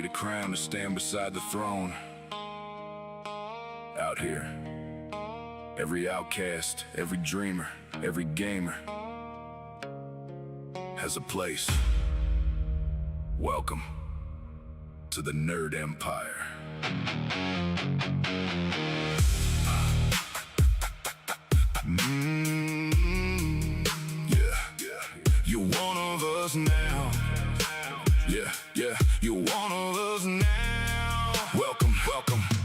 me the crown to stand beside the throne. Out here, every outcast, every dreamer, every gamer has a place. Welcome to the Nerd Empire. You're one of us now. Yeah, you're one of us now. Welcome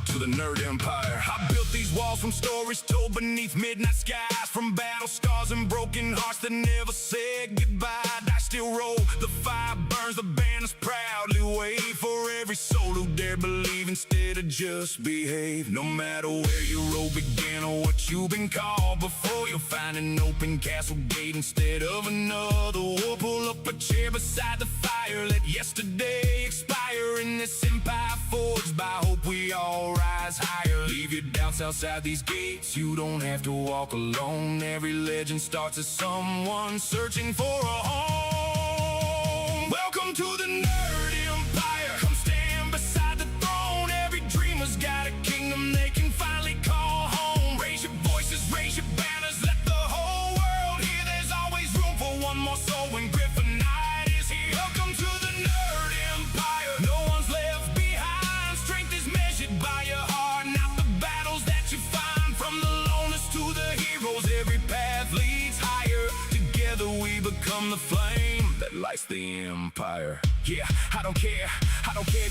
to the Nerd Empire. I built these walls from stories told beneath midnight skies, from battle scars and broken hearts that never said goodbye. I still roll, the fire burns, the banners proudly wave for every soul who dare believe instead of just behave. No matter where your road began or what you've been called before, you'll find an open castle gate instead of another war. Pull up a chair beside the fire, let yesterday expire. In this empire forged by hope, we all rise higher. Leave your doubts outside these gates, you don't have to walk alone. Every legend starts as someone searching for a home. Welcome to the Nerd Empire. Come stand beside the throne. Every dreamer's got a kingdom they can finally call home. Raise your voices, raise your banners, let the whole world hear. There's always room for one more soul when Griffin Night is here. Welcome to the Nerd Empire. No one's left behind. Strength is measured by your heart, not the battles that you find. From the loners to the heroes, every path leads higher. Together we become the flame that lights the empire. Yeah, I don't care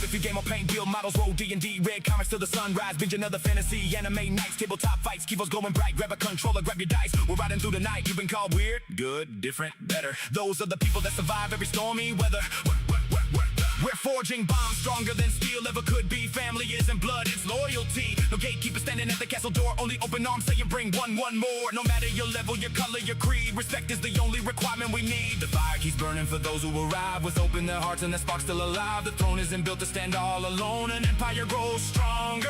if your game or paint, build models, roll D&D, read comics till the sunrise, binge another fantasy, anime nights, tabletop fights, keep us going bright, grab a controller, grab your dice, we're riding through the night. You've been called weird, good, different, better. Those are the people that survive every stormy weather. We're forging bonds stronger than steel ever could be. Family isn't blood, it's loyalty. No gatekeeper standing at the castle door, only open arms saying bring one more. No matter your level, your color, your creed, respect is the only requirement we need. The fire keeps burning for those who arrive with open their hearts and their spark still alive. The throne isn't built to stand all alone, an empire grows stronger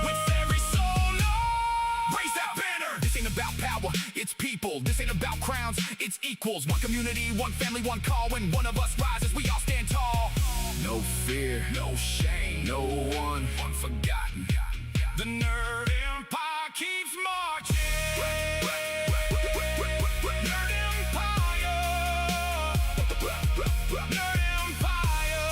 with every soul known. Raise that banner. This ain't about power, it's people. This ain't about crowns, it's equals. One community, one family, one call. When one of us rises, we all stand tall. No fear, no shame, no one forgotten. The Nerd Empire keeps marching. Nerd Empire. Nerd Empire.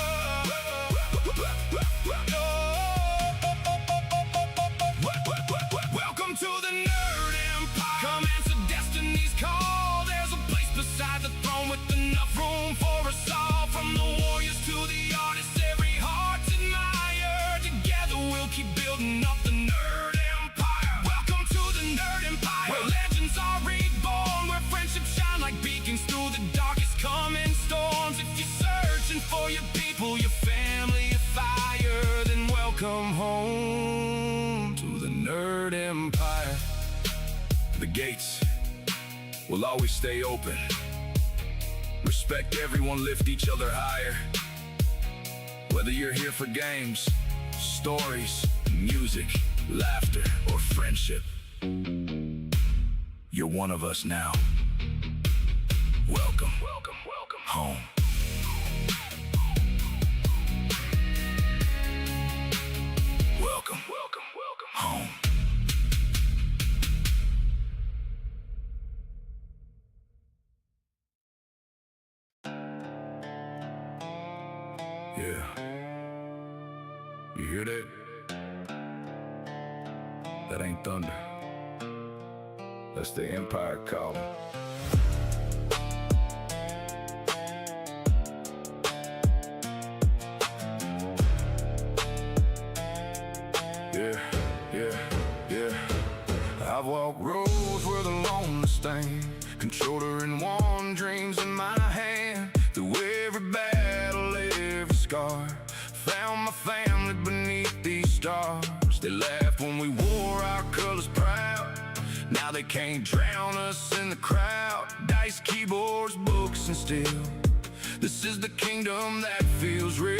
Welcome to the Nerd Empire. Come answer destiny's call. There's a place beside the throne with enough room for us all. From the warriors to the artists, every heart's admired. Together we'll keep building up the Nerd Empire. Welcome to the Nerd Empire, where legends are reborn, where friendships shine like beacons through the darkest coming storms. If you're searching for your people, your family, your fire, then welcome home to the Nerd Empire. The gates will always stay open. Respect everyone, lift each other higher. Whether you're here for games, stories, music, laughter, or friendship, you're one of us now. Welcome home. Welcome home. Yeah. You hear that? That ain't thunder. That's the Empire calling. Yeah. I've walked roads where the loneliness stain controlled her in one, dreams in my hand. Through every battle, every scar, found my family beneath these stars. They laughed when we wore our colors proud. Now they can't drown us in the crowd. Dice, keyboards, books, and steel. This is the kingdom that feels real.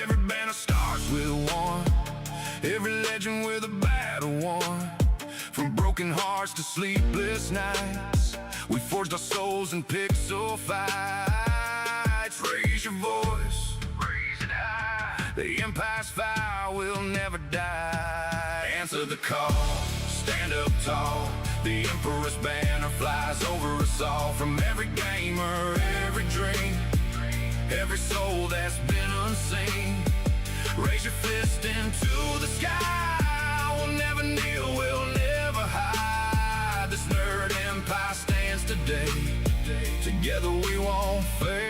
Every banner starts with one, every legend with a battle won. From broken hearts to sleepless nights, we forged our souls in pixel fights. Raise your voice, The empire's fire will never die. Answer the call, stand up tall. The emperor's banner flies over us all. From every gamer, every dream, every soul that's been unseen. Raise your fist into the sky. We'll never kneel, we'll never hide. This nerd empire stands today. Together we won't fade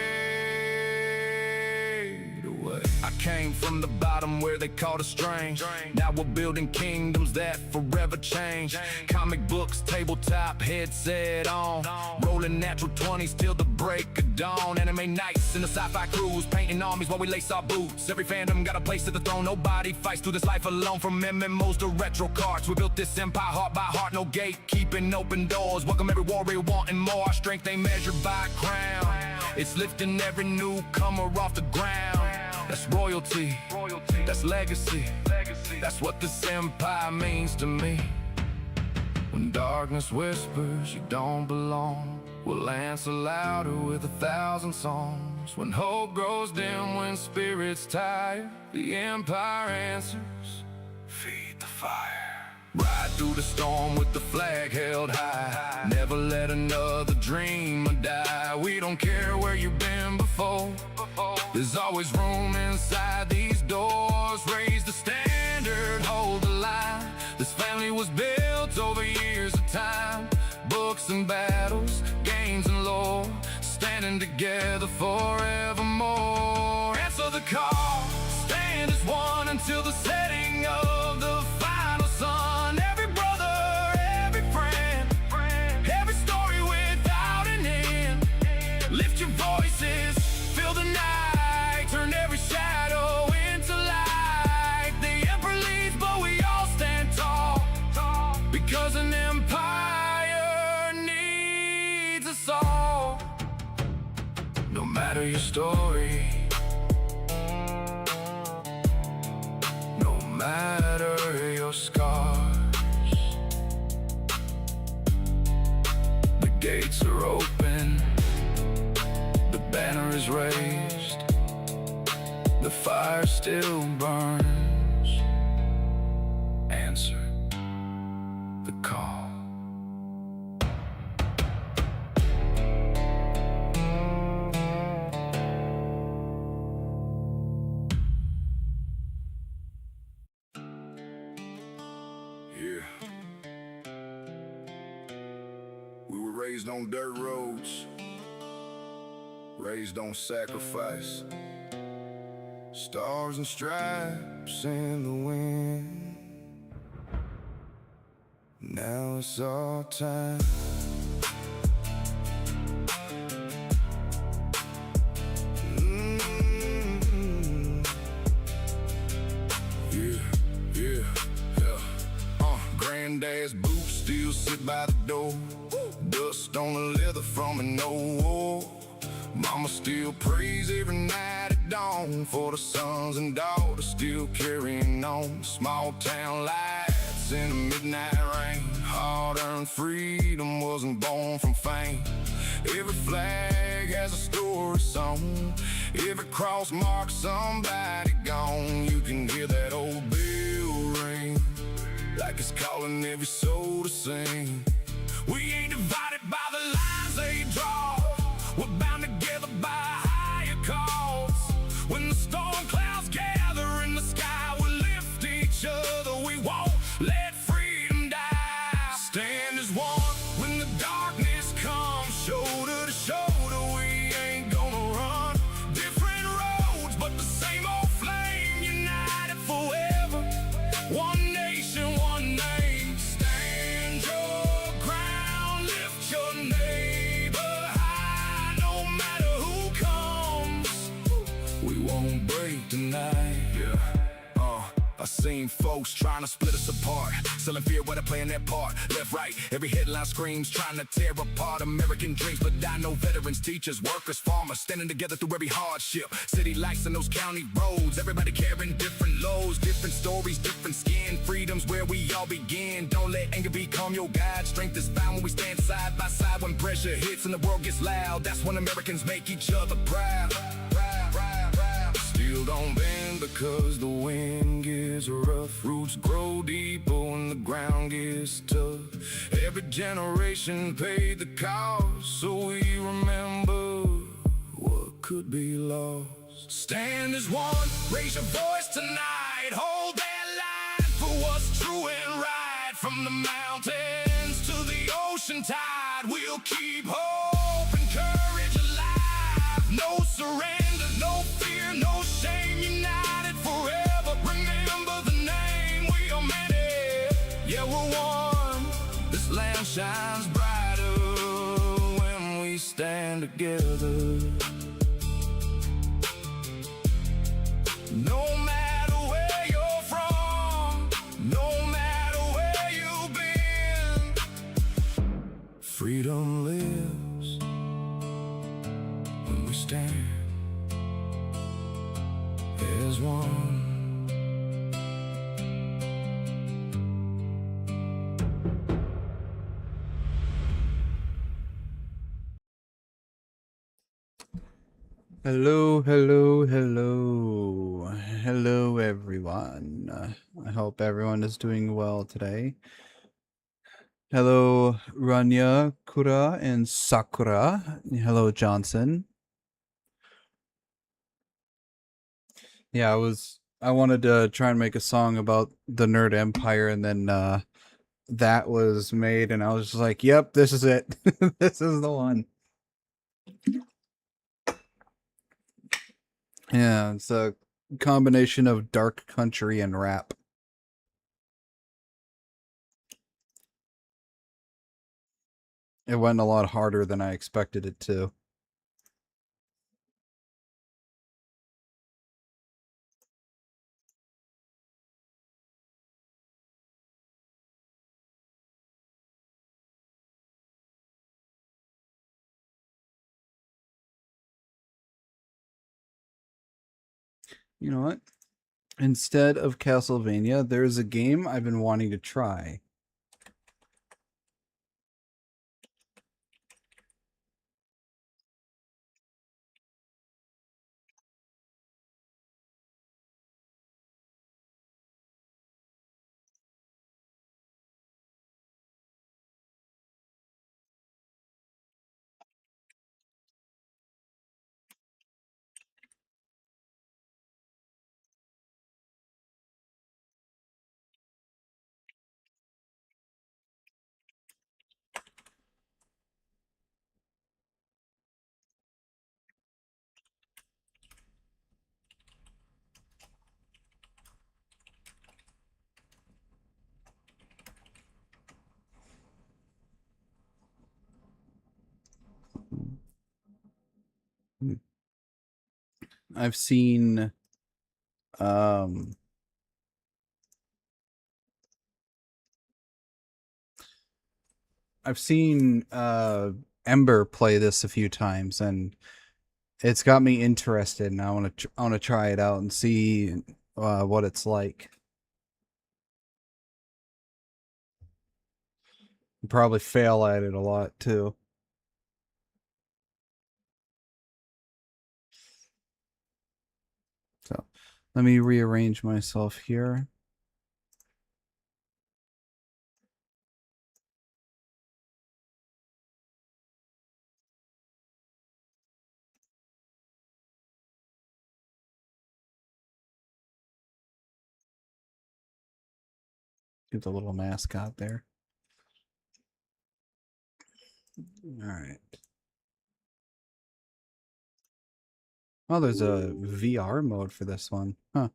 away. I came from the bottom where they called us strange. Now we're building kingdoms that forever change. Comic books, tabletop, headset on. Rolling natural 20s till the break of dawn. Anime nights in the sci-fi cruise, painting armies while we lace our boots. Every fandom got a place at the throne. Nobody fights through this life alone. From MMOs to retro cards, we built this empire heart by heart. No gate, keeping open doors. Welcome every warrior wanting more. Our strength ain't measured by a crown. It's lifting every newcomer off the ground. That's royalty, that's legacy. That's what this empire means to me. When darkness whispers you don't belong, we'll answer louder with 1,000 songs. When hope grows dim, when spirits tired, the empire answers, feed the fire. Ride through the storm with the flag held high. Never let another dreamer die. We don't care where you've been before. There's always room inside these doors. Raise the standard, hold the line. This family was built over years of time. Books and battles, games and lore, standing together forevermore. Answer the call, stand as one until the setting of the final sun. Every brother, every friend, every story without an end. Lift your voices, fill the night, turn every shadow into light. The emperor leads, but we all stand tall, because an empire needs us all. No matter your story, no matter your scars, the gates are open, the banner is raised, the fire still burns. Answer the call. Yeah. We were raised on dirt roads, raised on sacrifice. Stars and stripes in the wind. Now it's all time. Granddad's boots still sit by the door. Dust on the leather from an old war. Mama still prays every night at dawn for the sons and daughters still carrying on. Small town lights in the midnight rain. Hard-earned freedom wasn't born from fame. Every flag has a story song. Every cross marks somebody gone. You can hear that old bell ring, like it's calling every soul to sing. We ain't divided by the lines they draw. We're bound together by higher cause. When the storm clouds gather in the sky, we'll lift each other. We won't let freedom die. Stand as one when the darkness comes, shoulder to shoulder. We ain't gonna run different roads, but the same old flame, united forever. One nation, one name. Stand your ground, lift your neighbor high. No matter who comes, we won't break tonight. I seen folks trying to split us apart, selling fear while they're playing their part. Left, right, every headline screams, trying to tear apart American dreams. But I know veterans, teachers, workers, farmers, standing together through every hardship. City lights and those county roads, everybody carrying different loads, different stories, different skin. Freedom's where we all begin. Don't let anger become your guide. Strength is found when we stand side by side. When pressure hits and the world gets loud, that's when Americans make each other proud. Still don't bend the because the wind gets rough. Roots grow deeper when the ground gets tough. Every generation paid the cost, so we remember what could be lost. Stand as one, raise your voice tonight. Hold that line for what's true and right. From the mountains to the ocean tide, we'll keep hope and courage alive. No surrender, no fear, no shame. United forever, remember the name. We are many, yeah, we're one. This land shines brighter when we stand together. No matter where you're from, no matter where you've been, freedom lives when we stand as one. Hello, hello, hello. Hello, everyone. I hope everyone is doing well today. Hello, Rania, Kura, and Sakura. Hello, Johnson. Yeah, I wanted to try and make a song about the Nerd Empire, and then that was made, and I was just like, yep, this is it. This is the one. Yeah, it's a combination of dark country and rap. It went a lot harder than I expected it to. You know what? Instead of Castlevania, there's a game I've been wanting to try. I've seen um Ember play this a few times, and it's got me interested, and I want to try it out and see what it's like. Probably fail at it a lot too. So let me rearrange myself here. Get the little mascot there. All right. Oh, there's a VR mode for this one. Huh.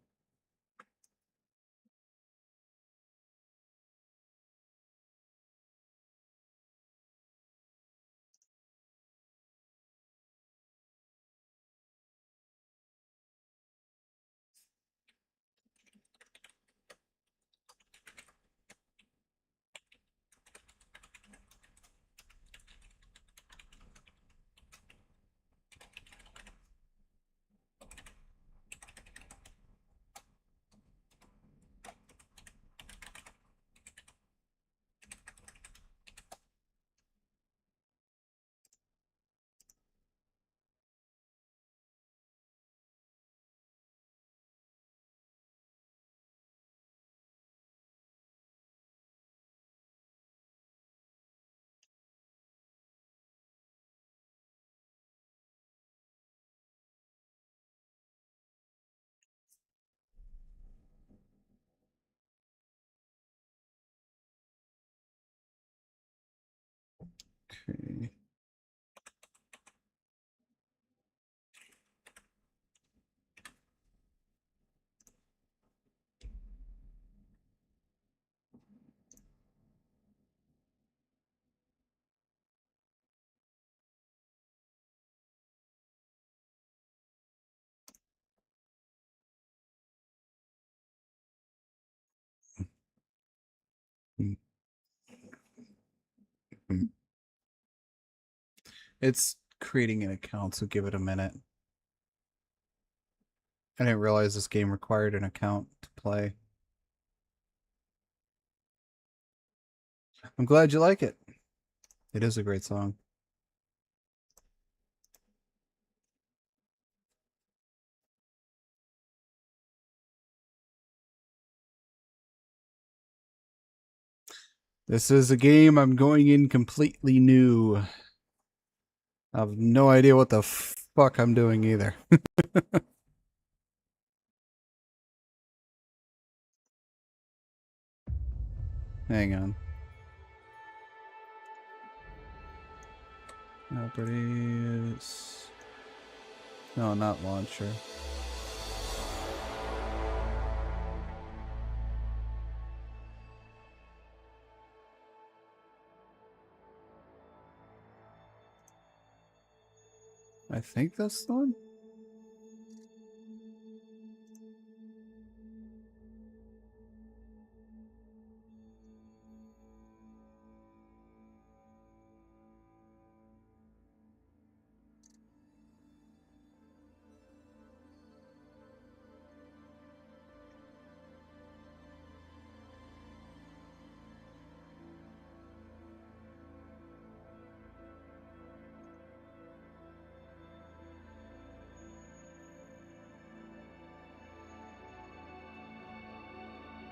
It's creating an account, so give it a minute. I didn't realize this game required an account to play. I'm glad you like it. It is a great song. This is a game I'm going in completely new. I have no idea what the fuck I'm doing either. Hang on. Properties. No, not launcher. I think that's the one.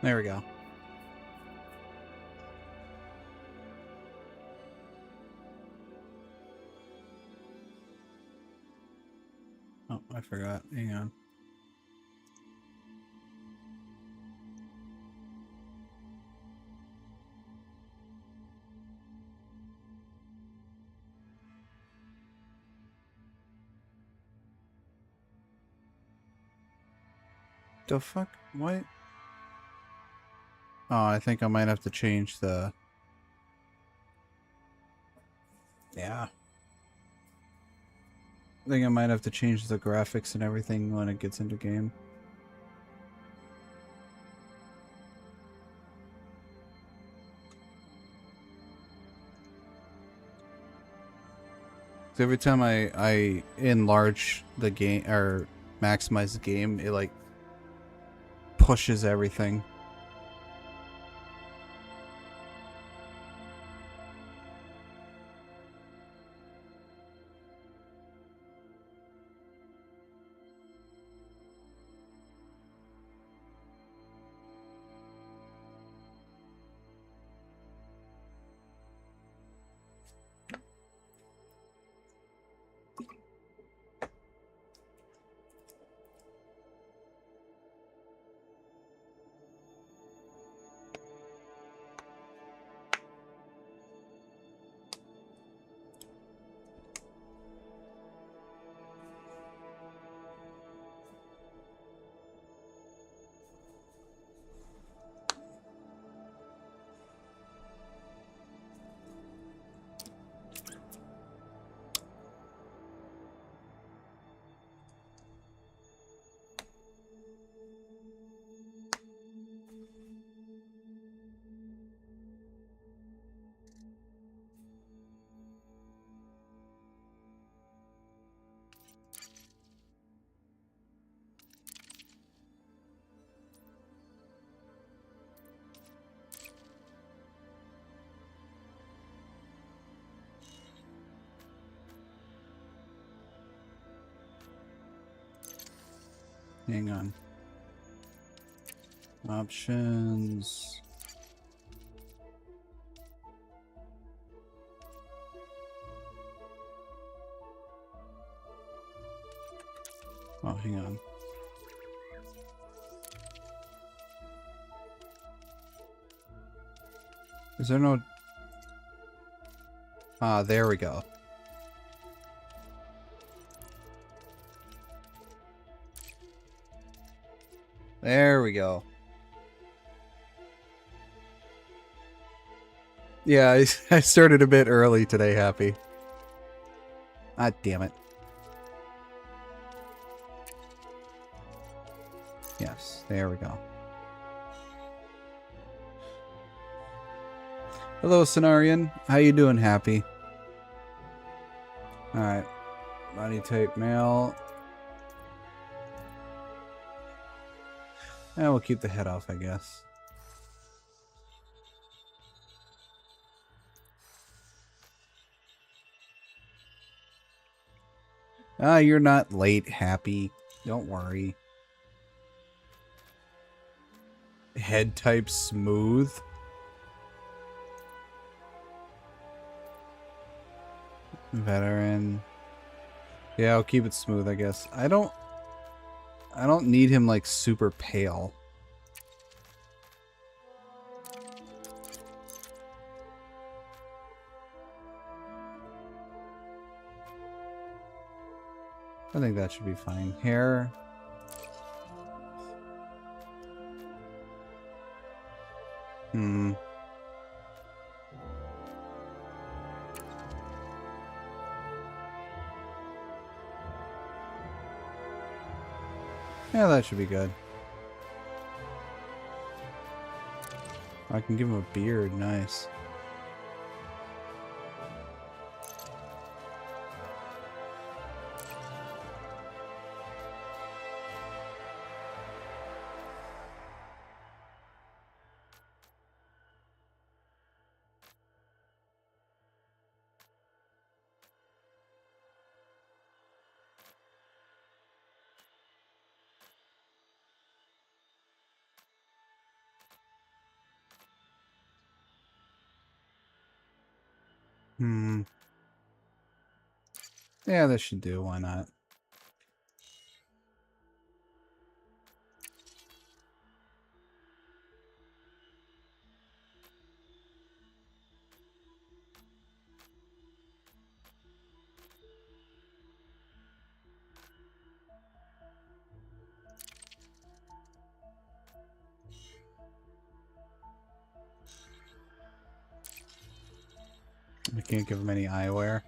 There we go. Oh, I forgot. Hang on. The fuck? What? Oh, I think I might have to change the... Yeah. I think I might have to change the graphics and everything when it gets into game. So every time I enlarge the game or maximize the game, it like pushes everything. Hang on. Options. Oh, hang on. Is there no... Ah, there we go. There we go. Yeah, I started a bit early today, Happy. Ah, damn it. Yes, there we go. Hello, Cenarian. How you doing, Happy? Alright. Body type male. And we'll keep the head off, I guess. Ah, you're not late, Happy. Don't worry. Head type smooth. Veteran. Yeah, I'll keep it smooth, I guess. I don't need him like super pale. I think that should be fine. Hair. Hmm. Yeah, that should be good. I can give him a beard. Nice. Hmm. Yeah, this should do. Why not? I can't give him any eyewear.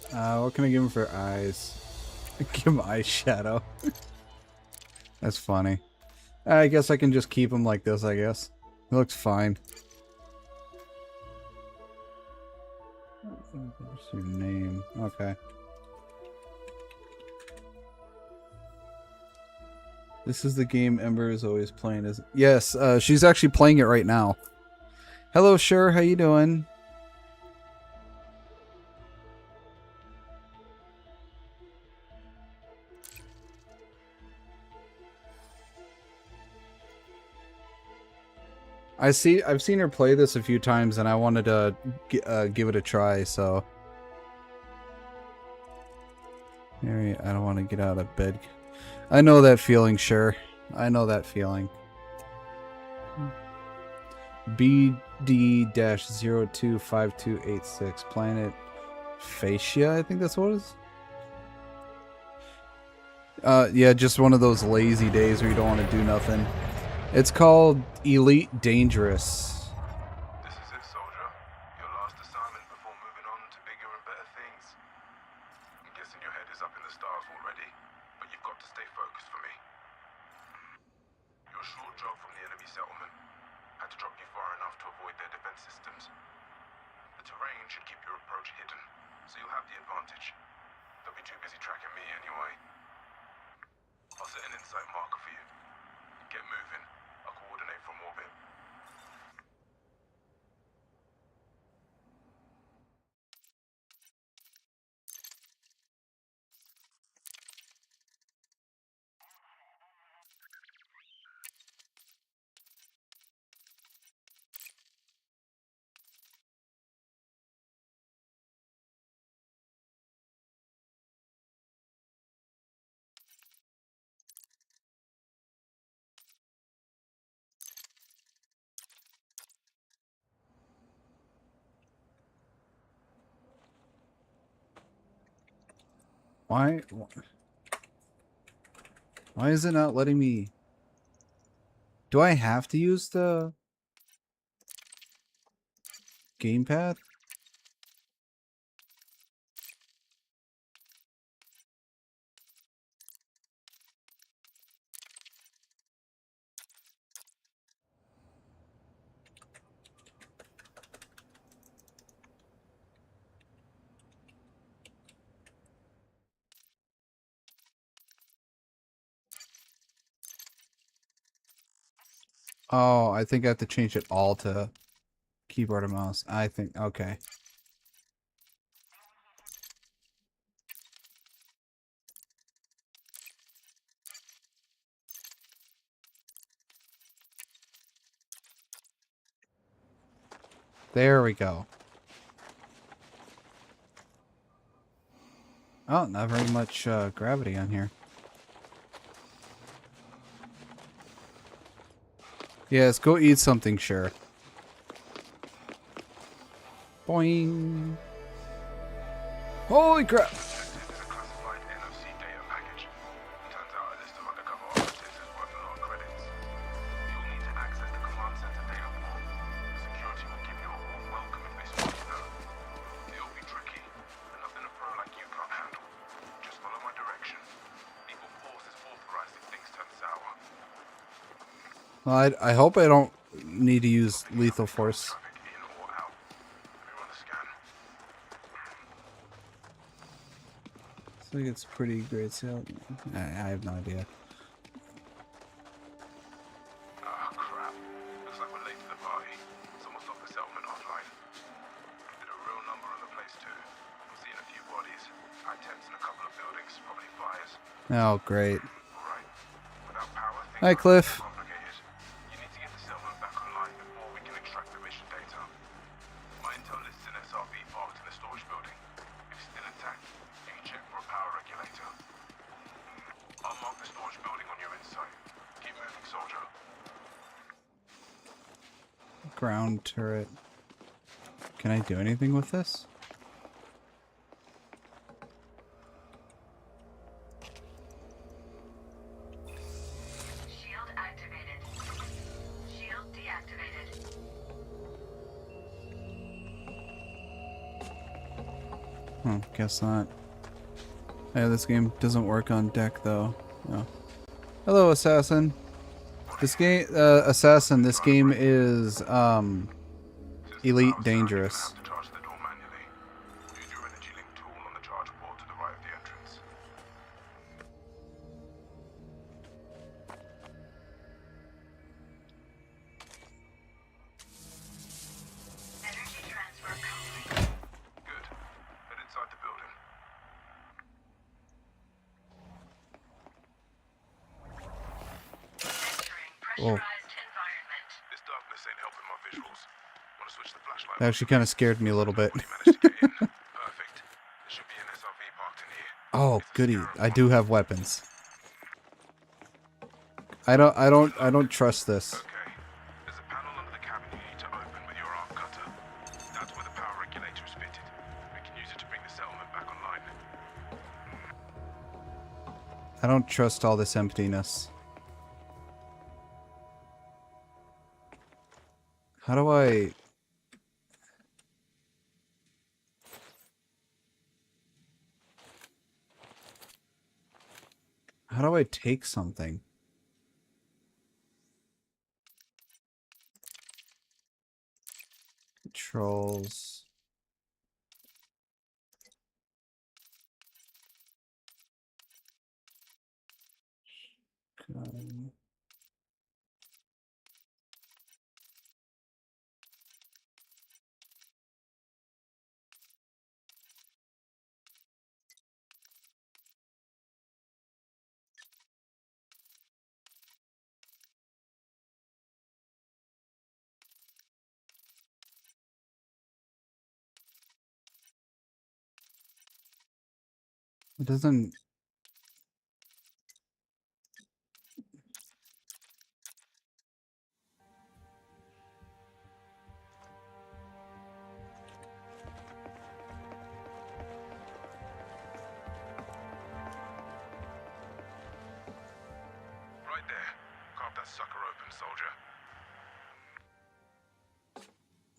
What can I give him for eyes? Give him eyeshadow. That's funny. I guess I can just keep him like this, I guess. It looks fine. What's your name? Okay. This is the game Ember is always playing. Is yes, she's actually playing it right now. Hello, Sure. How you doing? I've seen her play this a few times, and I wanted to give it a try. So, Mary, I don't want to get out of bed. I know that feeling, Sure. I know that feeling. BD-025286 Planet Fascia, I think that's what it is. Yeah, just one of those lazy days where you don't want to do nothing. It's called Elite Dangerous. This is it, soldier. Your last assignment before moving on to bigger and better things. I'm guessing your head is up in the stars already, but you've got to stay focused for me. Your short jog from the enemy settlement had to drop you far enough to avoid their defense systems. The terrain should keep your approach hidden, so you'll have the advantage. They'll be too busy tracking me anyway. I'll set an insight marker for you. Get moving. I'll coordinate from orbit. Why? Why is it not letting me? Do I have to use the gamepad? Oh, I think I have to change it all to keyboard and mouse. I think, okay. There we go. Oh, not very much gravity on here. Yeah, let's go eat something, sure. Boing. Holy crap! This is a classified NFC data package. Turns out a list of undercover operatives is worth a lot of credits. You'll need to access the command center data port. Security will give you a warm welcome if they spot you though. It'll be tricky, and nothing a pro like you can't handle. Just follow my direction. Lethal force is authorized if things turn sour. Well, I hope I don't need to use lethal force. Traffic in or out. Let me run the scan. I think it's pretty great sale. I have no idea. Ah, crap. Looks like we're late to the party. Someone stopped the settlement offline. Did a real number on the place too. I'm seeing a few bodies. High temps in a couple of buildings, probably fires. Oh, great. Alright. Without power, things Hi, are Cliff. complicated. You need to get the settlement back online before we can extract the mission data. My intel lists an SRV parked in the storage building. If it's still intact, you can check for a power regulator. I'll mark the storage building on your insight. Keep moving, soldier. Ground turret. Can I do anything with this? Shield activated. Shield deactivated. Guess not. Yeah, this game doesn't work on deck though. No. Hello, assassin. This game, assassin. This game is elite dangerous. To charge the door manually. Use your energy link tool on the charge port to the right of the entrance. Energy transfer complete. Good. Head inside the building. Entering Whoa. pressurized environment. This darkness ain't helping my visuals. Want to switch the flashlight? That actually kind of scared me a little bit. You managed to get in. Perfect. There should be an SRV parked in here. Oh, goody! I do have weapons. I don't trust this. Okay. There's a panel under the cabin you need to open with your arc cutter. That's where the power regulator is fitted. We can use it to bring the settlement back online. I don't trust all this emptiness. How do I... How do I take something? Controls. Gun. It doesn't... Right there. Carve that sucker open, soldier.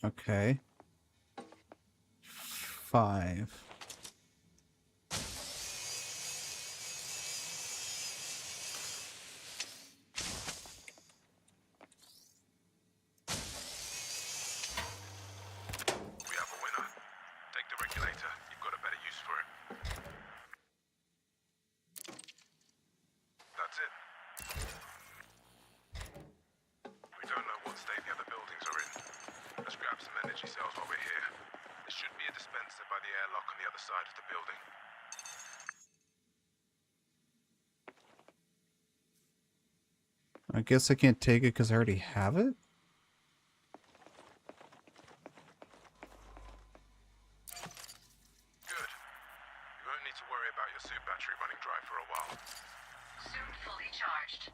Okay. 5. We have a winner. Take the regulator. You've got a better use for it. That's it. We don't energy cells while we're here. There should be a dispenser by the airlock on the other side of the building. I guess I can't take it because I already have it? Good. You won't need to worry about your suit battery running dry for a while. Suit fully charged.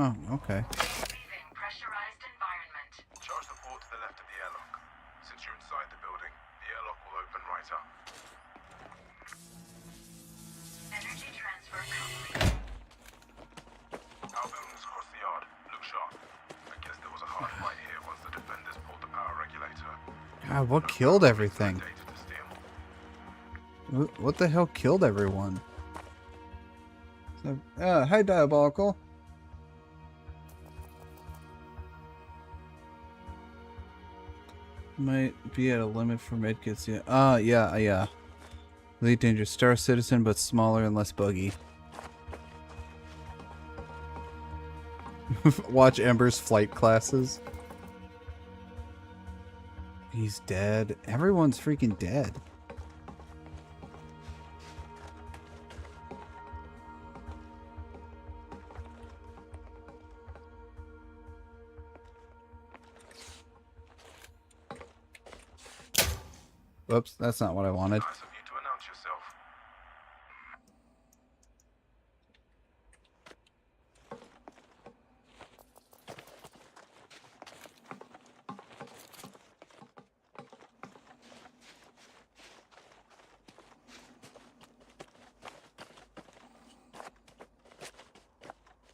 Oh, okay. Leaving pressurized environment. Charge the port to the left of the airlock. Since you're inside the building, the airlock will open right up. Energy transfer complete. Our building's across the yard. Look sharp. I guess there was a hard fight here once the defenders pulled the power regulator. God, what killed everything? Data to steal. What the hell killed everyone? Hi, Diabolical. Might be at a limit for medkits. Yeah. Yeah. Elite Danger. Star Citizen, but smaller and less buggy. Watch Ember's flight classes. He's dead. Everyone's freaking dead. Whoops, that's not what I wanted. Nice of you to announce yourself.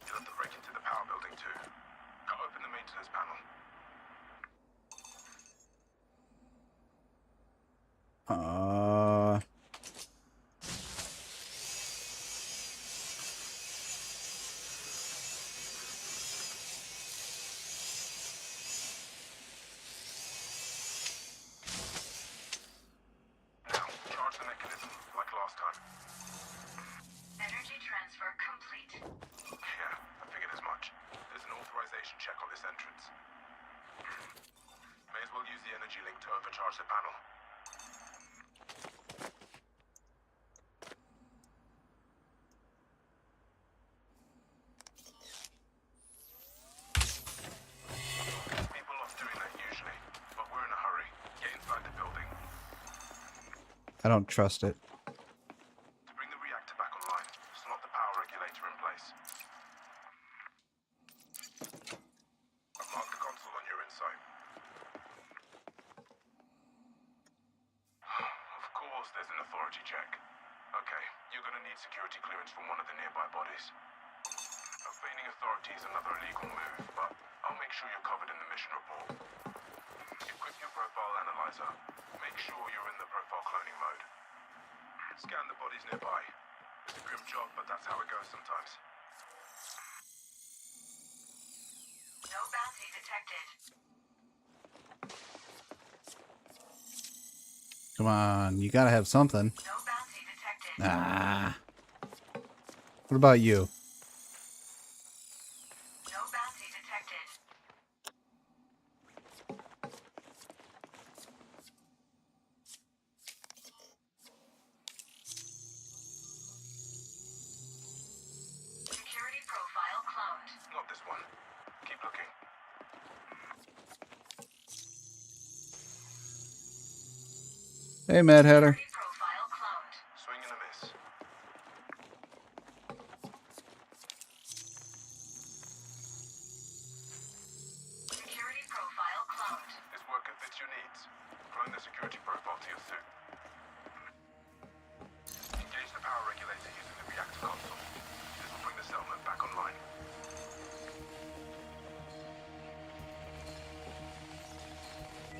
You'll have to break into the power building too. Cut open the maintenance panel. Now, charge the mechanism, like last time. Energy transfer complete. Yeah, I figured as much. There's an authorization check on this entrance. May as well use the energy link to overcharge the panel. People off doing that usually, but we're in a hurry. Get inside the building. I don't trust it. To bring the reactor back online, slot the power regulator in place. I've marked the console on your insight. Of course there's an authority check. Okay, you're gonna need security clearance from one of the nearby bodies. Feigning authority is another illegal move, but I'll make sure you're covered in the mission report. Equip your profile analyzer. Make sure you're in the profile cloning mode. Scan the bodies nearby. It's a grim job, but that's how it goes sometimes. No bounty detected. Come on, you gotta have something. No bounty detected. Ah. What about you? No bounty detected. Security profile cloned. Not this one. Keep looking. Hey, Mad Hatter. Security profile cloned. Swing and a miss. Security profile cloned. This worker fits your needs. Clone the security profile to your suit. Engage the power regulator using the reactor console. This will bring the settlement back online.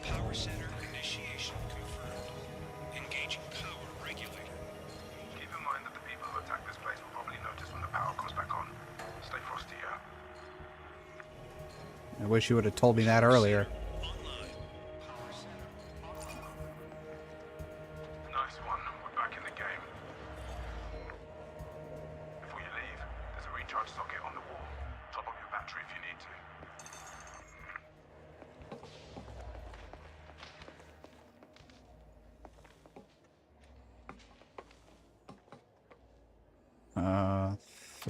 Power center initiation confirmed. Engaging power regulator. Keep in mind that the people who attack this place will probably notice when the power comes back on. Stay frosty, yeah? I wish you would have told me that earlier. Online. Power center online. Nice one. We're back in the game. Before you leave, there's a recharge socket on the wall. Top up your battery if you need to.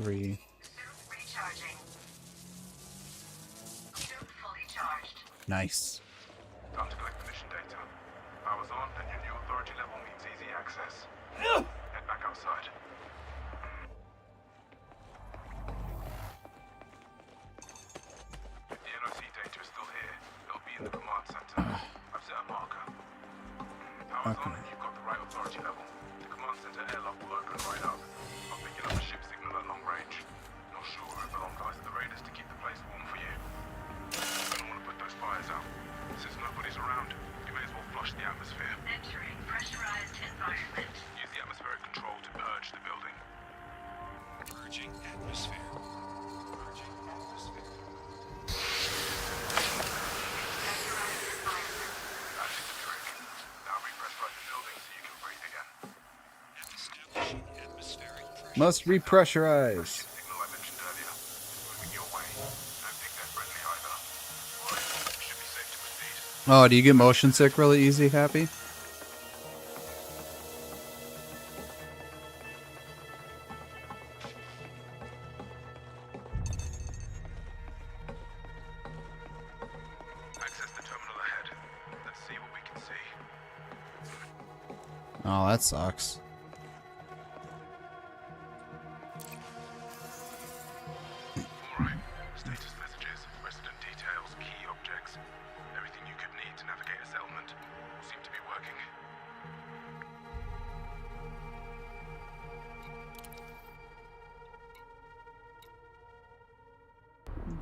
3. Suit recharging. Suit fully charged. Nice. Time to collect the mission data. Power's on, and your new authority level means easy access. Head back outside. The NOC data is still here. It'll be in the command center. I've set a marker. Power's on, and you've got the right authority level. The command center airlock will open right up. I'm picking up a ship signal at long range. Not sure who it belongs to the raiders to keep the place warm for you. I don't want to put those fires out. Since nobody's around, you may as well flush the atmosphere. Entering pressurized environment. Use the atmospheric control to purge the building. Purging atmosphere. Purging atmosphere. Pressurized environment. That is the trick. Now repressurize the building so you can breathe again. Establishing atmospheric pressure. Must repressurize. Signal I mentioned earlier is moving your way. Don't think they're friendly either. Alright, should be safe to proceed. Oh, do you get motion sick really easy, Happy? Access the terminal ahead. Let's see what we can see. Oh, that sucks. Alright. Status messages, resident details, key objects. Everything you could need to navigate a settlement. All seem to be working.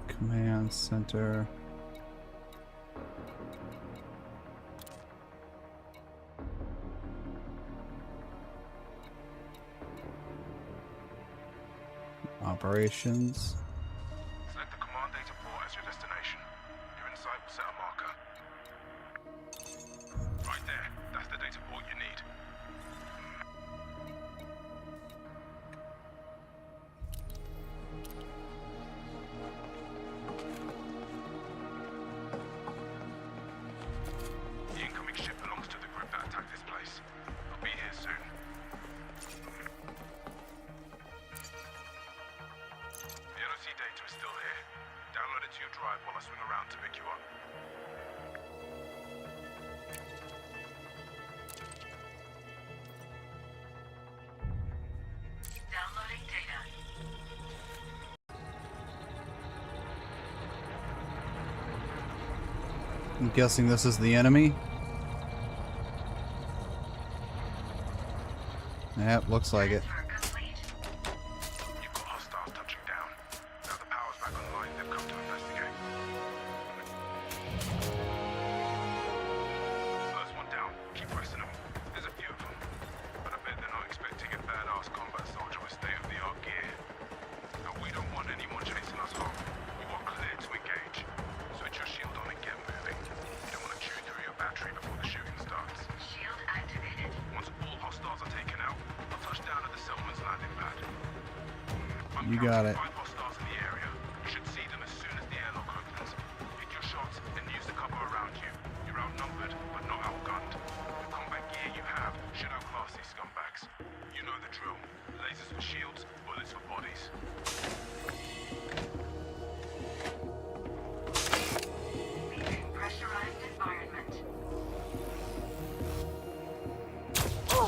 Command center. Operations. Select the command data port as your destination. You're in sight, we'll set a marker. Right there. That's the data port you need. The incoming ship belongs to the group that attacked this place. They'll be here soon. The NOC data is still here. Download it to your drive while I swing around to pick you up. Downloading data. I'm guessing this is the enemy. Yep, looks like it. Transfer complete. You've got hostiles touching down. Now the power's back online, they've come to investigate. First one down. Keep pressing them. There's a few of them. But I bet they're not expecting a badass combat soldier with state-of-the-art gear. Now we don't want anyone chasing us home. We want clear to engage. Switch your shield on and get moving. You don't want to chew through your battery before the shooting starts. Shield activated. Once all hostiles are taken out, I'll touch down at the settlement's landing pad. I'm You got counting it. 5 hostiles in the area. You should see them as soon as the airlock opens. Pick your shots and use the cover around you. You're outnumbered, but not outgunned. The combat gear you have should outclass these scumbags. You know the drill. Lasers for shields, bullets for bodies. Leaving pressurized environment.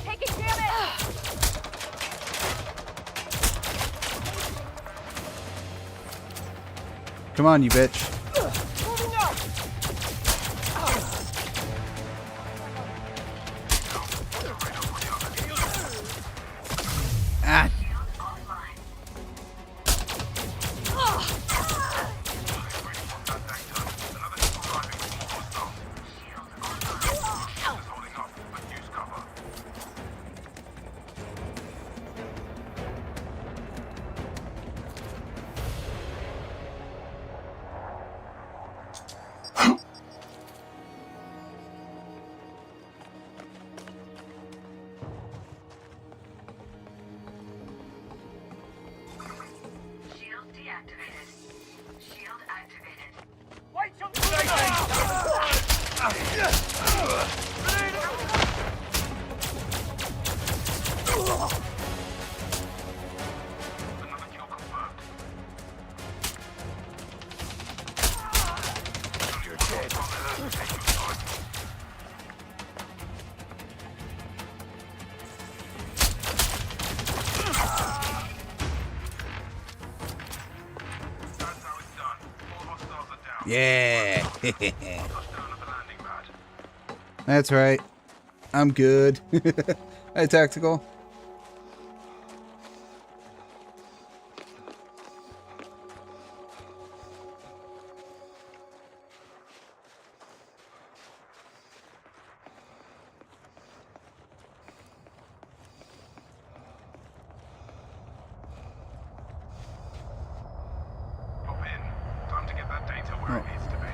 Taking damage! Come on, you bitch. Moving up! Ah, Shield online. Another ship arriving with more hostiles. Shield online. Shield is holding up, but use cover. That's how it's done. All hostiles are down. Yeah. Touchdown at the landing pad. That's right. I'm good. Hey, Tactical. Hop in. Time to get that data where it needs to be.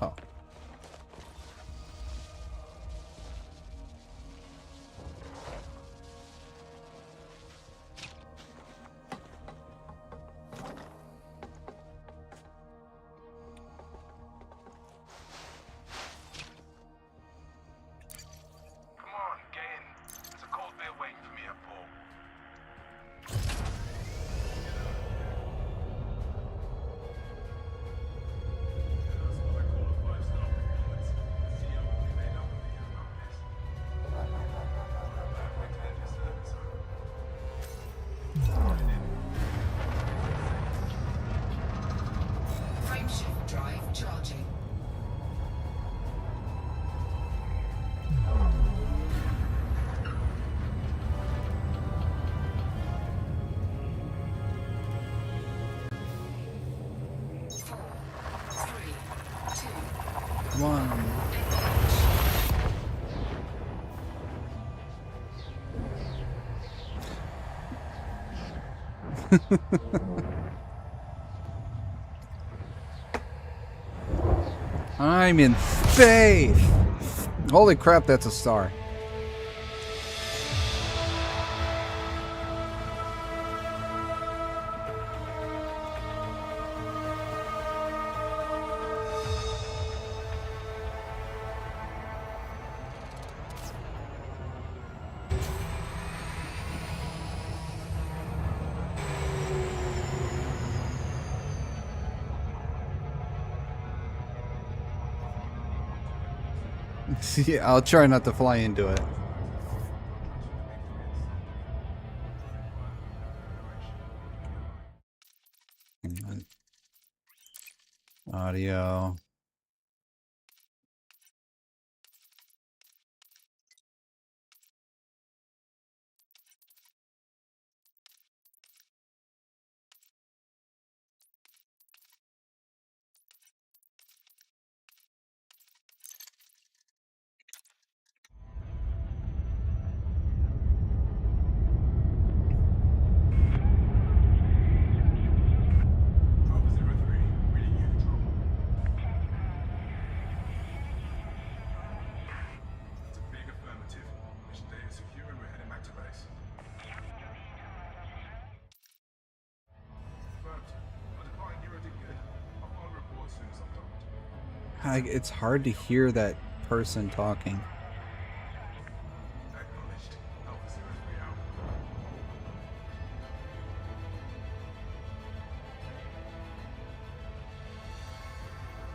Oh. Come on, get in. There's a cold beer waiting for me at port. Frameshift drive charging. Four, three, two, One. I'm in space. Holy crap, that's a star. Yeah, I'll try not to fly into it. Audio. Alpha 03, reading you control. That's a big affirmative. Mission data secure and we're heading back to base. Confirmed. Our decline hero did good. I'll file a report as soon as I'm done. It's hard to hear that person talking. Acknowledged. Alpha 03 out.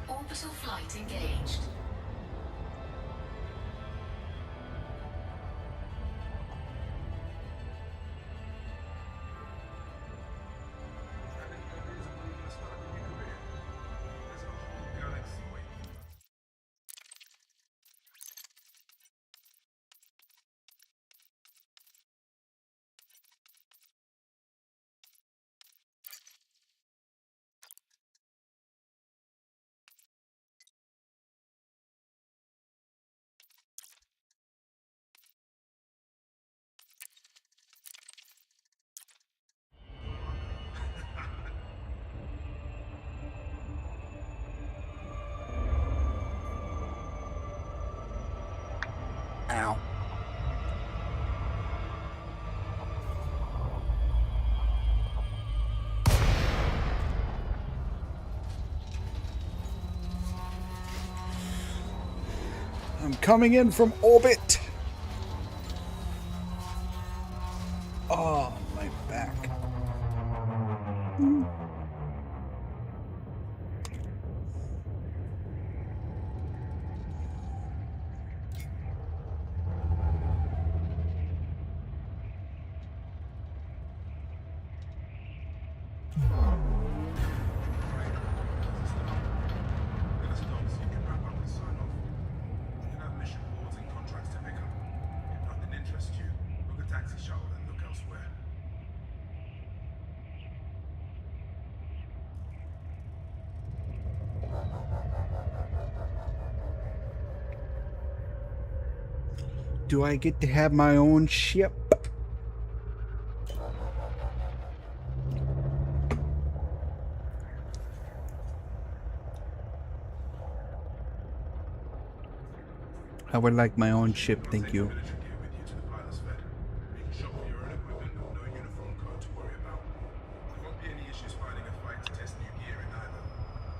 orbital flight engaged. I'm coming in from orbit. Oh, my back. Let us know so you can wrap up and sign off. We can have mission boards and contracts to pick up. If nothing interests you, book a taxi shuttle and look elsewhere. Do I get to have my own ship? I would like my own ship, thank you. Military gear with you to the pilot's fed. You can shop for your own equipment with no uniform code to worry about. There won't be any issues finding a fight to test new gear in either.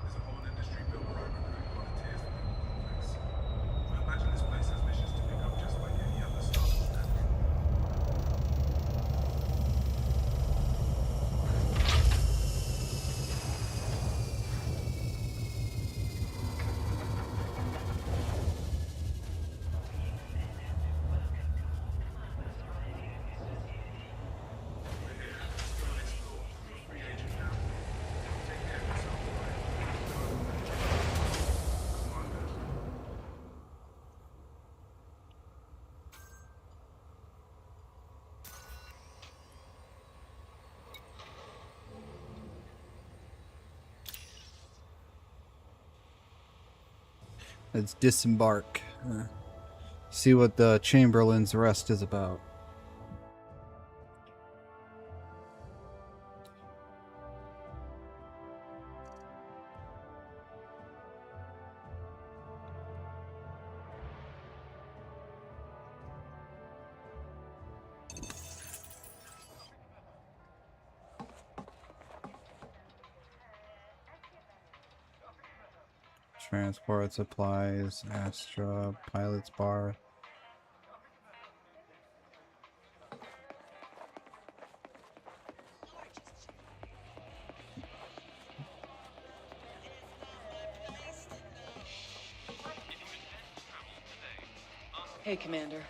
There's a whole industry built around recruiting volunteers for the whole complex. I imagine this place has missions to pick up just like any other startup stand. Let's disembark. See what the Chamberlain's Rest is about. Transport supplies, Astra, pilot's bar. Hey, Commander.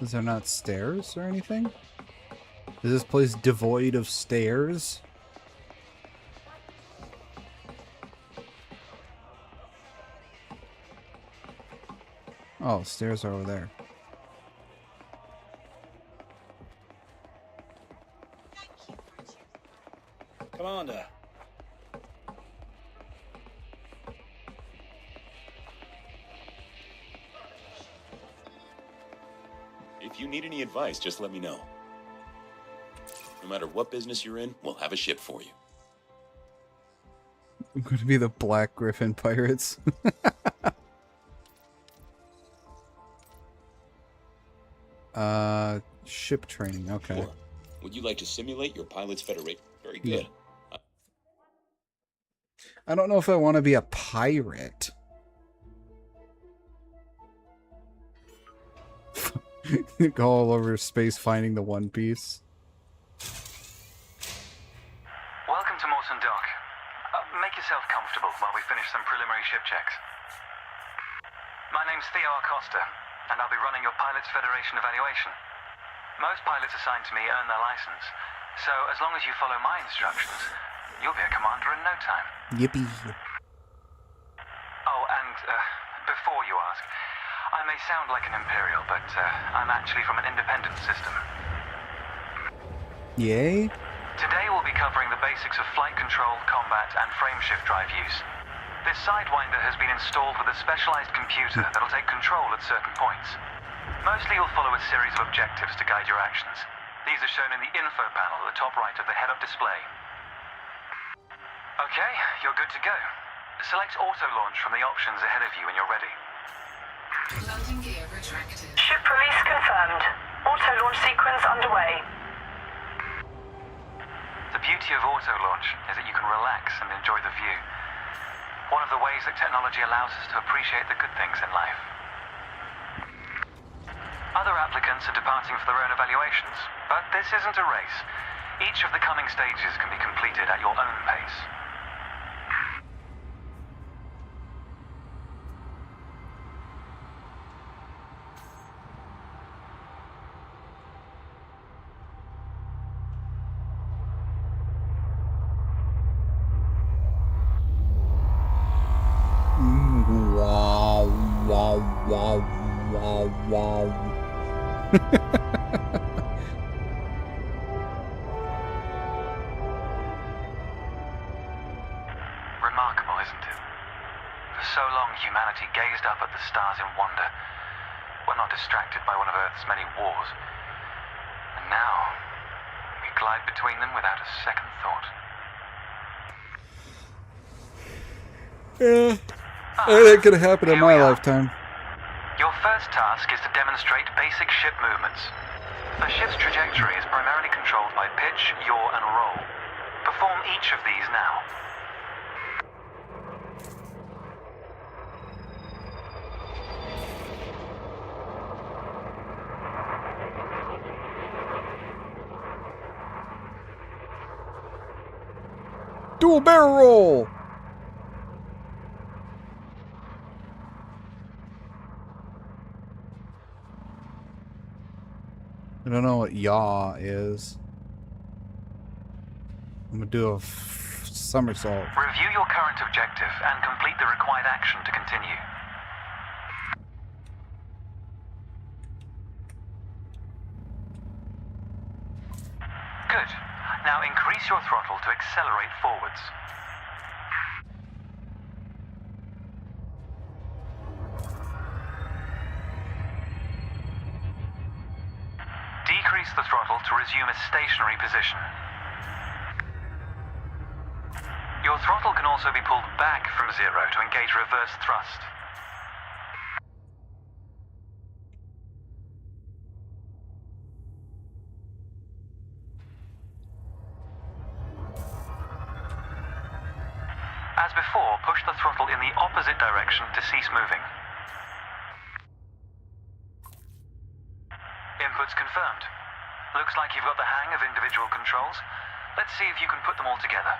Is there not stairs or anything? Is this place devoid of stairs? Oh, stairs are over there. Commander. If you need any advice, just let me know. No matter what business you're in, we'll have a ship for you. I'm going to be the Black Griffin Pirates. Ship training, okay. Sure. Would you like to simulate your pilot's federation? Very good. Yeah. I don't know if I want to be a pirate. Go all over space finding the One Piece. Welcome to Mawson Dock. Make yourself comfortable while we finish some preliminary ship checks. My name's Theo Acosta, and I'll be running your Pilots Federation evaluation. Most pilots assigned to me earn their license, so as long as you follow my instructions, you'll be a commander in no time. Yippee. Oh, and before you ask, I may sound like an Imperial, but I'm actually from an independent system. Yay? Today we'll be covering the basics of flight control, combat, and frameshift drive use. This Sidewinder has been installed with a specialized computer that'll take control at certain points. Mostly you'll follow a series of objectives to guide your actions. These are shown in the info panel at the top right of the head-up display. Okay, you're good to go. Select auto launch from the options ahead of you when you're ready. Landing gear retracted. Ship release confirmed. Auto launch sequence underway. The beauty of auto launch is that you can relax and enjoy the view. One of the ways that technology allows us to appreciate the good things in life. Other applicants are departing for their own evaluations, but this isn't a race. Each of the coming stages can be completed at your own pace. Wow, wow, wow, wow, wow. Remarkable, isn't it? For so long, humanity gazed up at the stars in wonder. We're not distracted by one of Earth's many wars. And now, we glide between them without a second thought. Yeah. That could have happened in Here my we are. lifetime. Your first task is to demonstrate basic ship movements. A ship's trajectory is primarily controlled by pitch, yaw, and roll. Perform each of these now. Dual barrel roll! I don't know what yaw is. I'm gonna do a somersault. Review your current objective and complete the required action to continue. Good. Now increase your throttle to accelerate forwards. Decrease the throttle to resume a stationary position. Your throttle can also be pulled back from zero to engage reverse thrust. As before, push the throttle in the opposite direction to cease moving. Inputs confirmed. Looks like you've got the hang of individual controls. Let's see if you can put them all together.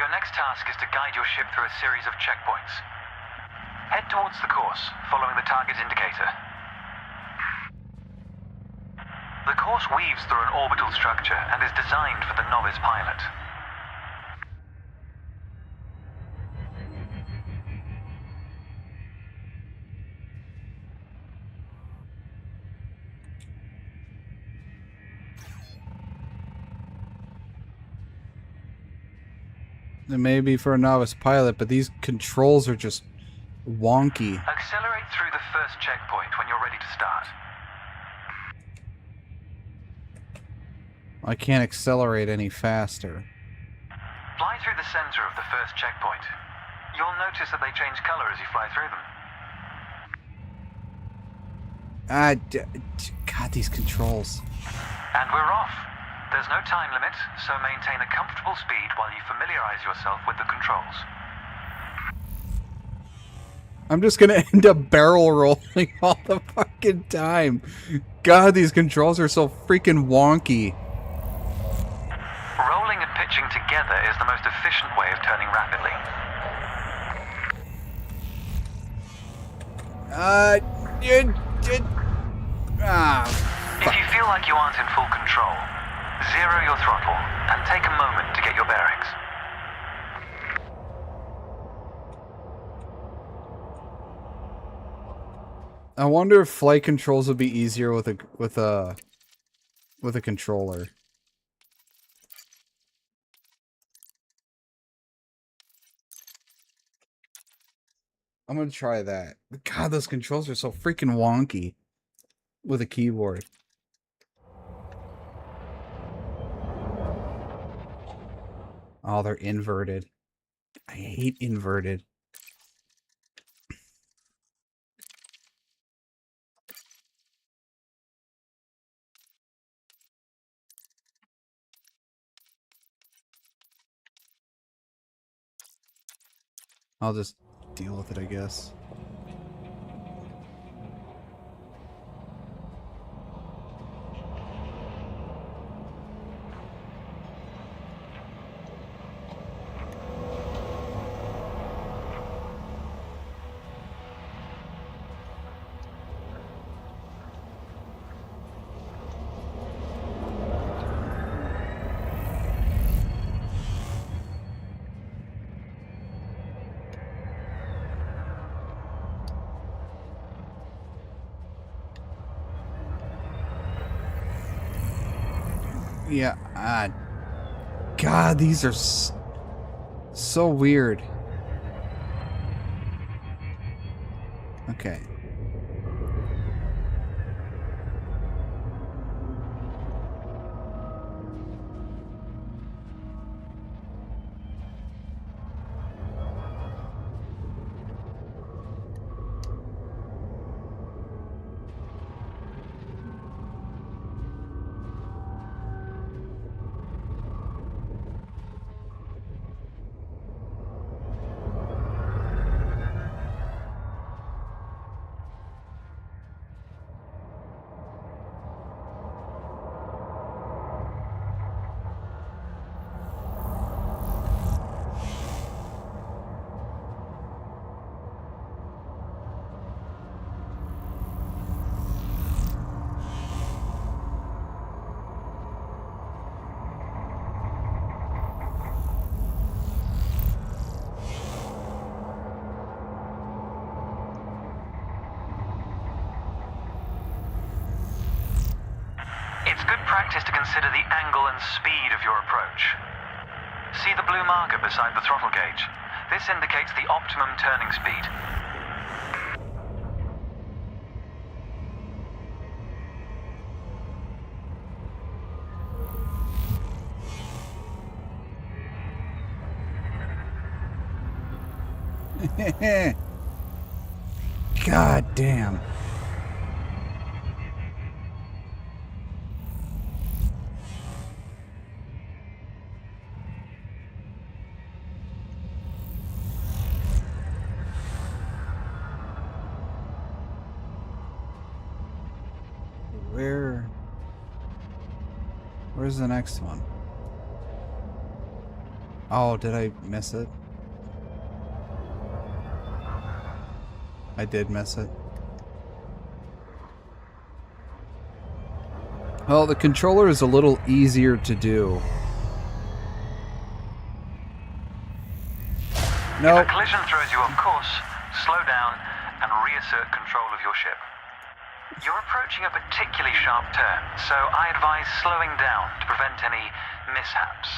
Your next task is to guide your ship through a series of checkpoints. Head towards the course, following the target indicator. The course weaves through an orbital structure and is designed for the novice pilot. It may be for a novice pilot, but these controls are just wonky. Accelerate through the first checkpoint when you're ready to start. I can't accelerate any faster. Fly through the center of the first checkpoint. You'll notice that they change color as you fly through them. God, these controls. And we're off. There's no time limit, so maintain a comfortable speed while you familiarize yourself with the controls. I'm just gonna end up barrel rolling all the fucking time. God, these controls are so freaking wonky. Rolling and pitching together is the most efficient way of turning rapidly. If you feel like you aren't in full control, zero your throttle and take a moment to get your bearings. I wonder if flight controls would be easier with a controller. I'm gonna try that. God, those controls are so freaking wonky with a keyboard. Oh, they're inverted. I hate inverted. I'll just deal with it, I guess. Yeah, God, these are so weird. Okay. It's good practice to consider the angle and speed of your approach. See the blue marker beside the throttle gauge? This indicates the optimum turning speed. God damn. Where's the next one? Oh, did I miss it? I did miss it. Well, the controller is a little easier to do. No. If a collision throws you off course, slow down and reassert control of your ship. You're approaching a particularly sharp turn, so I advise slowing down to prevent any mishaps.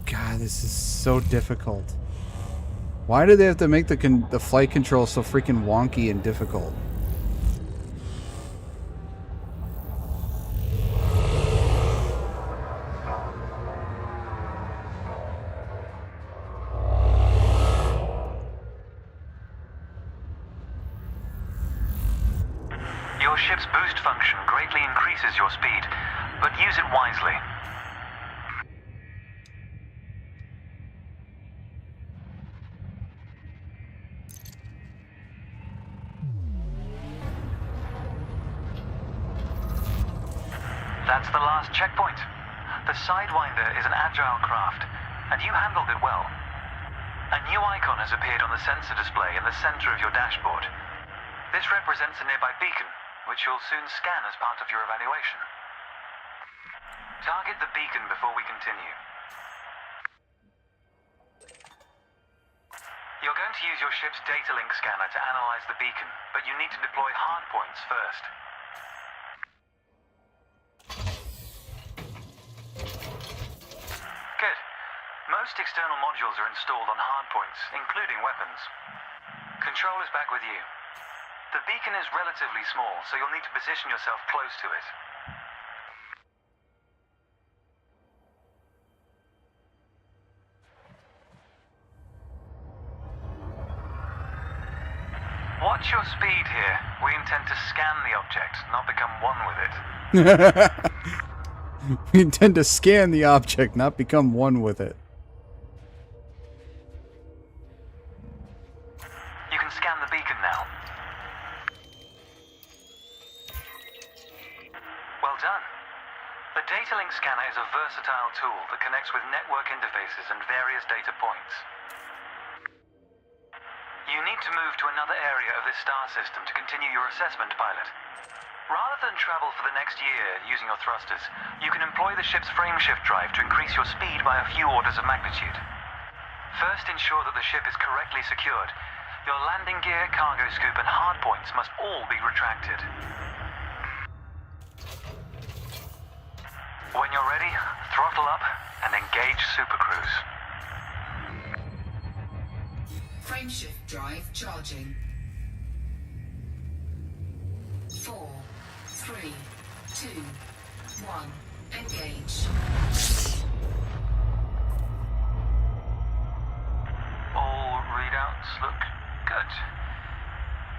God, this is so difficult. Why do they have to make the flight control so freaking wonky and difficult? Your ship's boost function greatly increases your speed, but use it wisely. That's the last checkpoint. The Sidewinder is an agile craft, and you handled it well. A new icon has appeared on the sensor display in the center of your dashboard. This represents a nearby beacon, which you'll soon scan as part of your evaluation. Target the beacon before we continue. You're going to use your ship's data link scanner to analyze the beacon, but you need to deploy hardpoints first. Good. Most external modules are installed on hardpoints, including weapons. Control is back with you. The beacon is relatively small, so you'll need to position yourself close to it. Watch your speed here. We intend to scan the object, not become one with it. We intend to scan the object, not become one with it. You can scan the beacon now. Well done. The data link scanner is a versatile tool that connects with network interfaces and various data points. You need to move to another area of this star system to continue your assessment, pilot. Rather than travel for the next year using your thrusters, you can employ the ship's frameshift drive to increase your speed by a few orders of magnitude. First, ensure that the ship is correctly secured. Your landing gear, cargo scoop, and hardpoints must all be retracted. When you're ready, throttle up and engage Super Cruise. Frameshift drive charging. 4, 3, 2, 1. Engage. All readouts look good.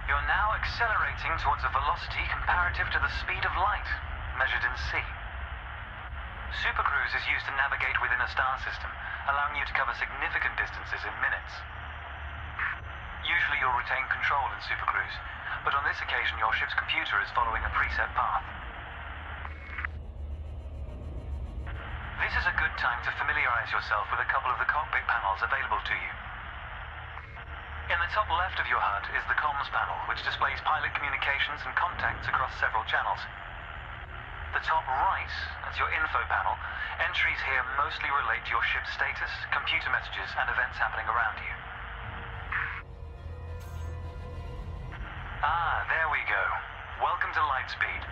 You're now accelerating towards a velocity comparative to the speed of light, measured in C. Supercruise is used to navigate within a star system, allowing you to cover significant distances in minutes. Usually you'll retain control in Supercruise, but on this occasion your ship's computer is following a preset path. This is a good time to familiarize yourself with a couple of the cockpit panels available to you. In the top left of your HUD is the comms panel, which displays pilot communications and contacts across several channels. The top right, that's your info panel. Entries here mostly relate to your ship's status, computer messages, and events happening around you. Ah, there we go. Welcome to Lightspeed.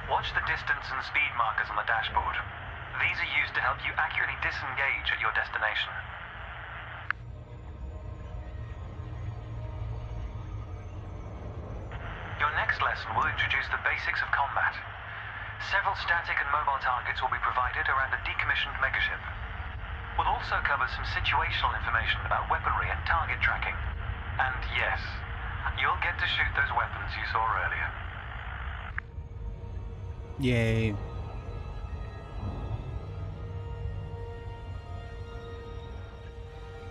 Watch the distance and speed markers on the dashboard. These are used to help you accurately disengage at your destination. Your next lesson will introduce the basics of combat. Several static and mobile targets will be provided around a decommissioned megaship. We'll also cover some situational information about weaponry and target tracking. And yes, you'll get to shoot those weapons you saw earlier. Yay.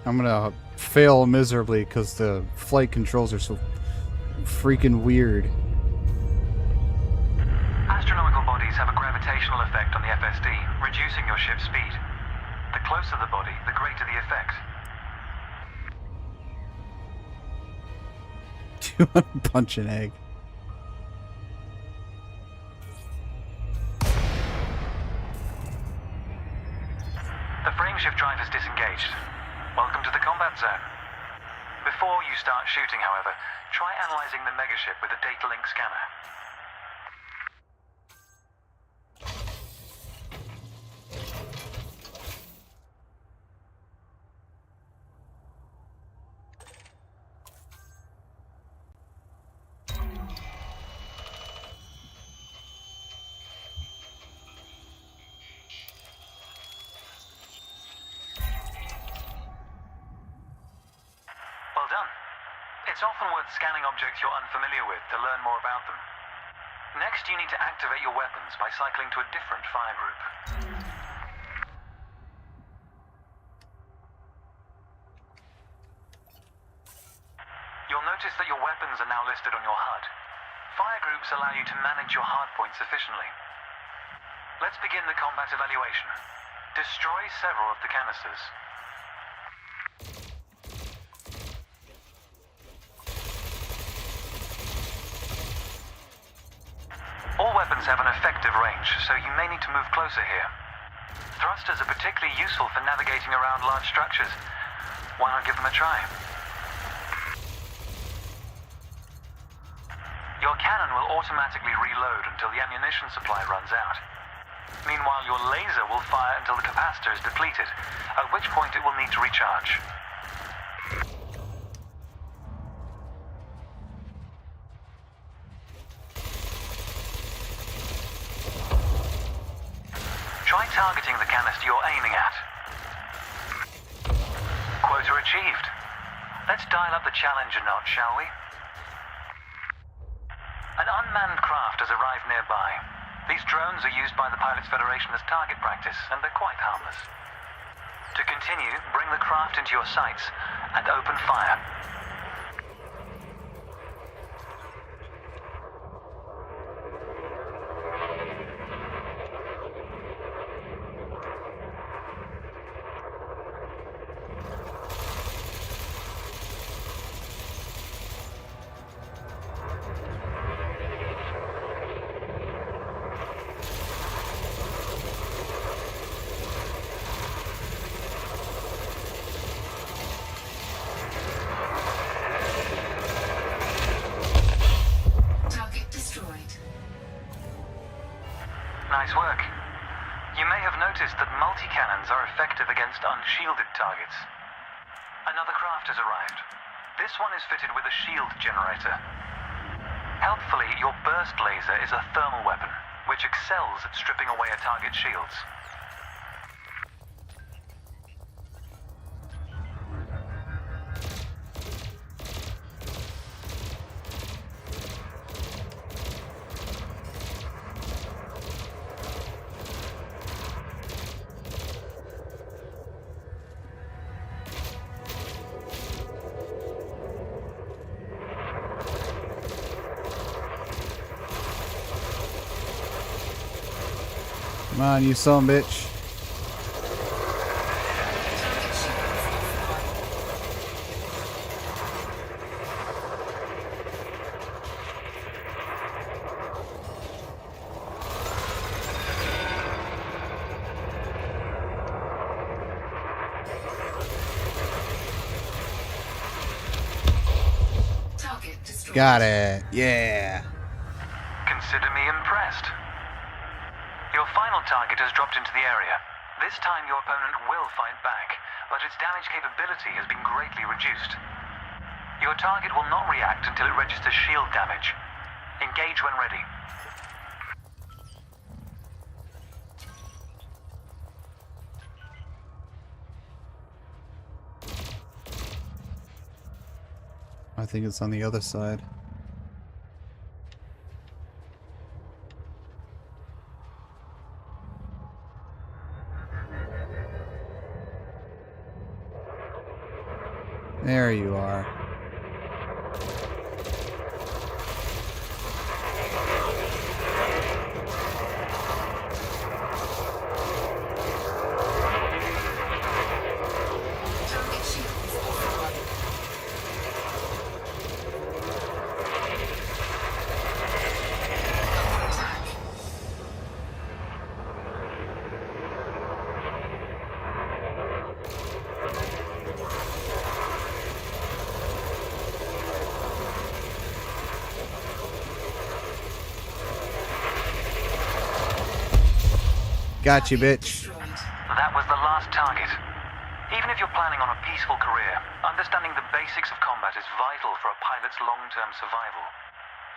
I'm gonna fail miserably because the flight controls are so freaking weird. Astronomical bodies have a gravitational effect on the FSD, reducing your ship's speed. The closer the body, the greater the effect. Do you want to punch an egg? The frameshift drive is disengaged. Welcome to the combat zone. Before you start shooting, however, try analyzing the megaship with a data link scanner. Well done. It's often worth scanning objects you're unfamiliar with to learn more about them. Next, you need to activate your weapons by cycling to a different fire group. You'll notice that your weapons are now listed on your HUD. Fire groups allow you to manage your hardpoints efficiently. Let's begin the combat evaluation. Destroy several of the canisters. All weapons have an effective range, so you may need to move closer here. Thrusters are particularly useful for navigating around large structures. Why not give them a try? Your cannon will automatically reload until the ammunition supply runs out. Meanwhile, your laser will fire until the capacitor is depleted, at which point it will need to recharge. Try targeting the canister you're aiming at. Quota achieved. Let's dial up the challenge a notch, shall we? An unmanned craft has arrived nearby. These drones are used by the Pilots Federation as target practice, and they're quite harmless. To continue, bring the craft into your sights and open fire. Target destroyed. Nice work. You may have noticed that multi-cannons are effective against unshielded targets. Another craft has arrived. This one is fitted with a shield generator. Helpfully, your burst laser is a thermal weapon, which excels at stripping away a target's shields. Come on, you son of a bitch. Target shields offline. Target destroyed. Got it. Yeah. Consider me impressed. Your final target has dropped into the area. This time your opponent will fight back, but its damage capability has been greatly reduced. Your target will not react until it registers shield damage. Engage when ready. I think it's on the other side. There you are. Target shields offline. Under attack. Got you, bitch. Destroyed. That was the last target. Even if you're planning on a peaceful career, understanding the basics of combat is vital for a pilot's long-term survival.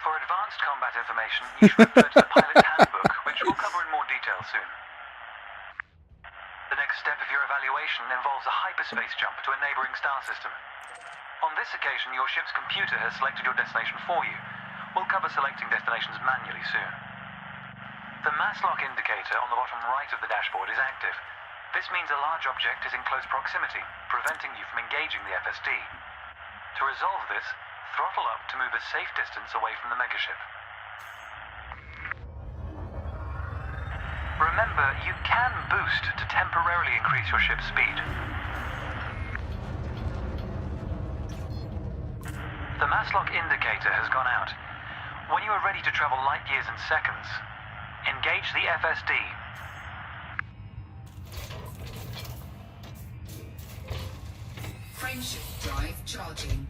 For advanced combat information, you should refer to the pilot's handbook, which we'll cover in more detail soon. The next step of your evaluation involves a hyperspace jump to a neighboring star system. On this occasion, your ship's computer has selected your destination for you. We'll cover selecting destinations manually soon. The mass lock indicator on the bottom right of the dashboard is active. This means a large object is in close proximity, preventing you from engaging the FSD. To resolve this, throttle up to move a safe distance away from the megaship. Remember, you can boost to temporarily increase your ship's speed. The mass lock indicator has gone out. When you are ready to travel light years in seconds, engage the FSD. Frameshift drive charging.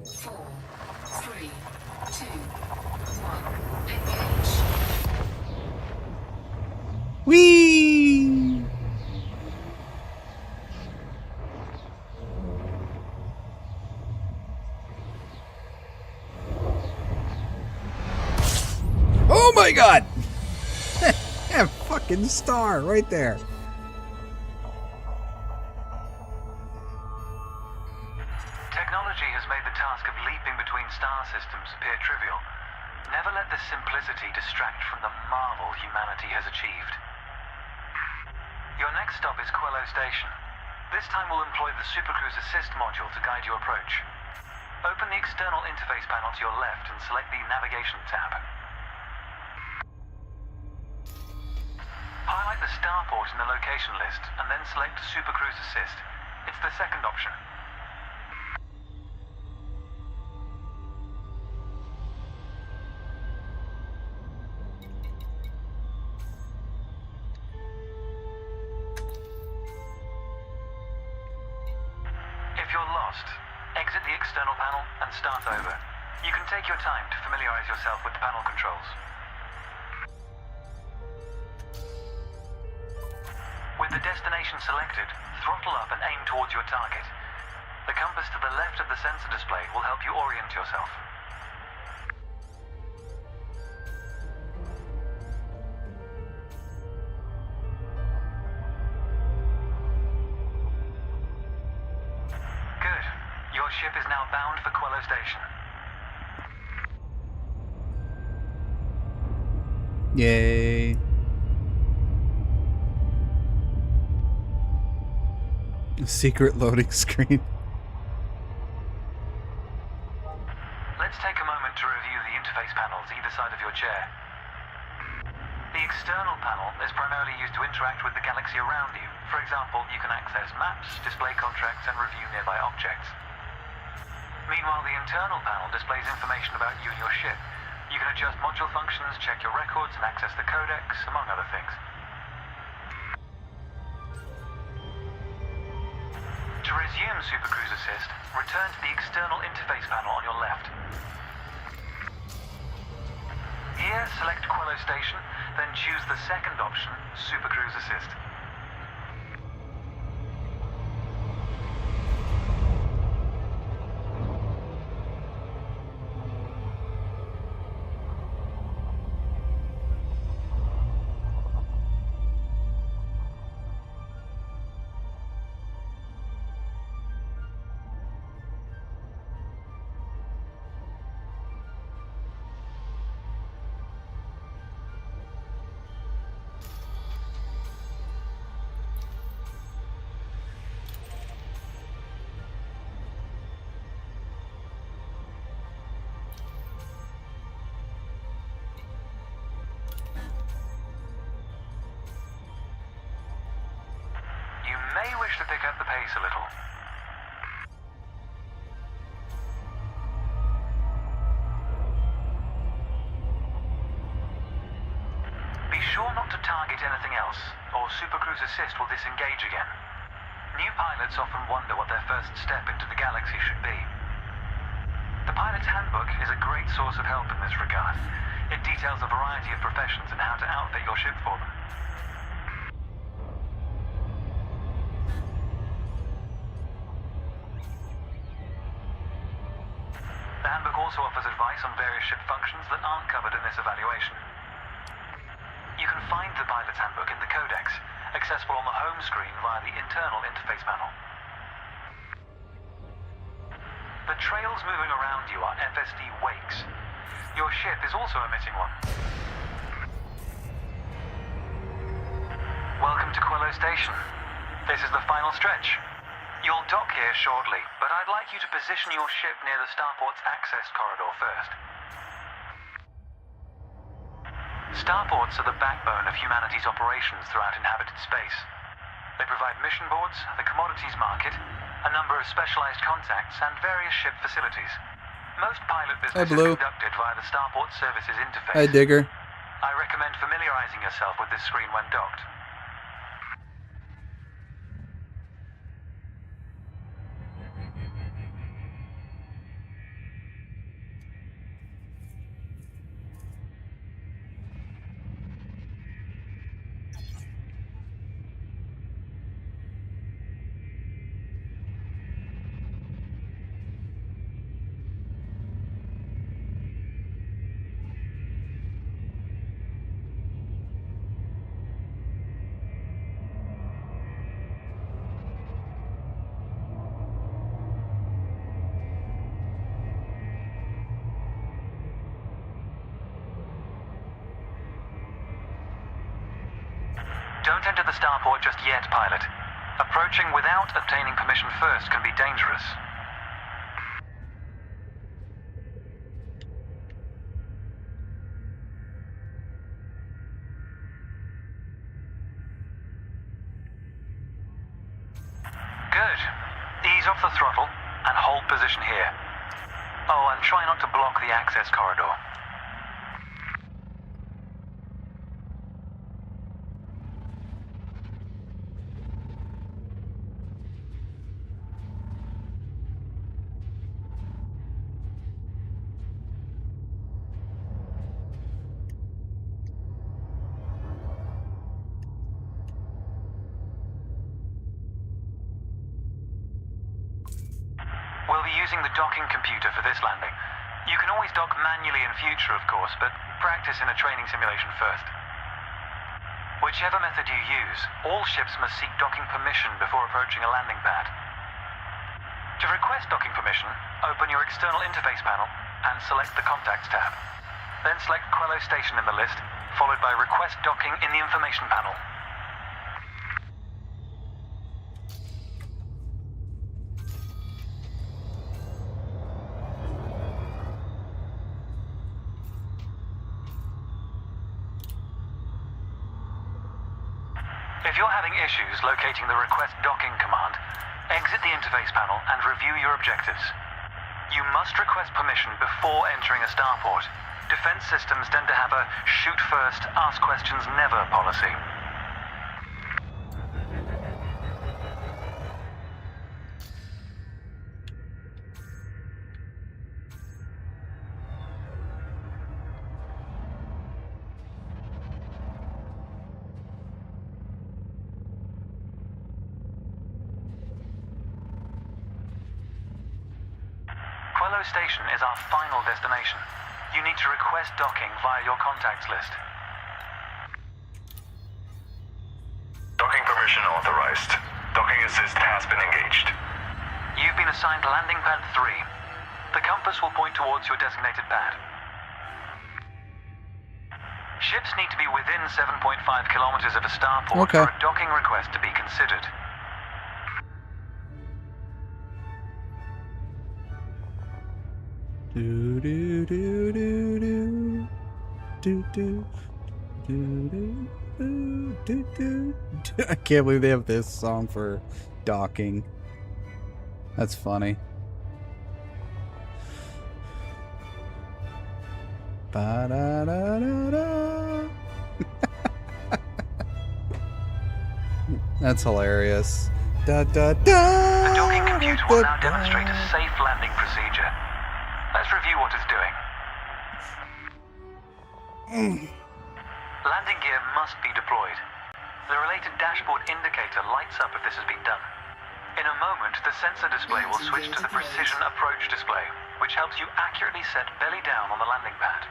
Four, three, two, one. Engage. Whee! Oh my god! That fucking star right there. Technology has made the task of leaping between star systems appear trivial. Never let this simplicity distract from the marvel humanity has achieved. Your next stop is Quello Station. This time we'll employ the Supercruise Assist module to guide your approach. Open the external interface panel to your left and select the Navigation tab. Highlight the starport in the location list and then select Supercruise Assist. It's the second option. If you're lost, exit the external panel and start over. You can take your time to familiarize yourself with the panel controls. With the destination selected, throttle up and aim towards your target. The compass to the left of the sensor display will help you orient yourself. Good. Your ship is now bound for Quello Station. Yay. Secret loading screen. Let's take a moment to review the interface panels either side of your chair. The external panel is primarily used to interact with the galaxy around you. For example, you can access maps, display contracts, and review nearby objects. Meanwhile, the internal panel displays information about you and your ship. You can adjust module functions, check your records, and access the codex, among other things. To resume Supercruise Assist, return to the external interface panel on your left. Here, select Quello Station, then choose the second option, Supercruise Assist. You may wish to pick up the pace a little. Be sure not to target anything else, or Supercruise Assist will disengage again. New pilots often wonder what their first step into the galaxy should be. The Pilot's Handbook is a great source of help in this regard. It details a variety of professions and how to outfit your ship for them. The handbook also offers advice on various ship functions that aren't covered in this evaluation. You can find the Pilot's Handbook in the Codex, accessible on the home screen via the internal interface panel. The trails moving around you are FSD wakes. Your ship is also emitting one. Welcome to Quello Station. This is the final stretch. You'll dock here shortly, but I'd like you to position your ship near the starport's access corridor first. Starports are the backbone of humanity's operations throughout inhabited space. They provide mission boards, the commodities market, a number of specialized contacts, and various ship facilities. Most pilot business is Blue. conducted via the Starport Services interface. Hi, Digger. I recommend familiarizing yourself with this screen when docked. Don't enter the starport just yet, pilot. Approaching without obtaining permission first can be dangerous. Good. Ease off the throttle and hold position here. Oh, and try not to block the access corridor. We'll be using the docking computer for this landing. You can always dock manually in future, of course, but practice in a training simulation first. Whichever method you use, all ships must seek docking permission before approaching a landing pad. To request docking permission, open your external interface panel and select the Contacts tab. Then select Quello Station in the list, followed by Request Docking in the information panel. If you're having issues locating the Request Docking command, exit the interface panel and review your objectives. You must request permission before entering a starport. Defense systems tend to have a shoot first, ask questions never policy. Quello Station is our final destination. You need to request docking via your contacts list. Docking permission authorized. Docking assist has been engaged. You've been assigned landing pad 3. The compass will point towards your designated pad. Ships need to be within 7.5 kilometers of a starport Okay. for a docking request to be considered. Do do do do do do do do do do do. I can't believe they have this song for docking. That's funny. Ba da da da da. That's hilarious. Da da da. The docking computer will now demonstrate a safe landing procedure. Let's review what it's doing. Landing gear must be deployed. The related dashboard indicator lights up if this has been done. In a moment, the sensor display will switch to the precision approach display, which helps you accurately set belly down on the landing pad.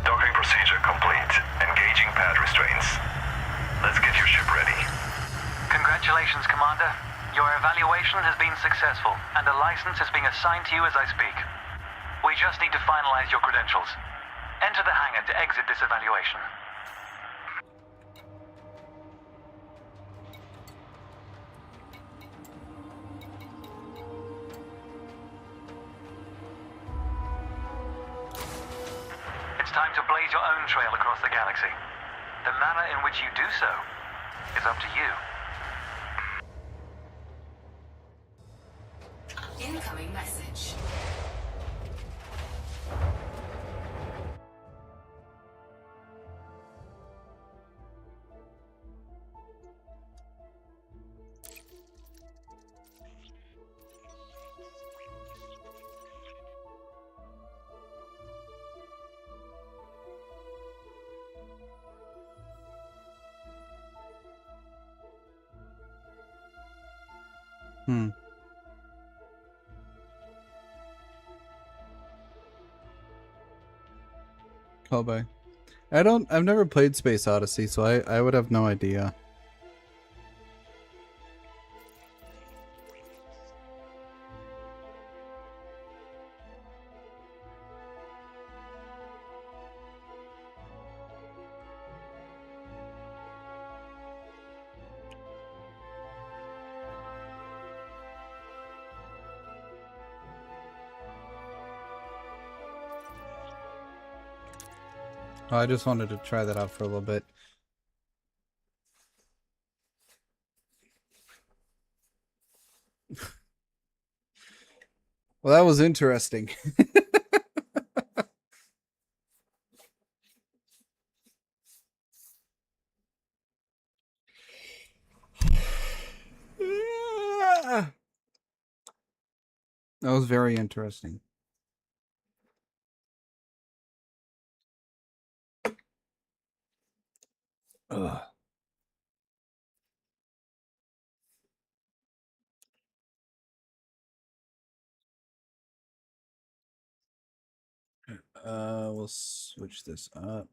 Docking procedure complete. Engaging pad restraints. Let's get your ship ready. Congratulations, Commander. Your evaluation has been successful, and a license is being assigned to you as I speak. We just need to finalize your credentials. Enter the hangar to exit this evaluation. It's time to blaze your own trail across the galaxy. The manner in which you do so is up to you. Incoming message. Callback. I've never played Space Odyssey, so I would have no idea. I just wanted to try that out for a little bit. Well, that was interesting. That was very interesting. Ugh. We'll switch this up.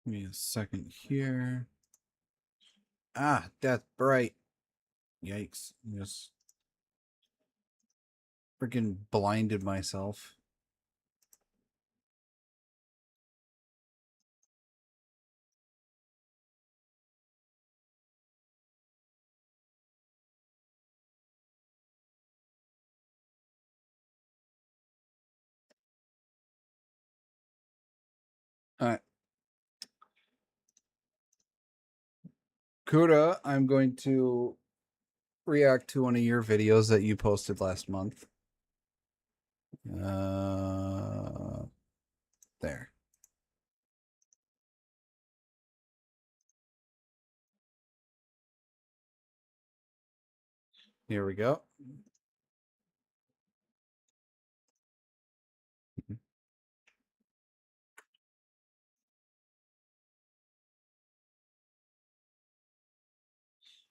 Give me a second here. Ah, that's bright. Yikes. Just freaking blinded myself. Alright. Kuda, I'm going to react to one of your videos that you posted last month. There. Here we go.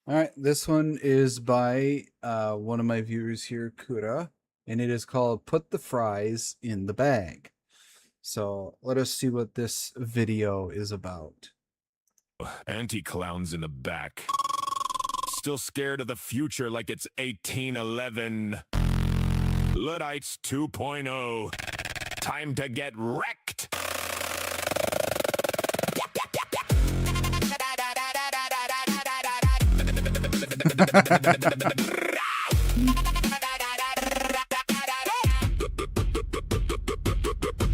All right, this one is by one of my viewers here, Kura, and it is called Put the Fries in the Bag. So let us see what this video is about. Anti-clowns in the back. Still scared of the future like it's 1811. Luddites 2.0. Time to get wrecked.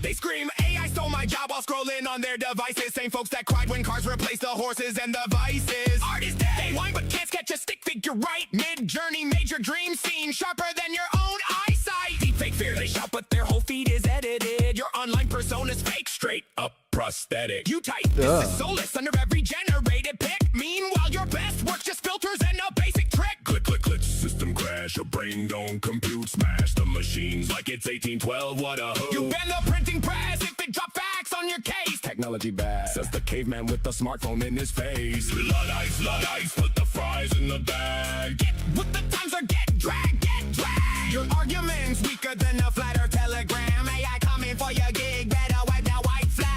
They scream, AI stole my job while scrolling on their devices. Same folks that cried when cars replaced the horses and the vices. Art is dead. They whine but can't sketch a stick figure right. Mid-journey, major dream scene, sharper than your own eyesight. Deep fake fear, they shout but their whole feed is edited. Your online persona's fake, straight up prosthetic. You type this is soulless under every generated pick. Meanwhile, your best work just filters and a basic trick. Click, click, click, system crash. Your brain don't compute, smash the machines like it's 1812. What a hoop. You've been the printing press if it drop facts on your case. Technology bad, says the caveman with the smartphone in his face. Luddites, put the fries in the bag. Get with the times or get dragged, get dragged. Your argument's weaker than a flat earth telegram. AI coming for your gig, better wipe that white flag.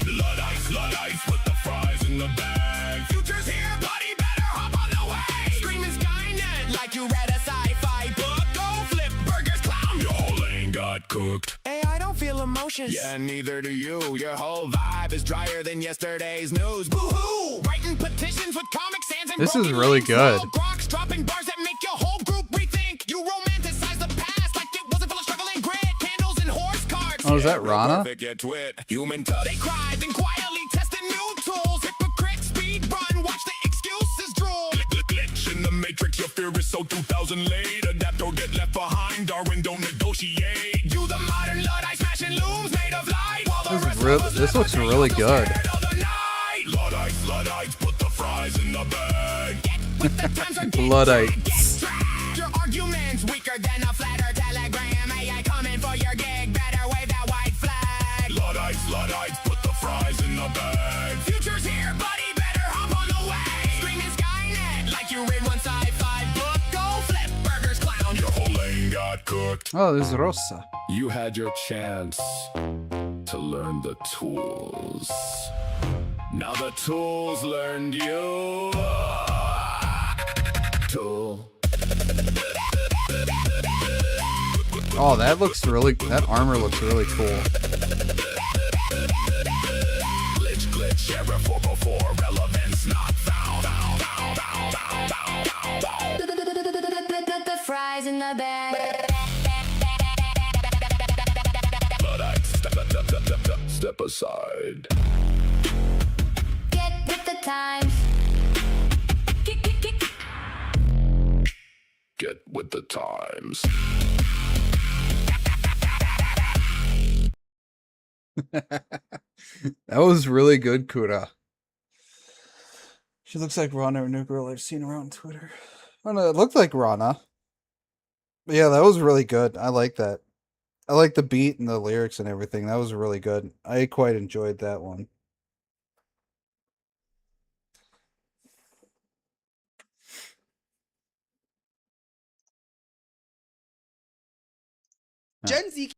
Luddites, put the fries in the bag. Future's here, buddy, better hop on the way. Screaming Skynet like you read a sci-fi book. Go flip burgers, clown. Your whole lane got cooked. Hey, I don't feel emotions. Yeah, neither do you. Your whole vibe is drier than yesterday's news. Boo-hoo! Writing petitions with Comic Sans and This is broken really links. good. Small Groks dropping bars that make your whole group rethink. You romanticize the past like it wasn't full of struggle and grit. Candles and horse carts. Oh, is that Rana? Perfect, yet twit. Human touch. They cried, then quietly testing new tools. Hypocrite speed run, watch the excuses drool. Glitch in the matrix, your fear is so 2000 late. Adapt or get left behind. Darwin don't negotiate. You the modern Luddite smashing looms made of light. While the rest of us This live looks on really the good. scared of the night. Luddites, put the fries in the bag. Get with the times or get Luddites. dragged, get dragged. Your argument's weaker than a flat earth telegram. AI coming for your gig, better wave that white flag. Luddites, put the fries in the bag. Future's here, buddy, better hop on the way. Screaming Skynet like you read one sci-fi book. Go flip burgers, clown. Your whole lane got cooked. Oh, this is Rosa. You had your chance to learn the tools. Now the tools learned you. Tool. Oh, that armor looks really cool. Glitch, error 404, relevance not found. The fries in the bag. Luddites, step aside. Get with the times. Get with the times. That was really good, Kura. She looks like Rana, a new girl I've seen around Twitter. I don't know, it looked like Rana. But yeah, that was really good. I like that. I like the beat and the lyrics and everything. That was really good. I quite enjoyed that one. Gen Z.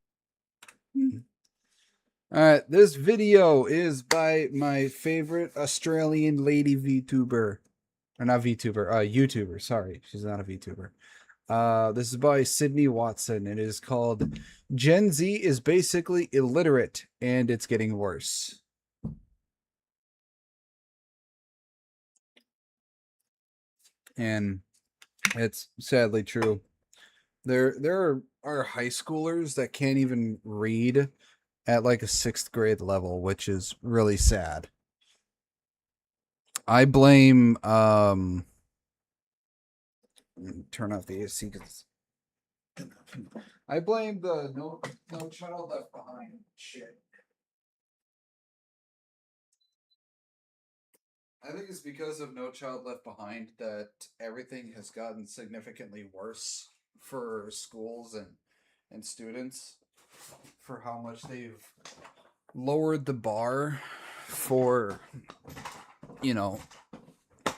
Alright, this video is by my favorite Australian lady VTuber. Or not VTuber, YouTuber, sorry. She's not a VTuber. This is by Sydney Watson. It is called Gen Z is Basically Illiterate and It's Getting Worse. And it's sadly true. There are high schoolers that can't even read at like a 6th grade level, which is really sad. I blame turn off the AC because I blame the no child left behind shit. I think it's because of No Child Left Behind that everything has gotten significantly worse for schools and students, for how much they've lowered the bar for, you know,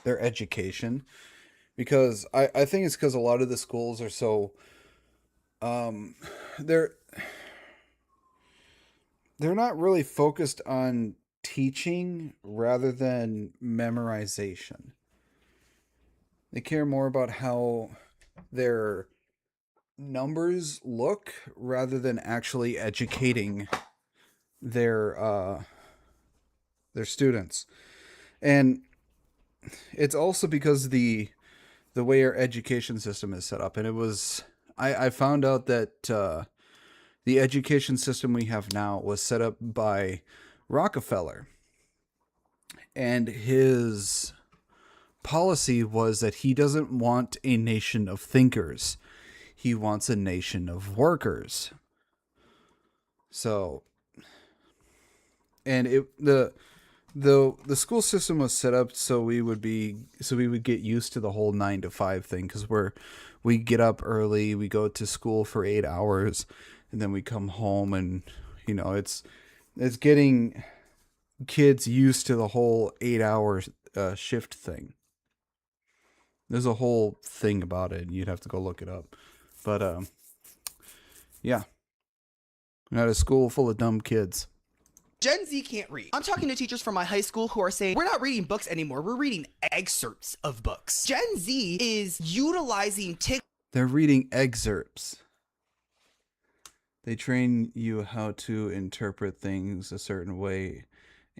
their education. Because I think it's because a lot of the schools are so they're not really focused on teaching rather than memorization. They care more about how their numbers look rather than actually educating their students. And it's also because the way our education system is set up. And it was I found out that the education system we have now was set up by Rockefeller, and his policy was that he doesn't want a nation of thinkers. He wants a nation of workers. So and the school system was set up so we would get used to the whole 9 to 5 thing, because we get up early, we go to school for 8 hours, and then we come home, and it's getting kids used to the whole 8 hour shift thing. There's a whole thing about it, and you'd have to go look it up. But yeah, I'm at a school full of dumb kids. Gen Z can't read. I'm talking to teachers from my high school who are saying, we're not reading books anymore, we're reading excerpts of books. Gen Z is utilizing They're reading excerpts. They train you how to interpret things a certain way,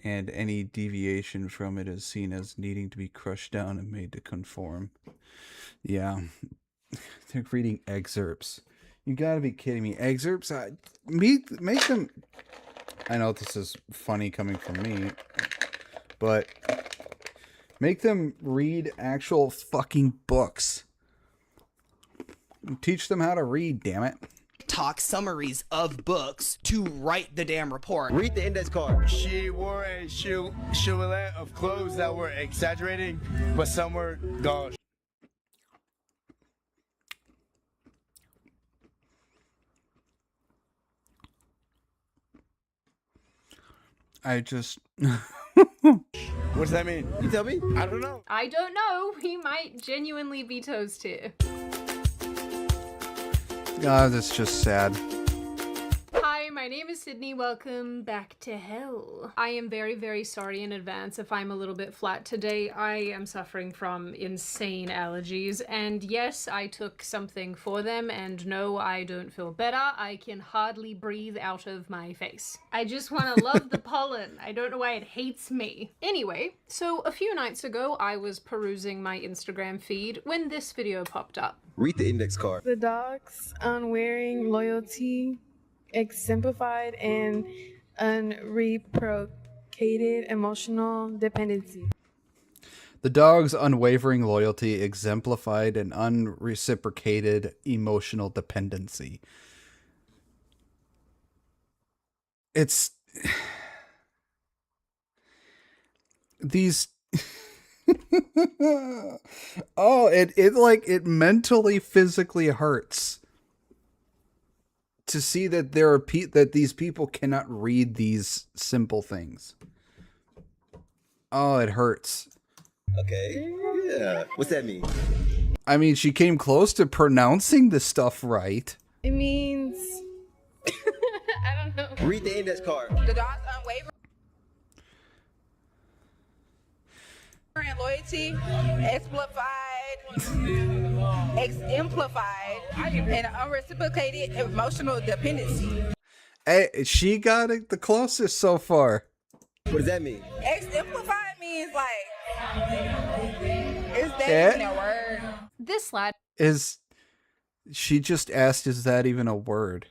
and any deviation from it is seen as needing to be crushed down and made to conform. Yeah. They're reading excerpts. You gotta be kidding me. Excerpts? Make them... I know this is funny coming from me, but make them read actual fucking books. Teach them how to read, damn it. TikTok summaries of books to write the damn report. Read the index card. She wore a silhouette of clothes that were exaggerating, but some were gauche. I just... What does that mean? You tell me? I don't know. I don't know. We might genuinely be toast here. God, that's just sad. Hi, my name is Sydney. Welcome back to hell. I am very, very sorry in advance if I'm a little bit flat today. I am suffering from insane allergies, and yes, I took something for them, and no, I don't feel better. I can hardly breathe out of my face. I just want to love the pollen. I don't know why it hates me. Anyway, so a few nights ago, I was perusing my Instagram feed when this video popped up. Read the index card. The dog's unwearing loyalty exemplified and unreciprocated emotional dependency. The dog's unwavering loyalty exemplified an unreciprocated emotional dependency. It's... These... Oh, it mentally, physically hurts to see that there are that these people cannot read these simple things. Oh, it hurts. Okay. Yeah. What's that mean? I mean, she came close to pronouncing the stuff right. It means... I don't know. Read the index card. The dog's unwavering loyalty exemplified and unreciprocated emotional dependency. Hey, she got it the closest so far. What does that mean? Exemplified means like, is that even a word? This lad is... She just asked, is that even a word?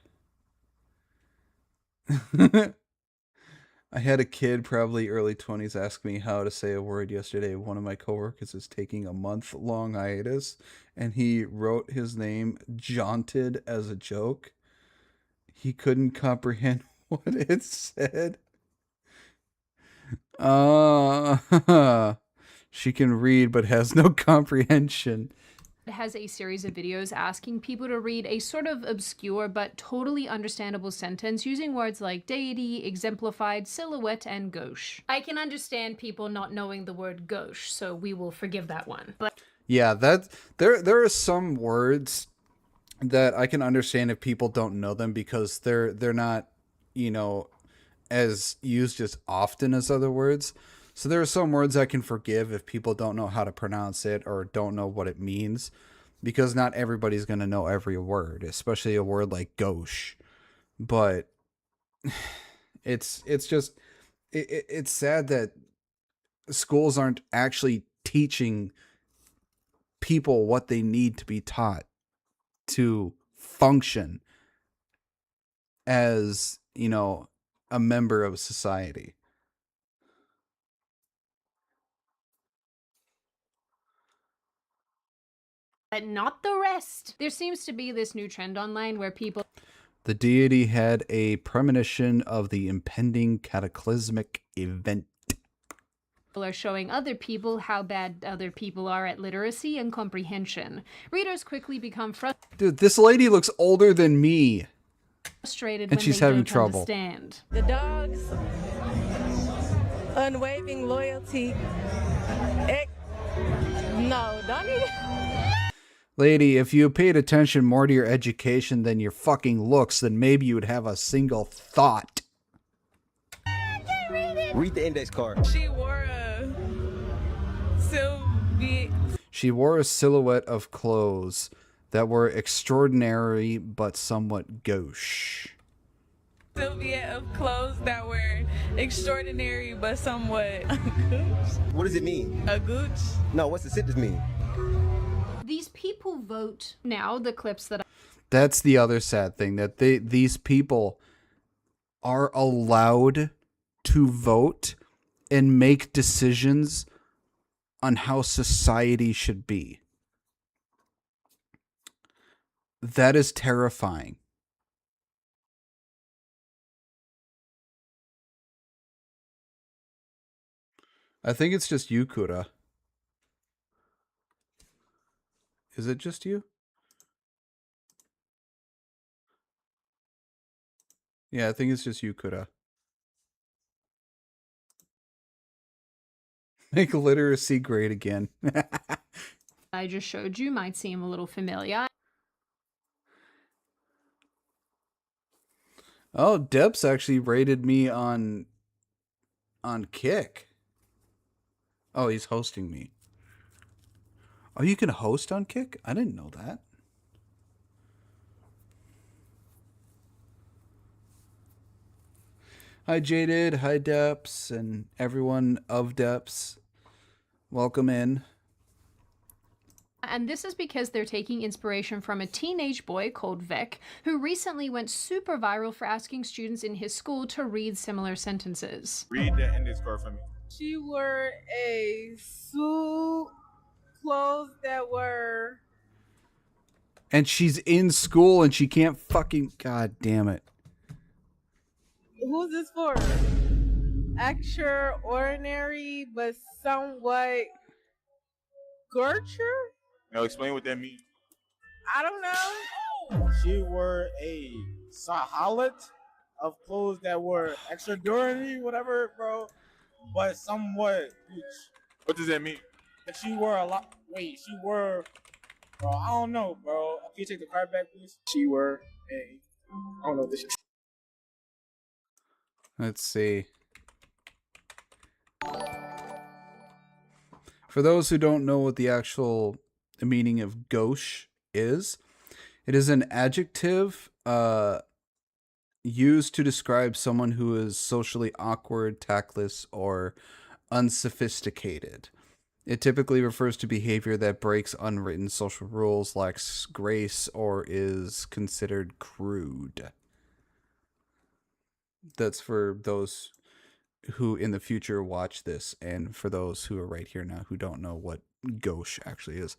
I had a kid, probably early 20s, ask me how to say a word yesterday. One of my coworkers is taking a month-long hiatus, and he wrote his name jaunted as a joke. He couldn't comprehend what it said. She can read, but has no comprehension. Has a series of videos asking people to read a sort of obscure but totally understandable sentence using words like deity, exemplified, silhouette, and gauche. I can understand people not knowing the word gauche, so we will forgive that one. But yeah, there are some words that I can understand if people don't know them, because they're not, as used as often as other words. So there are some words I can forgive if people don't know how to pronounce it or don't know what it means, because not everybody's going to know every word, especially a word like gauche. But it's just, it's sad that schools aren't actually teaching people what they need to be taught to function as, a member of society. not the rest. There seems to be this new trend online where people The deity had a premonition of the impending cataclysmic event. Are showing other people how bad other people are at literacy and comprehension. Readers quickly become Dude, this lady looks older than me. frustrated And when she's they having don't trouble. understand. The dog's unwavering loyalty. No, don't even. Lady, if you paid attention more to your education than your fucking looks, then maybe you would have a single thought. Read the index card. She wore a Sylvie. She wore a silhouette of clothes that were extraordinary but somewhat gauche. Silhouette of clothes that were extraordinary but somewhat a gooch. What does it mean? A gooch? No, what's the sentence mean? These people vote now, the clips that That's the other sad thing, that these people are allowed to vote and make decisions on how society should be. That is terrifying. I think it's just you, Kura. Is it just you? Yeah, I think it's just you, Kura. Make literacy great again. I just showed you might seem a little familiar. Oh, Debs actually rated me on Kick. Oh, he's hosting me. Oh, you can host on Kick? I didn't know that. Hi, Jaded. Hi, Depths, and everyone of Depths. Welcome in. And this is because they're taking inspiration from a teenage boy called Vec, who recently went super viral for asking students in his school to read similar sentences. Read the index card for me. She wore a suit, clothes that were. And she's in school and she can't fucking... God damn it. Who's this for? Extraordinary, but somewhat. Gertrude? Now explain what that means. I don't know. She wore a sahalat of clothes that were extraordinary, whatever, bro, but somewhat. What does that mean? She wore a lot. Wait, she wore. Bro, I don't know, bro. Can you take the card back, please? She wore a. I don't know this. Let's see. For those who don't know what the actual meaning of gauche is, it is an adjective used to describe someone who is socially awkward, tactless, or unsophisticated. It typically refers to behavior that breaks unwritten social rules, lacks grace, or is considered crude. That's for those who in the future watch this, and for those who are right here now who don't know what gauche actually is.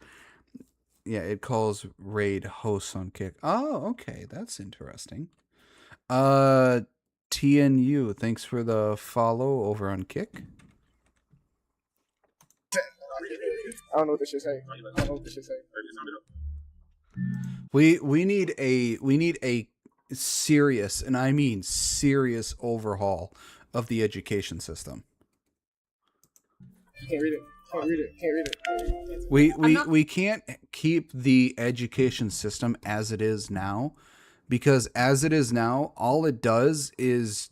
Yeah, it calls raid hosts on Kick. Oh, okay, that's interesting. TNU, thanks for the follow over on Kick. I don't know what this shit say. I don't know what this shit say. We need a serious, and I mean serious, overhaul of the education system. Can't read it. Can't read it. Can't read it. We can't keep the education system as it is now, because as it is now, all it does is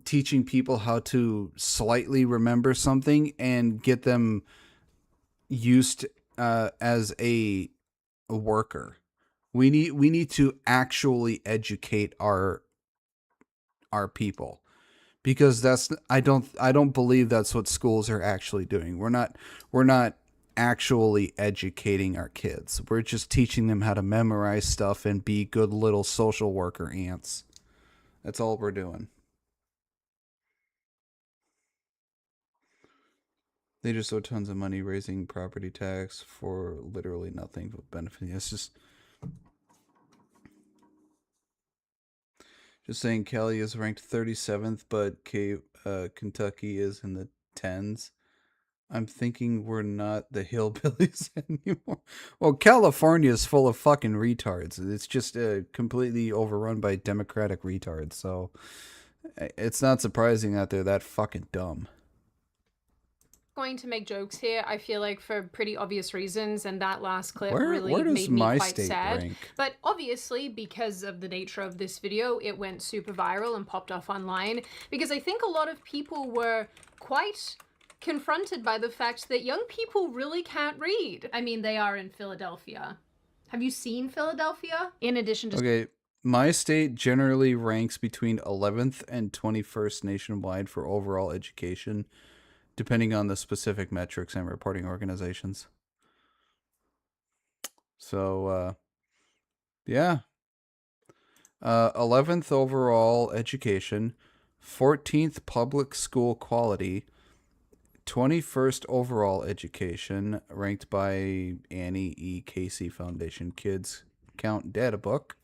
teaching people how to slightly remember something and get them used as a worker. We need to actually educate our people, because I don't believe that's what schools are actually doing. We're not actually educating our kids. We're just teaching them how to memorize stuff and be good little social worker ants. That's all we're doing. They just owe tons of money raising property tax for literally nothing but benefit. It's just... Just saying, Kelly is ranked 37th, but Kentucky is in the 10s. I'm thinking we're not the hillbillies anymore. Well, California is full of fucking retards. It's just completely overrun by Democratic retards. So it's not surprising that they're that fucking dumb. Going to make jokes here, I feel like, for pretty obvious reasons, and that last clip Where really does made me my quite state sad. rank? But obviously, because of the nature of this video, it went super viral and popped off online, because I think a lot of people were quite confronted by the fact that young people really can't read. I mean, they are in Philadelphia. Have you seen Philadelphia? In addition to... Okay, my state generally ranks between 11th and 21st nationwide for overall education, depending on the specific metrics and reporting organizations. So, yeah. 11th overall education, 14th public school quality, 21st overall education, ranked by Annie E. Casey Foundation Kids Count Data Book,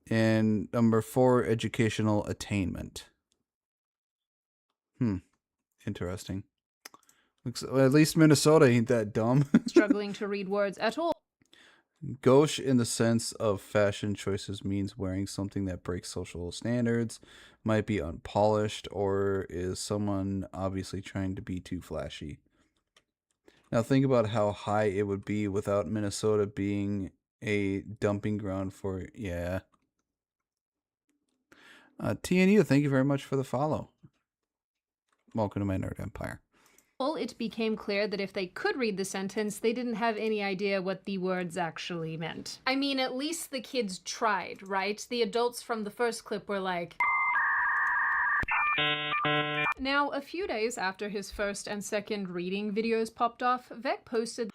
and number 4, educational attainment. Interesting. Well, at least Minnesota ain't that dumb. struggling to read words at all. Gauche in the sense of fashion choices means wearing something that breaks social standards, might be unpolished, or is someone obviously trying to be too flashy. Now think about how high it would be without Minnesota being a dumping ground for, yeah. TNU, thank you very much for the follow. Welcome to my Nerd Empire. It became clear that if they could read the sentence, they didn't have any idea what the words actually meant. I mean, at least the kids tried, right? The adults from the first clip were like... Now, a few days after his first and second reading videos popped off, Vec posted...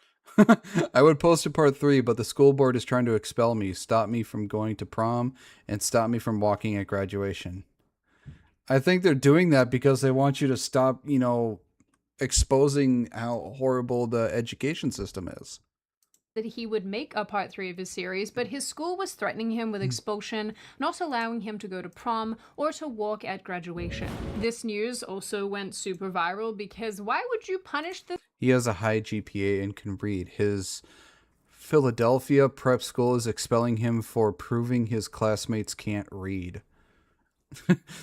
I would post a part 3, but the school board is trying to expel me, stop me from going to prom, and stop me from walking at graduation. I think they're doing that because they want you to stop, you know, exposing how horrible the education system is. That he would make a part 3 of his series, but his school was threatening him with expulsion, not allowing him to go to prom or to walk at graduation. This news also went super viral because why would you punish the... He has a high GPA and can read. His Philadelphia prep school is expelling him for proving his classmates can't read.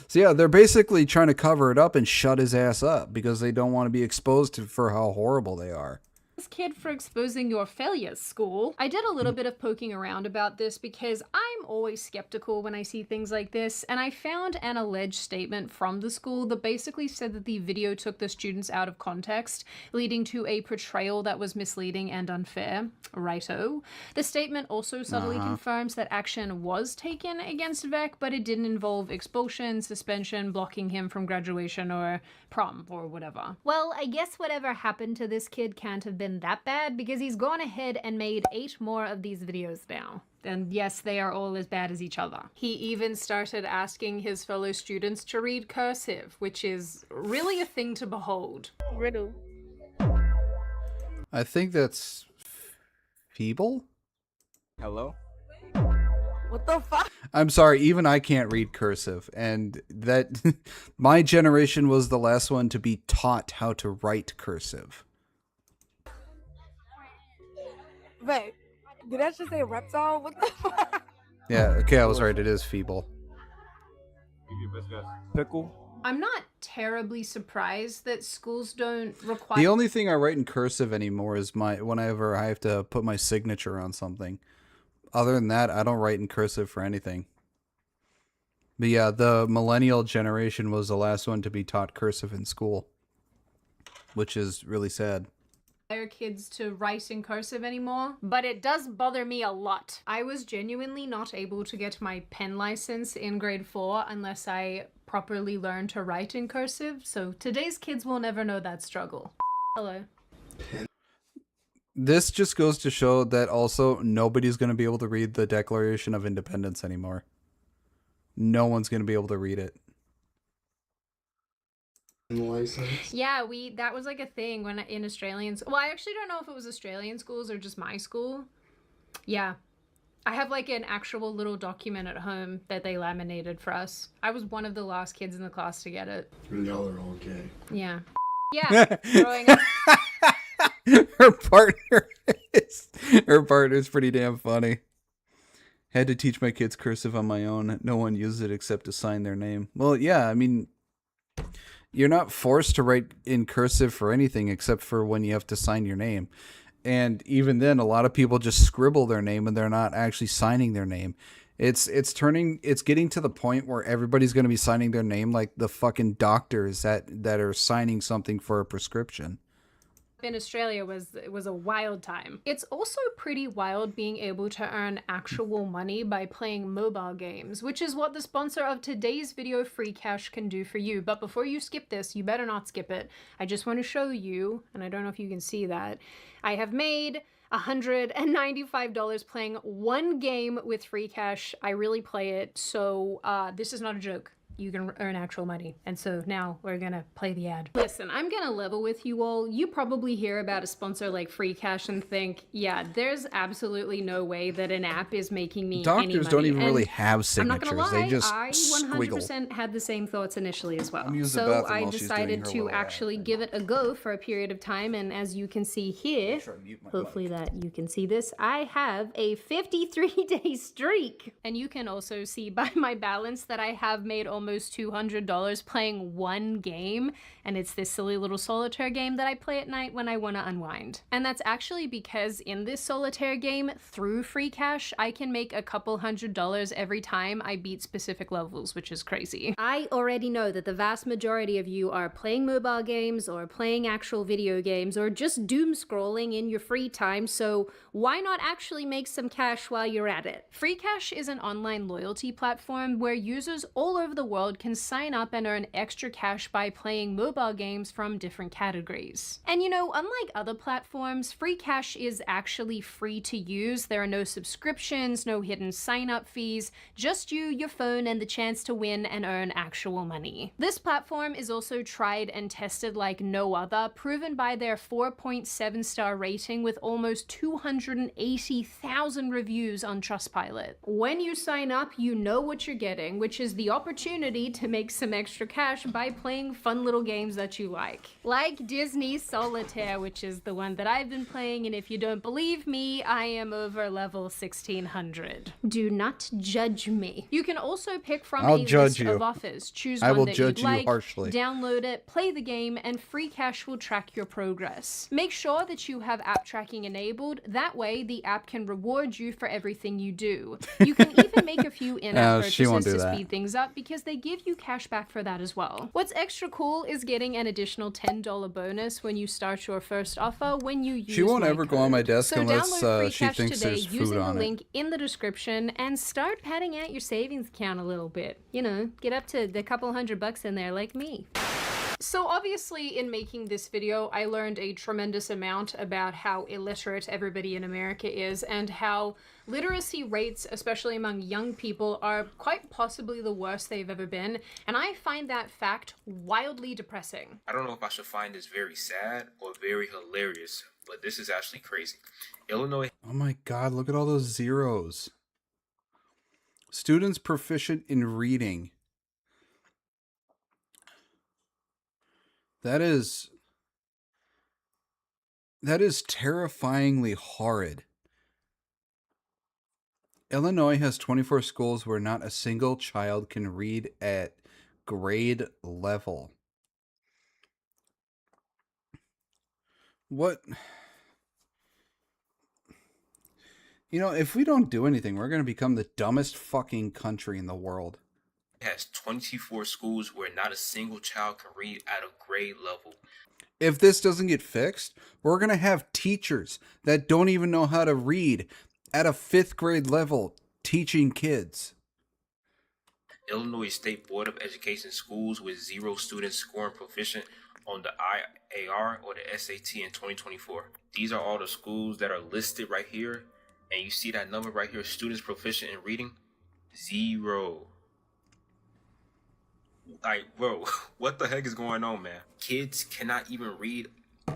So yeah, they're basically trying to cover it up and shut his ass up because they don't want to be exposed for how horrible they are. This kid for exposing your failures, school. I did a little bit of poking around about this because I'm always skeptical when I see things like this, and I found an alleged statement from the school that basically said that the video took the students out of context, leading to a portrayal that was misleading and unfair. Righto. The statement also subtly confirms that action was taken against Vec, but it didn't involve expulsion, suspension, blocking him from graduation, or prom, or whatever. Well, I guess whatever happened to this kid can't have been that bad because he's gone ahead and made 8 more of these videos now. And yes, they are all as bad as each other. He even started asking his fellow students to read cursive, which is really a thing to behold. Riddle. I think that's feeble? Hello? What the fuck? I'm sorry, even I can't read cursive, and that my generation was the last one to be taught how to write cursive. Wait, did that just say reptile? What the fuck? Yeah, okay, I was right, it is feeble. Pickle. I'm not terribly surprised that schools don't require... The only thing I write in cursive anymore is whenever I have to put my signature on something. Other than that, I don't write in cursive for anything. But yeah, the millennial generation was the last one to be taught cursive in school, which is really sad. Kids to write in cursive anymore, but it does bother me a lot. I was genuinely not able to get my pen license in grade 4 unless I properly learned to write in cursive, so today's kids will never know that struggle. Hello. This just goes to show that also nobody's going to be able to read the Declaration of Independence anymore. No one's going to be able to read it. License. Yeah, that was like a thing when in Australians. Well, I actually don't know if it was Australian schools or just my school. Yeah. I have like an actual little document at home that they laminated for us. I was one of the last kids in the class to get it. And y'all are all gay. Yeah. Yeah. Growing up. her partner is pretty damn funny. Had to teach my kids cursive on my own. No one used it except to sign their name. Well, yeah, I mean, you're not forced to write in cursive for anything except for when you have to sign your name. And even then, a lot of people just scribble their name and they're not actually signing their name. It's getting to the point where everybody's going to be signing their name like the fucking doctors that are signing something for a prescription. In Australia was a wild time. It's also pretty wild being able to earn actual money by playing mobile games, which is what the sponsor of today's video, Free Cash, can do for you. But before you skip this, you better not skip it. I just want to show you, and I don't know if you can see that, I have made $195 playing one game with Free Cash. I really play it, so this is not a joke. You can earn actual money. And so now we're gonna play the ad. Listen, I'm gonna level with you all. You probably hear about a sponsor like Free Cash and think, yeah, there's absolutely no way that an app is making me any money. Doctors don't even really have I'm not signatures. gonna lie, They just I squiggle. 100% had the same thoughts initially as well. I'm using the So bathroom I while she's doing decided her to little ad. actually give it a go for a period of time, and as you can see here, hopefully that you can see this, I have a 53-day streak. And you can also see by my balance that I have made almost $200 playing one game, and it's this silly little solitaire game that I play at night when I want to unwind. And that's actually because in this solitaire game, through Free Cash, I can make a couple $100 every time I beat specific levels, which is crazy. I already know that the vast majority of you are playing mobile games or playing actual video games or just doom scrolling in your free time, so why not actually make some cash while you're at it? Free Cash is an online loyalty platform where users all over the world can sign up and earn extra cash by playing mobile games from different categories. And you know, unlike other platforms, Free Cash is actually free to use. There are no subscriptions, no hidden sign-up fees, just you, your phone, and the chance to win and earn actual money. This platform is also tried and tested like no other, proven by their 4.7-star rating with almost 280,000 reviews on Trustpilot. When you sign up, you know what you're getting, which is the opportunity to make some extra cash by playing fun little games that you like Disney Solitaire, which is the one that I've been playing, and if you don't believe me, I am over level 1600. Do not judge me. You can also pick from a list of offers. Choose one that you'd like, download it, play the game, and Free Cash will track your progress. Make sure that you have app tracking enabled, that way the app can reward you for everything you do. You can even make a few in-app purchases to speed things up because they give you cash back for that as well. What's extra cool is getting an additional $10 bonus when you start your first offer when you use She won't ever code. go on my desk So unless download Free she Cash thinks today there's food using on the it. link in the description and start padding out your savings account a little bit. You know, get up to the couple $100 in there like me. So obviously in making this video, I learned a tremendous amount about how illiterate everybody in America is and how literacy rates, especially among young people, are quite possibly the worst they've ever been. And I find that fact wildly depressing. I don't know if I should find this very sad or very hilarious, but this is actually crazy. Illinois. Oh my god, look at all those zeros. Students proficient in reading. That is terrifyingly horrid. Illinois has 24 schools where not a single child can read at grade level. What? You know, if we don't do anything, we're going to become the dumbest fucking country in the world. Has 24 schools where not a single child can read at a grade level. If this doesn't get fixed, we're going to have teachers that don't even know how to read at a 5th grade level teaching kids. Illinois State Board of Education schools with 0 students scoring proficient on the IAR or the SAT in 2024. These are all the schools that are listed right here. And you see that number right here, students proficient in reading? 0. Like, bro, what the heck is going on, man? Kids cannot even read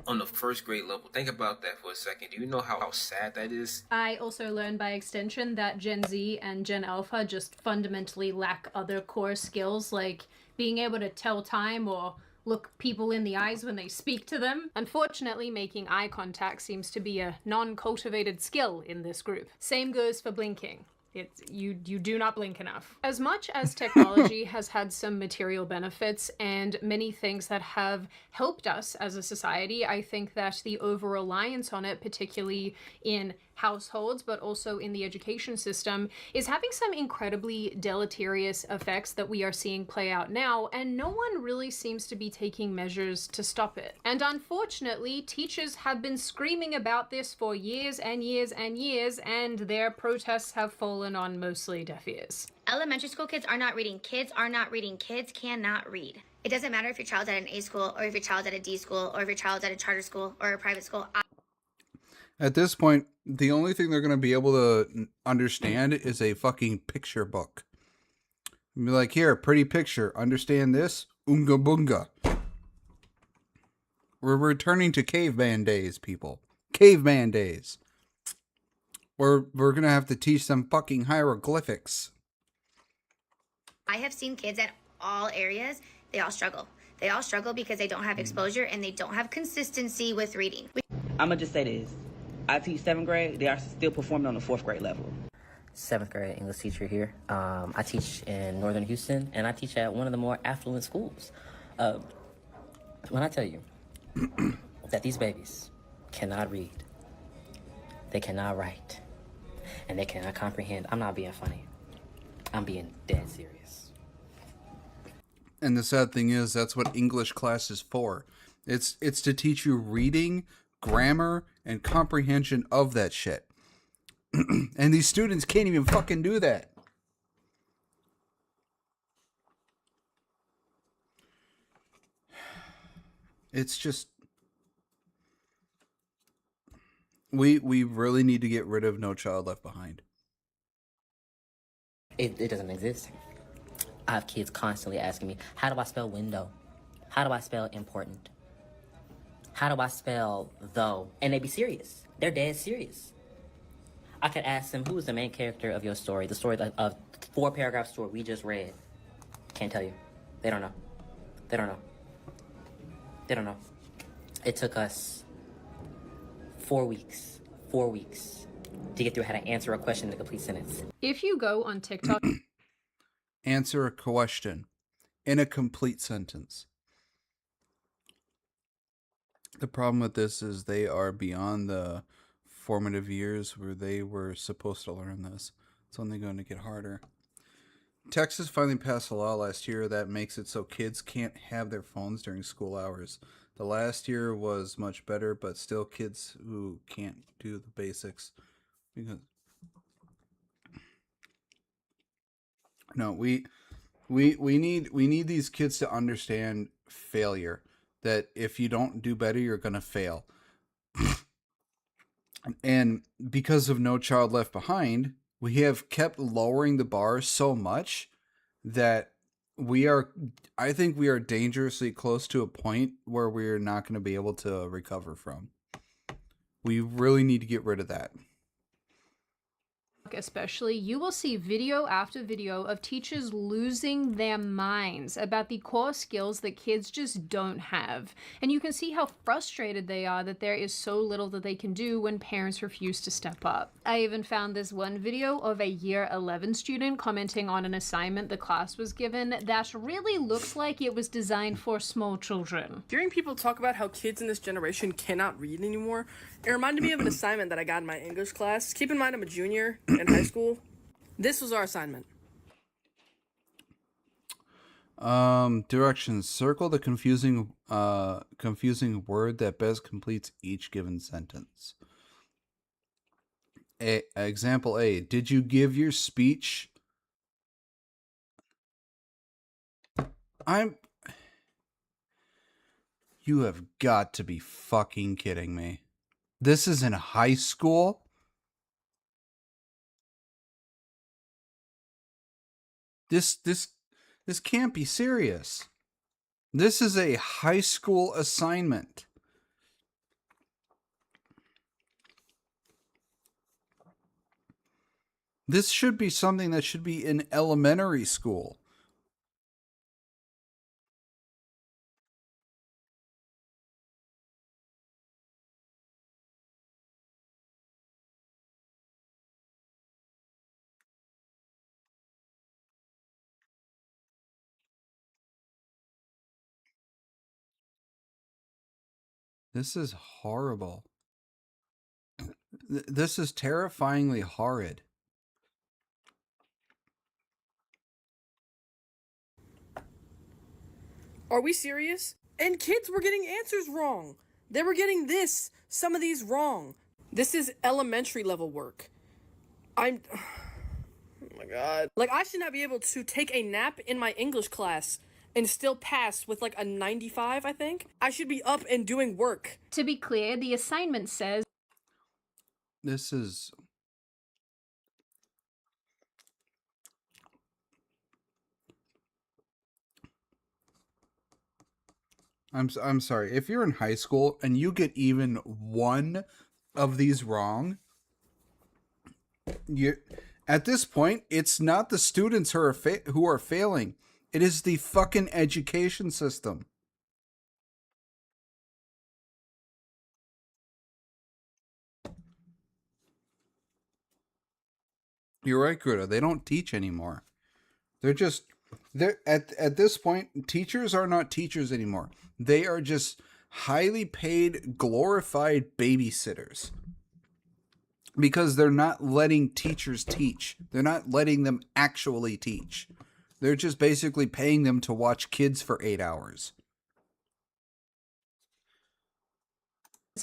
on the first grade level. Think about that for a second. Do you know how sad that is? I also learned by extension that Gen Z and Gen Alpha just fundamentally lack other core skills like being able to tell time or look people in the eyes when they speak to them. Unfortunately, making eye contact seems to be a non-cultivated skill in this group. Same goes for blinking. You do not blink enough. As much as technology has had some material benefits and many things that have helped us as a society, I think that the over-reliance on it, particularly in households, but also in the education system, is having some incredibly deleterious effects that we are seeing play out now, and no one really seems to be taking measures to stop it. And unfortunately, teachers have been screaming about this for years and years and years, and their protests have fallen on mostly deaf ears. Elementary school kids are not reading. Kids are not reading. Kids cannot read. It doesn't matter if your child's at an A school, or if your child's at a D school, or if your child's at a charter school or a private school. At this point, the only thing they're going to be able to understand is a fucking picture book. Be like, here, pretty picture. Understand this? Oonga boonga. We're returning to caveman days, people. Caveman days. We're going to have to teach them fucking hieroglyphics. I have seen kids at all areas. They all struggle. They all struggle because they don't have exposure and they don't have consistency with reading. I'm going to just say this. I teach 7th grade. They are still performing on the 4th grade level. 7th grade English teacher here. I teach in Northern Houston, and I teach at one of the more affluent schools. When I tell you that these babies cannot read, they cannot write, and they cannot comprehend, I'm not being funny. I'm being dead serious. And the sad thing is, that's what English class is for. It's to teach you reading, grammar, and comprehension of that shit. And these students can't even fucking do that. It's just... We really need to get rid of No Child Left Behind. It doesn't exist. I have kids constantly asking me, how do I spell window? How do I spell important? How do I spell though? And they be serious. They're dead serious. I could ask them, who is the main character of your story? The story of 4-paragraph story we just read. Can't tell you. They don't know. They don't know. They don't know. It took us 4 weeks to get through how to answer a question in a complete sentence. If you go on TikTok... Answer a question in a complete sentence. The problem with this is they are beyond the formative years where they were supposed to learn this. It's only going to get harder. Texas finally passed a law last year that makes it so kids can't have their phones during school hours. The last year was much better, but still kids who can't do the basics. Because no, we need these kids to understand failure. That if you don't do better, you're gonna fail. And because of No Child Left Behind, we have kept lowering the bar so much that I think we are dangerously close to a point where we're not going to be able to recover from. We really need to get rid of that. Especially, you will see video after video of teachers losing their minds about the core skills that kids just don't have. And you can see how frustrated they are that there is so little that they can do when parents refuse to step up. I even found this one video of a year 11 student commenting on an assignment the class was given that really looks like it was designed for small children. Hearing people talk about how kids in this generation cannot read anymore, it reminded me of an assignment that I got in my English class. Keep in mind I'm a junior in high school. This was our assignment. Directions. Circle the confusing word that best completes each given sentence. Example A. Did you give your speech? You have got to be fucking kidding me. This is in high school? This can't be serious. This is a high school assignment. This should be something that should be in elementary school. This is horrible. This is terrifyingly horrid. Are we serious? And kids were getting answers wrong. They were getting some of these wrong. This is elementary level work. Oh my god. Like, I should not be able to take a nap in my English class and still pass with like a 95, I think. I should be up and doing work. To be clear, the assignment says This is... I'm sorry. If you're in high school and you get even one of these wrong, at this point, it's not the students who are failing. It is the fucking education system. You're right, Greta. They don't teach anymore. They're at this point, teachers are not teachers anymore. They are just highly paid, glorified babysitters. Because they're not letting teachers teach. They're not letting them actually teach. They're just basically paying them to watch kids for 8 hours.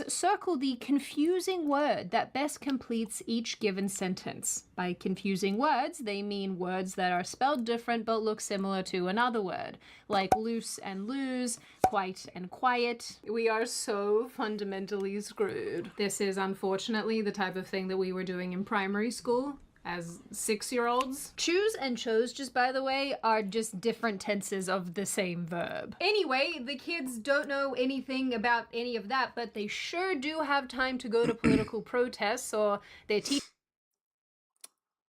circle the confusing word that best completes each given sentence. By confusing words, they mean words that are spelled different but look similar to another word, like loose and lose, quite and quiet. We are so fundamentally screwed. This is unfortunately the type of thing that we were doing in primary school as 6-year-olds. Choose and chose, just by the way, are just different tenses of the same verb. Anyway, the kids don't know anything about any of that, but they sure do have time to go to political protests, or their teachers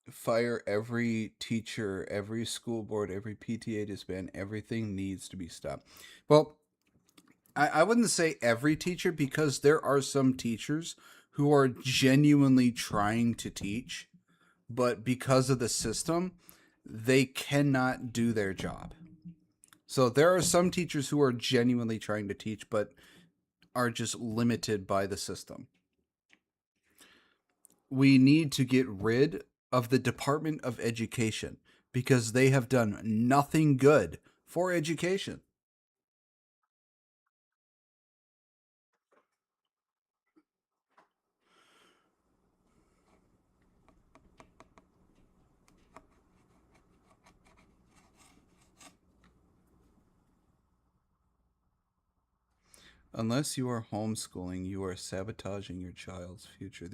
Fire every teacher, every school board, every PTA disband. Everything needs to be stopped. Well, I wouldn't say every teacher, because there are some teachers who are genuinely trying to teach, but because of the system, they cannot do their job. So there are some teachers who are genuinely trying to teach, but are just limited by the system. We need to get rid of the Department of Education, because they have done nothing good for education. Unless you are homeschooling, you are sabotaging your child's future.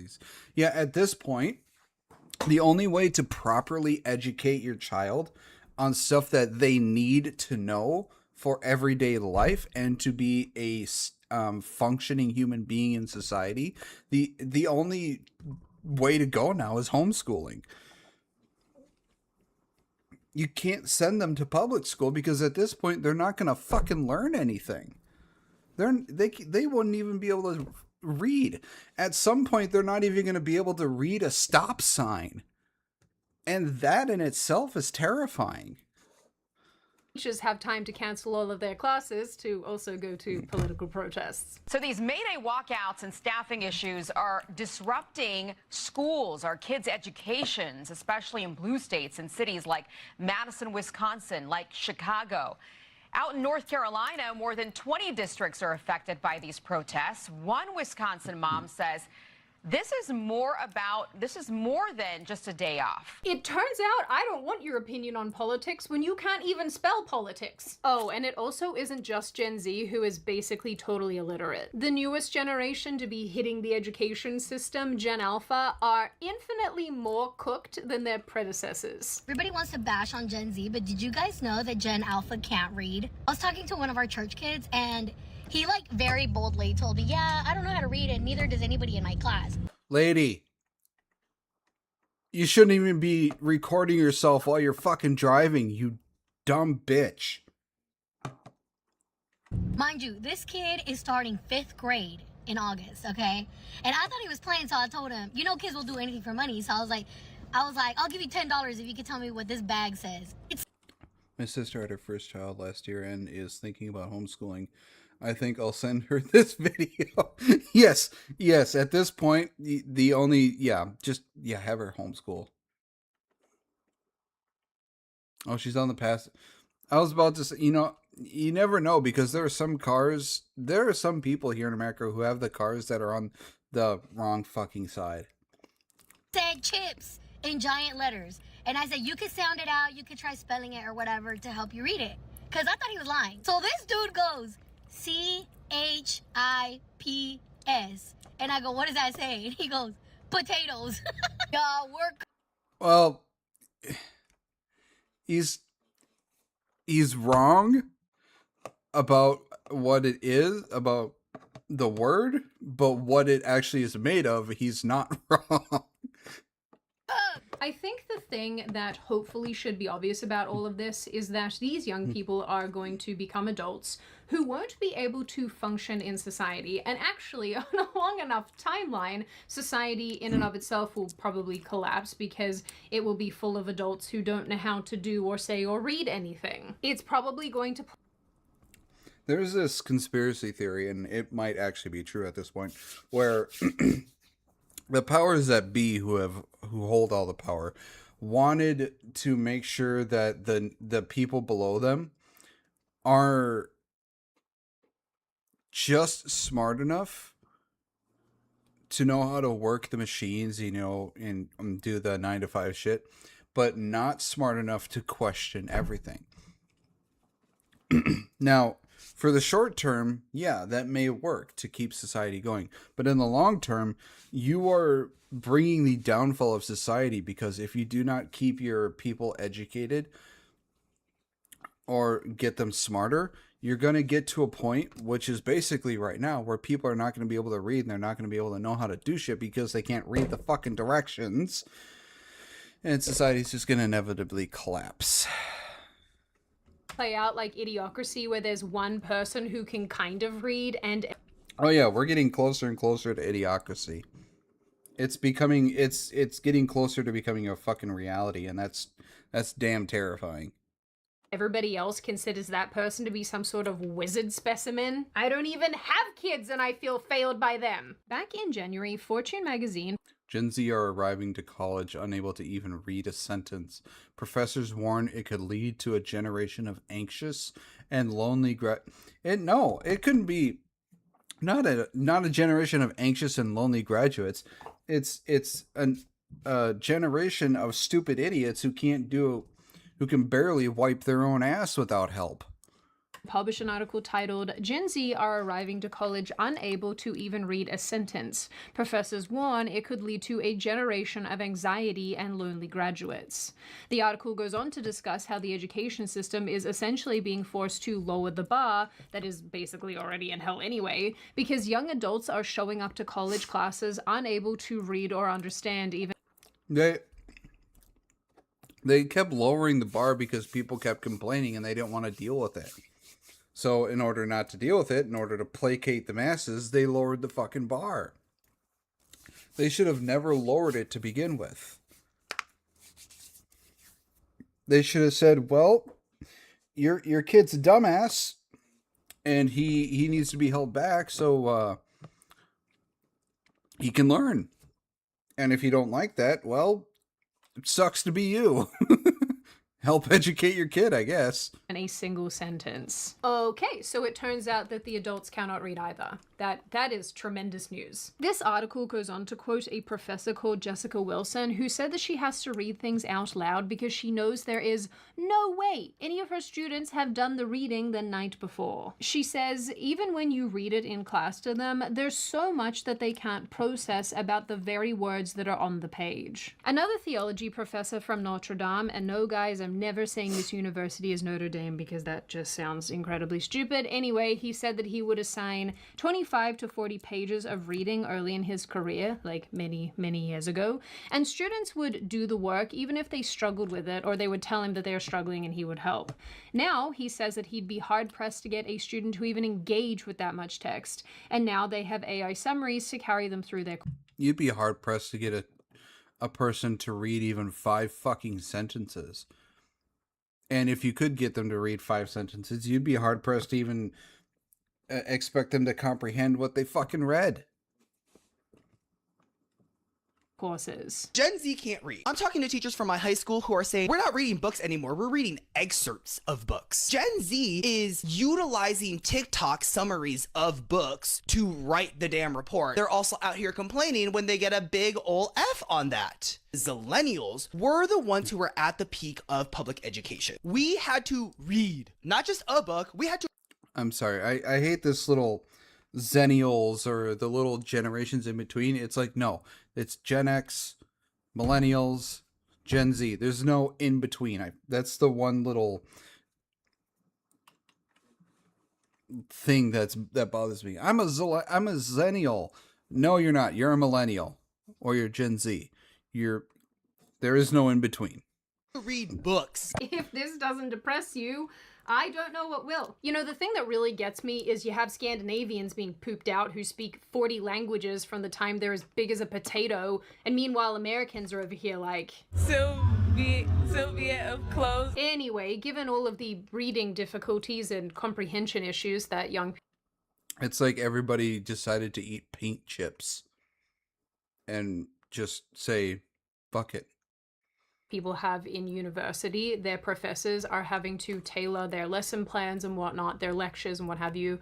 Yeah, at this point, the only way to properly educate your child on stuff that they need to know for everyday life and to be a functioning human being in society, the only way to go now is homeschooling. You can't send them to public school, because at this point they're not going to fucking learn anything. They wouldn't even be able to read. At some point, they're not even going to be able to read a stop sign. And that in itself is terrifying. teachers have time to cancel all of their classes to also go to political protests. So these May Day walkouts and staffing issues are disrupting schools, our kids' educations, especially in blue states and cities like Madison, Wisconsin, like Chicago. Out in North Carolina, more than 20 districts are affected by these protests. One Wisconsin mom says this is more than just a day off. It turns out I don't want your opinion on politics when you can't even spell politics. Oh, and it also isn't just Gen Z who is basically totally illiterate. The newest generation to be hitting the education system, Gen Alpha, are infinitely more cooked than their predecessors. Everybody wants to bash on Gen Z, but did you guys know that Gen Alpha can't read? I was talking to one of our church kids, and he, very boldly told me, yeah, I don't know how to read, and neither does anybody in my class. Lady, You shouldn't even be recording yourself while you're fucking driving, you dumb bitch. Mind you, this kid is starting 5th grade in August, okay? And I thought he was playing, so I told him, you know kids will do anything for money. So I was like, I'll give you $10 if you can tell me what this bag says. My sister had her first child last year and is thinking about homeschooling. I think I'll send her this video. Yes, at this point, the only, have her homeschool. Oh, she's on the pass. I was about to say, you never know, because there are some people here in America who have the cars that are on the wrong fucking side. Said chips in giant letters. And I said, you could sound it out, you could try spelling it or whatever to help you read it. Because I thought he was lying. So this dude goes, CHIPS. And I go, what does that say? And he goes, potatoes. Y'all work. Well, he's wrong about what it is, about the word, but what it actually is made of, he's not wrong. I think the thing that hopefully should be obvious about all of this is that these young people are going to become adults who won't be able to function in society. And actually, on a long enough timeline, society in and of itself will probably collapse because it will be full of adults who don't know how to do or say or read anything. It's probably going to... There's this conspiracy theory, and it might actually be true at this point, where the powers that be who hold all the power wanted to make sure that the people below them are just smart enough to know how to work the machines, and do the 9-to-5 shit, but not smart enough to question everything. Now, for the short term, that may work to keep society going. But in the long term, you are bringing the downfall of society, because if you do not keep your people educated or get them smarter, you're going to get to a point, which is basically right now, where people are not going to be able to read and they're not going to be able to know how to do shit because they can't read the fucking directions. And society's just going to inevitably collapse. Play out like Idiocracy, where there's one person who can kind of read and... Oh yeah, we're getting closer and closer to Idiocracy. It's getting closer to becoming a fucking reality, and that's damn terrifying. Everybody else considers that person to be some sort of wizard specimen. I don't even have kids and I feel failed by them. Back in January, Fortune magazine... Gen Z are arriving to college unable to even read a sentence. Professors warn it could lead to a generation of anxious and lonely it couldn't be not a generation of anxious and lonely graduates. It's a generation of stupid idiots who can barely wipe their own ass without help. Published an article titled, Gen Z are arriving to college unable to even read a sentence. Professors warn it could lead to a generation of anxiety and lonely graduates. The article goes on to discuss how the education system is essentially being forced to lower the bar, that is basically already in hell anyway, because young adults are showing up to college classes unable to read or understand even... They kept lowering the bar because people kept complaining and they didn't want to deal with it. So in order not to deal with it, in order to placate the masses, they lowered the fucking bar. They should have never lowered it to begin with. They should have said, well, your kid's a dumbass and he needs to be held back so he can learn. And if you don't like that, well, it sucks to be you. Help educate your kid, I guess. In a single sentence. Okay, so it turns out that the adults cannot read either. That is tremendous news. This article goes on to quote a professor called Jessica Wilson, who said that she has to read things out loud because she knows there is no way any of her students have done the reading the night before. She says even when you read it in class to them, there's so much that they can't process about the very words that are on the page. Another theology professor from Notre Dame, and no guys, I'm never saying this university is Notre Dame because that just sounds incredibly stupid. Anyway, he said that he would assign 25 to 40 pages of reading early in his career, like many, many years ago, and students would do the work even if they struggled with it, or they would tell him that they were struggling and he would help. Now, he says that he'd be hard-pressed to get a student to even engage with that much text, and now they have AI summaries to carry them through their... You'd be hard-pressed to get a person to read even 5 fucking sentences. And if you could get them to read 5 sentences, you'd be hard-pressed to even expect them to comprehend what they fucking read. Courses. Gen Z can't read. I'm talking to teachers from my high school who are saying, we're not reading books anymore, we're reading excerpts of books. Gen Z is utilizing TikTok summaries of books to write the damn report. They're also out here complaining when they get a big ol' F on that. Zillennials were the ones who were at the peak of public education. We had to read, not just a book, we had to... I'm sorry, I hate this little Zennials or the little generations in between. It's like, no, it's Gen X, Millennials, Gen Z. There's no in between. That's the one little thing that bothers me. I'm a Zennial. No, you're not. You're a Millennial or you're Gen Z. There is no in between. Read books. If this doesn't depress you, I don't know what will. You know, the thing that really gets me is you have Scandinavians being pooped out who speak 40 languages from the time they're as big as a potato, and meanwhile Americans are over here like... Soviet of clothes. Anyway, given all of the reading difficulties and comprehension issues that young... It's like everybody decided to eat paint chips and just say, fuck it. People have in university, their professors are having to tailor their lesson plans and whatnot, their lectures and what have you,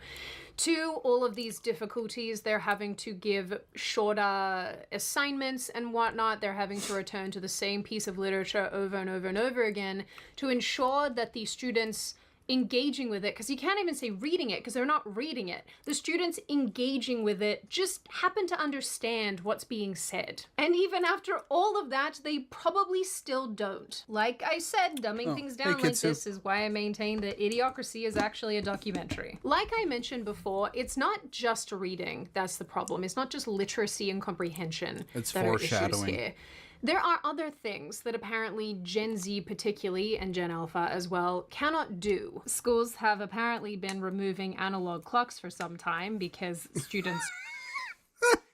to all of these difficulties. They're having to give shorter assignments and whatnot. They're having to return to the same piece of literature over and over and over again to ensure that the students engaging with it, because you can't even say reading it because they're not reading it. The students engaging with it just happen to understand what's being said. And even after all of that, they probably still don't. Like I said, dumbing things down like this is why I maintain that Idiocracy is actually a documentary. Like I mentioned before, it's not just reading that's the problem. It's not just literacy and comprehension it's that are issues foreshadowing here. There are other things that apparently Gen Z particularly, and Gen Alpha as well, cannot do. Schools have apparently been removing analog clocks for some time because students...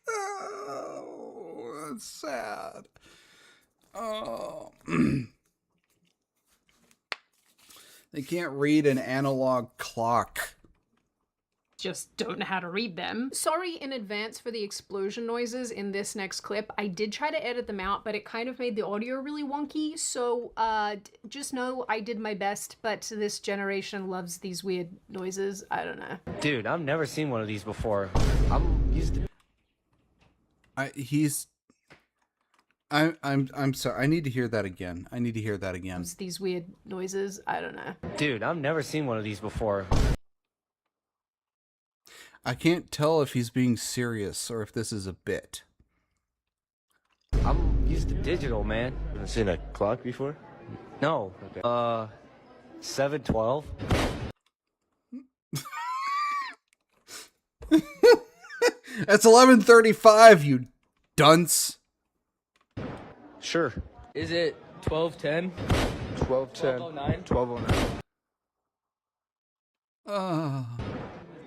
Oh, that's sad. Oh. They can't read an analog clock. Just don't know how to read them. Sorry in advance for the explosion noises in this next clip. I did try to edit them out, but it kind of made the audio really wonky, so just know I did my best, but this generation loves these weird noises. I don't know. Dude, I've never seen one of these before. I'm used to... I'm sorry. I need to hear that again. These weird noises. I don't know. Dude, I've never seen one of these before. I can't tell if he's being serious or if this is a bit. I'm used to digital, man. Haven't seen a clock before? No. Okay. 7:12. That's 11:35, you dunce. Sure. Is it 12:10? 12:10. 12:09.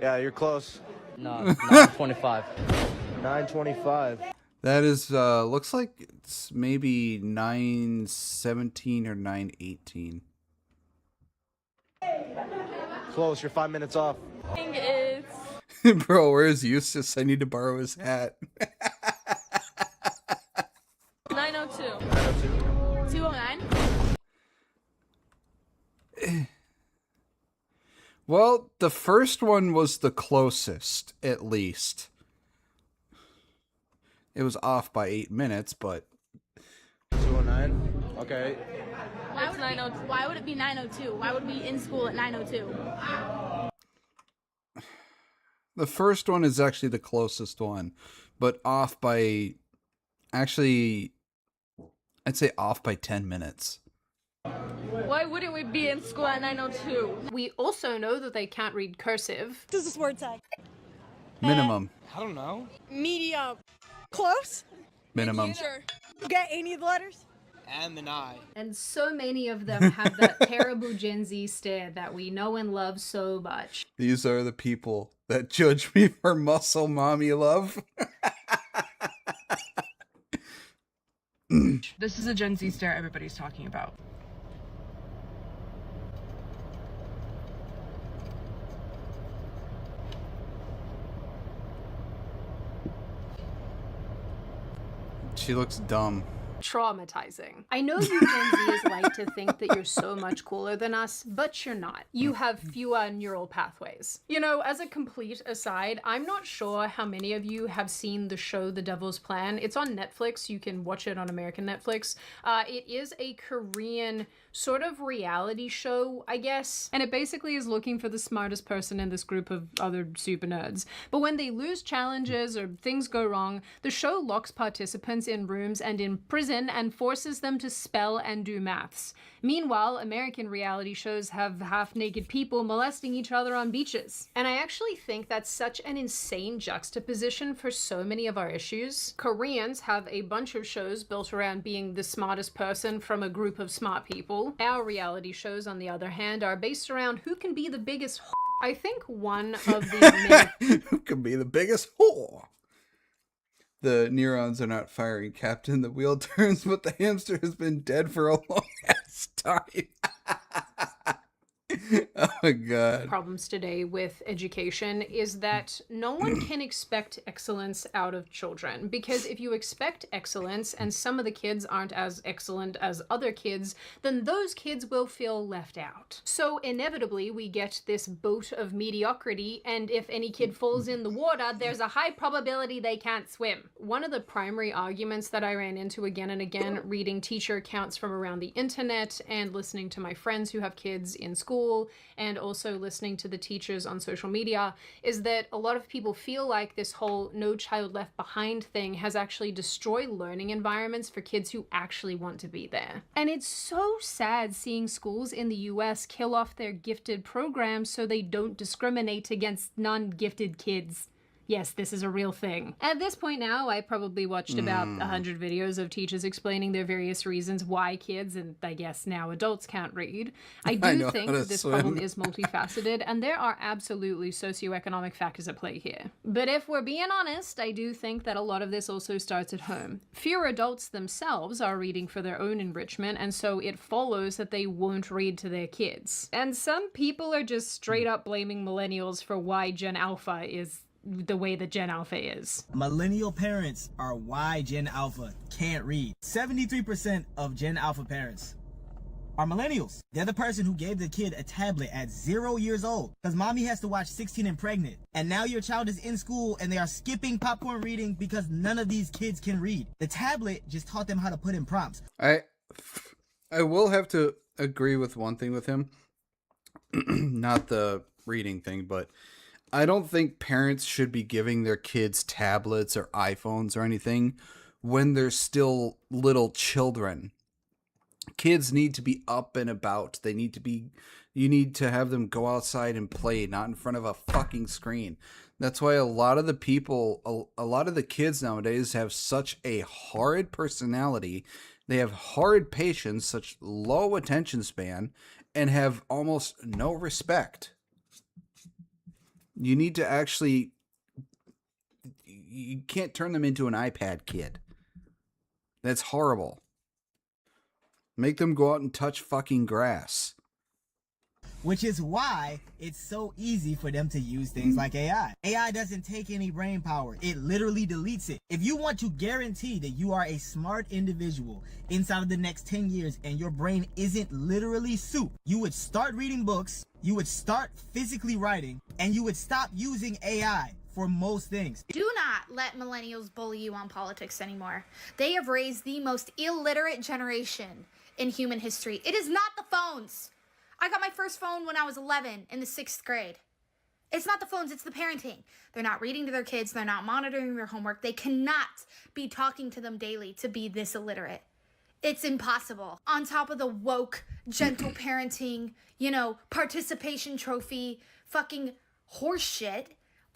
Yeah, you're close. No, 9:25. 9:25. That is, looks like it's maybe 9:17 or 9:18. Close, you're 5 minutes off. It's Bro, where's Eustace? I need to borrow his hat. 9:02. 9:02. 2:09. Well, the first one was the closest, at least. It was off by 8 minutes, but... 2:09? Okay. Why would it be 9:02? Why would we be in school at 9:02? The first one is actually the closest one, but off by... Actually, I'd say off by 10 minutes. Why wouldn't we be in school at 9:02? We also know that they can't read cursive. This is word tag. Minimum. I don't know. Medium. Close? Minimum. Sure. You got any of the letters? And an I. And so many of them have that terrible Gen Z stare that we know and love so much. These are the people that judge me for muscle mommy love. This is a Gen Z stare everybody's talking about. She looks dumb. Traumatizing. I know you Gen Zers like to think that you're so much cooler than us, but you're not. You have fewer neural pathways. You know, as a complete aside, I'm not sure how many of you have seen the show The Devil's Plan. It's on Netflix. You can watch it on American Netflix. It is a Korean sort of reality show, I guess. And it basically is looking for the smartest person in this group of other super nerds. But when they lose challenges or things go wrong, the show locks participants in rooms and in prison and forces them to spell and do maths. Meanwhile, American reality shows have half-naked people molesting each other on beaches. And I actually think that's such an insane juxtaposition for so many of our issues. Koreans have a bunch of shows built around being the smartest person from a group of smart people. Our reality shows, on the other hand, are based around who can be the biggest I think one of the Who can be the biggest whore? The neurons are not firing, Captain. The wheel turns, but the hamster has been dead for a long ass time. Oh my god. Problems today with education is that no one can expect excellence out of children, because if you expect excellence and some of the kids aren't as excellent as other kids, then those kids will feel left out. So inevitably we get this boat of mediocrity, and if any kid falls in the water, there's a high probability they can't swim. One of the primary arguments that I ran into again and again reading teacher accounts from around the internet and listening to my friends who have kids in school and also listening to the teachers on social media is that a lot of people feel like this whole No Child Left Behind thing has actually destroyed learning environments for kids who actually want to be there. And it's so sad seeing schools in the US kill off their gifted programs so they don't discriminate against non-gifted kids. Yes, this is a real thing. At this point now, I probably watched about 100 videos of teachers explaining their various reasons why kids, and I guess now adults, can't read. I do think that this problem is multifaceted, and there are absolutely socioeconomic factors at play here. But if we're being honest, I do think that a lot of this also starts at home. Fewer adults themselves are reading for their own enrichment, and so it follows that they won't read to their kids. And some people are just straight up blaming millennials for why Gen Alpha is the way that Gen Alpha is. Millennial parents are why Gen Alpha can't read. 73% of Gen Alpha parents are millennials. They're the person who gave the kid a tablet at 0 years old because mommy has to watch 16 and Pregnant. And now your child is in school and they are skipping popcorn reading because none of these kids can read. The tablet just taught them how to put in prompts. I will have to agree with one thing with him. Not the reading thing, but I don't think parents should be giving their kids tablets or iPhones or anything when they're still little children. Kids need to be up and about. You need to have them go outside and play, not in front of a fucking screen. That's why a lot of the kids nowadays have such a horrid personality. They have horrid patience, such low attention span, and have almost no respect. You need to actually, you can't turn them into an iPad kid. That's horrible. Make them go out and touch fucking grass. Which is why it's so easy for them to use things like AI. AI doesn't take any brain power. It literally deletes it. If you want to guarantee that you are a smart individual inside of the next 10 years and your brain isn't literally soup, you would start reading books, you would start physically writing, and you would stop using AI for most things. Do not let millennials bully you on politics anymore. They have raised the most illiterate generation in human history. It is not the phones. I got my first phone when I was 11 in the 6th grade. It's not the phones, it's the parenting. They're not reading to their kids, they're not monitoring their homework. They cannot be talking to them daily to be this illiterate. It's impossible. On top of the woke, gentle parenting, you know, participation trophy, fucking horseshit.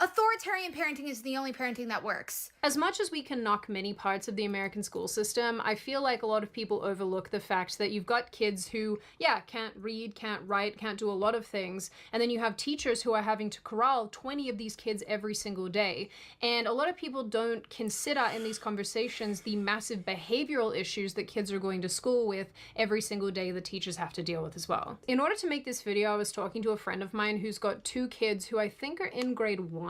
Authoritarian parenting is the only parenting that works. As much as we can knock many parts of the American school system, I feel like a lot of people overlook the fact that you've got kids who, yeah, can't read, can't write, can't do a lot of things, and then you have teachers who are having to corral 20 of these kids every single day. And a lot of people don't consider in these conversations the massive behavioral issues that kids are going to school with every single day the teachers have to deal with as well. In order to make this video, I was talking to a friend of mine who's got 2 kids who I think are in grade 1.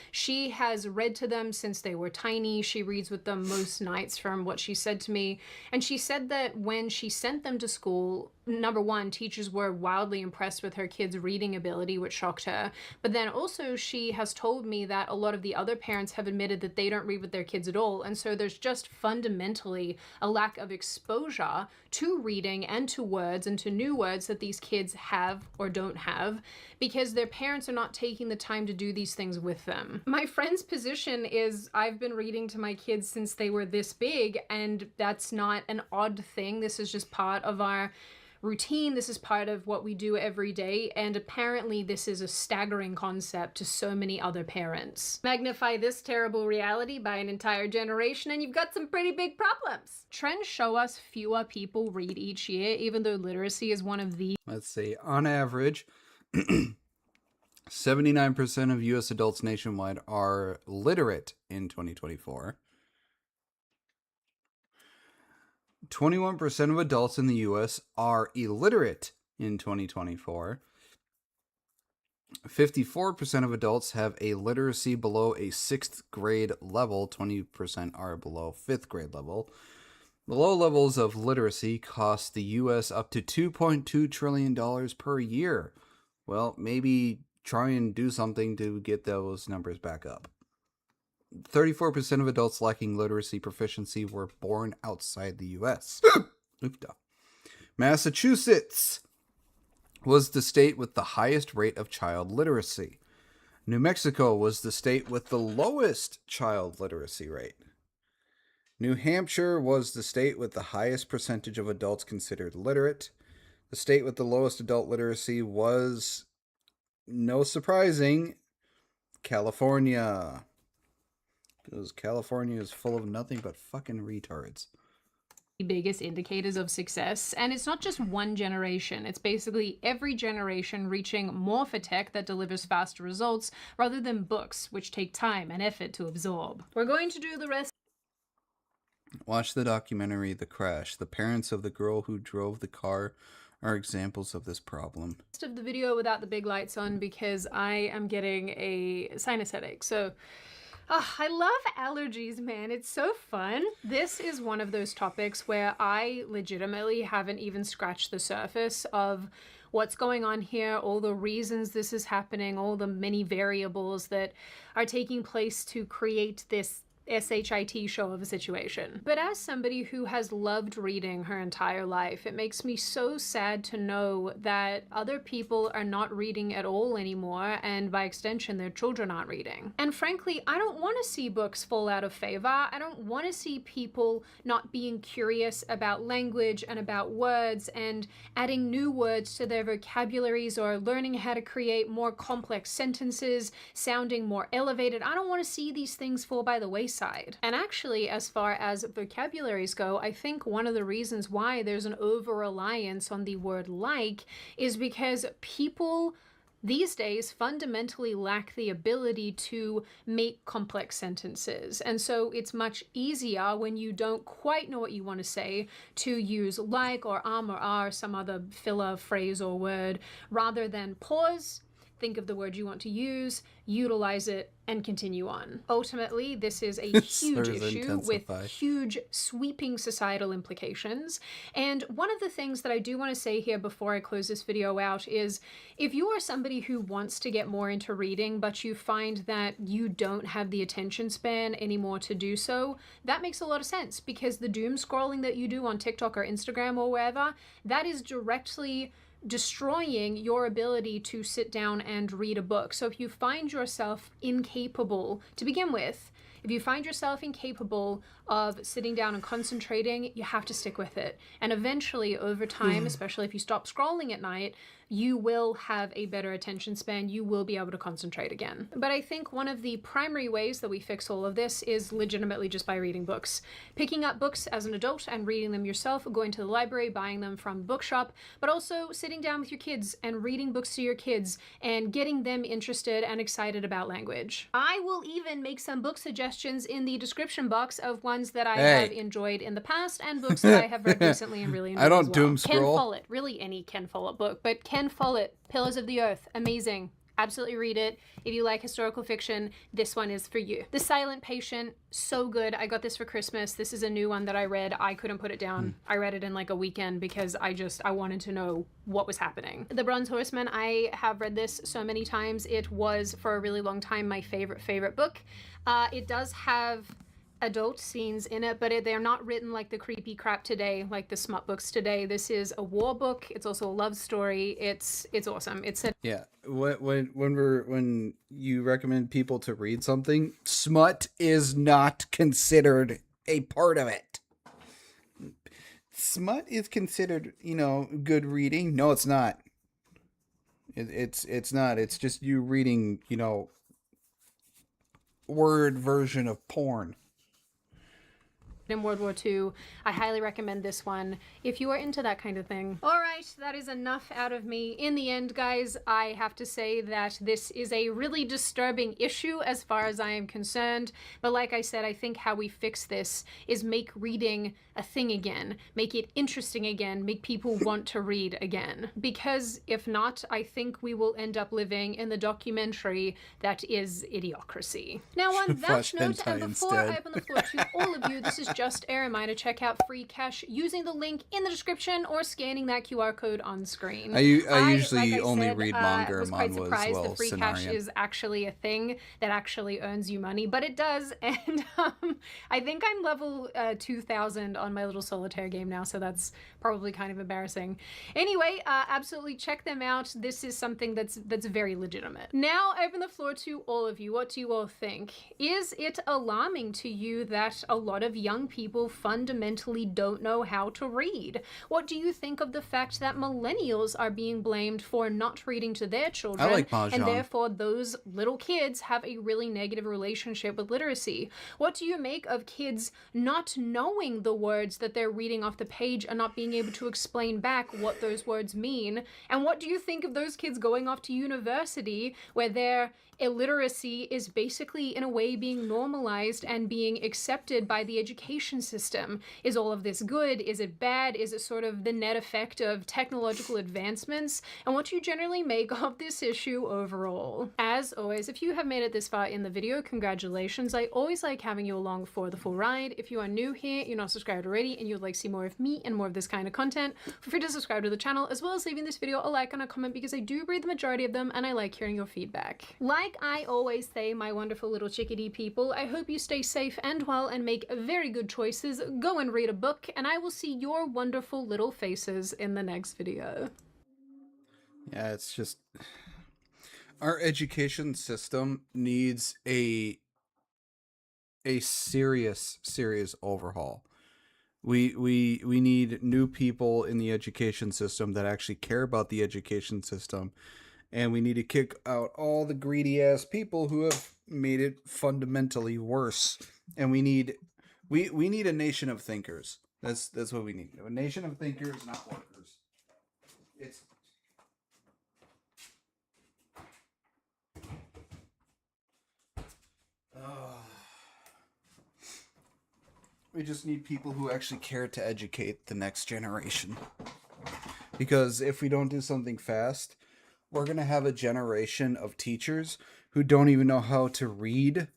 She has read to them since they were tiny. She reads with them most nights from what she said to me. And she said that when she sent them to school, number one, teachers were wildly impressed with her kids' reading ability, which shocked her. But then also she has told me that a lot of the other parents have admitted that they don't read with their kids at all. And so there's just fundamentally a lack of exposure to reading and to words and to new words that these kids have or don't have because their parents are not taking the time to do these things with them. My friend's position is I've been reading to my kids since they were this big, and that's not an odd thing. This is just part of our routine. This is part of what we do every day, and apparently this is a staggering concept to so many other parents. Magnify this terrible reality by an entire generation and you've got some pretty big problems. Trends show us fewer people read each year, even though literacy is one of the— Let's see, on average, 79% of US adults nationwide are literate in 2024. 21% of adults in the US are illiterate in 2024. 54% of adults have a literacy below a 6th grade level. 20% are below 5th grade level. The low levels of literacy cost the US up to $2.2 trillion per year. Well, maybe try and do something to get those numbers back up. 34% of adults lacking literacy proficiency were born outside the U.S. Oopda. Massachusetts was the state with the highest rate of child literacy. New Mexico was the state with the lowest child literacy rate. New Hampshire was the state with the highest percentage of adults considered literate. The state with the lowest adult literacy was, no surprising, California. Because California is full of nothing but fucking retards. biggest indicators of success, and it's not just one generation. It's basically every generation reaching more for tech that delivers faster results rather than books, which take time and effort to absorb. We're going to do the rest. Watch the documentary The Crash. The parents of the girl who drove the car are examples of this problem. Of the video without the big lights on because I am getting a sinus headache. So I love allergies, man. It's so fun. This is one of those topics where I legitimately haven't even scratched the surface of what's going on here, all the reasons this is happening, all the many variables that are taking place to create this SHIT show of a situation. But as somebody who has loved reading her entire life, it makes me so sad to know that other people are not reading at all anymore, and by extension their children aren't reading. And frankly, I don't want to see books fall out of favor. I don't want to see people not being curious about language and about words and adding new words to their vocabularies or learning how to create more complex sentences, sounding more elevated. I don't want to see these things fall by the wayside. And actually, as far as vocabularies go, I think one of the reasons why there's an over-reliance on the word like is because people these days fundamentally lack the ability to make complex sentences. And so it's much easier when you don't quite know what you want to say to use like or or are, some other filler phrase or word, rather than pause, think of the word you want to use, utilize it, and continue on. Ultimately, this is a huge issue with huge sweeping societal implications. And one of the things that I do want to say here before I close this video out is, if you are somebody who wants to get more into reading, but you find that you don't have the attention span anymore to do so, that makes a lot of sense, because the doom scrolling that you do on TikTok or Instagram or wherever, that is directly destroying your ability to sit down and read a book. So if you find yourself incapable to begin with, If you find yourself incapable of sitting down and concentrating, you have to stick with it. And eventually, over time, especially if you stop scrolling at night, you will have a better attention span. You will be able to concentrate again. But I think one of the primary ways that we fix all of this is legitimately just by reading books. Picking up books as an adult and reading them yourself, going to the library, buying them from a bookshop, but also sitting down with your kids and reading books to your kids and getting them interested and excited about language. I will even make some book suggestions in the description box of ones that I have enjoyed in the past and books that I have read recently and really enjoyed I don't as well. doom Ken scroll. Follett, really any Ken Follett book, but Ken Follett, Pillars of the Earth, amazing. Absolutely read it. If you like historical fiction, this one is for you. The Silent Patient, so good. I got this for Christmas. This is a new one that I read. I couldn't put it down. I read it in like a weekend because I wanted to know what was happening. The Bronze Horseman, I have read this so many times. It was for a really long time my favorite book. It does have adult scenes in it, but they're not written like the creepy crap today, like the smut books today. This is a war book. It's also a love story. It's awesome. It's a Yeah, when you recommend people to read something, smut is not considered a part of it. Smut is considered, good reading. No, it's not. It's not. It's just you reading, word version of porn. in World War II. I highly recommend this one if you are into that kind of thing. All right, that is enough out of me. In the end, guys, I have to say that this is a really disturbing issue as far as I am concerned. But like I said, I think how we fix this is make reading a thing again, make it interesting again, make people want to read again. Because if not, I think we will end up living in the documentary that is Idiocracy. Now on that note, and before I open the floor to all of you, this is just a reminder, check out Free Cash using the link in the description or scanning that QR code on screen. I usually like I only said, read manga or was quite manhwa surprised as well. that Free Cash is actually a thing that actually earns you money, but it does. And I think I'm level 2000 on my little solitaire game now, so that's probably kind of embarrassing. Anyway, absolutely check them out. This is something that's very legitimate. Now I open the floor to all of you. What do you all think? Is it alarming to you that a lot of young people fundamentally don't know how to read? What do you think of the fact that millennials are being blamed for not reading to their children? I like Mahjong. And therefore those little kids have a really negative relationship with literacy? What do you make of kids not knowing the words that they're reading off the page and not being able to explain back what those words mean? And what do you think of those kids going off to university where their illiteracy is basically in a way being normalized and being accepted by the education system? Is all of this good? Is it bad? Is it sort of the net effect of technological advancements? And what do you generally make of this issue overall? As always, if you have made it this far in the video, congratulations. I always like having you along for the full ride. If you are new here, you're not subscribed already, and you would like to see more of me and more of this kind of content, feel free to subscribe to the channel, as well as leaving this video a like and a comment, because I do read the majority of them and I like hearing your feedback. Like I always say, my wonderful little chickadee people, I hope you stay safe and well and make very good choices. Go and read a book, and I will see your wonderful little faces in the next video. Yeah, it's just our education system needs a serious overhaul. We need new people in the education system that actually care about the education system, and we need to kick out all the greedy ass people who have made it fundamentally worse. And we need a nation of thinkers. That's what we need. A nation of thinkers, not workers. It's we just need people who actually care to educate the next generation. Because if we don't do something fast, we're going to have a generation of teachers who don't even know how to read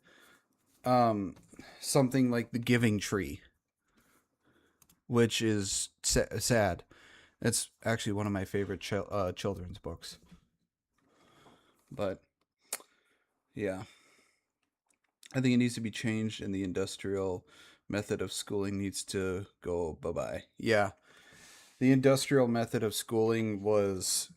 something like The Giving Tree, which is sad. It's actually one of my favorite children's books. But yeah, I think it needs to be changed, and the industrial method of schooling needs to go bye-bye. Yeah, the industrial method of schooling was...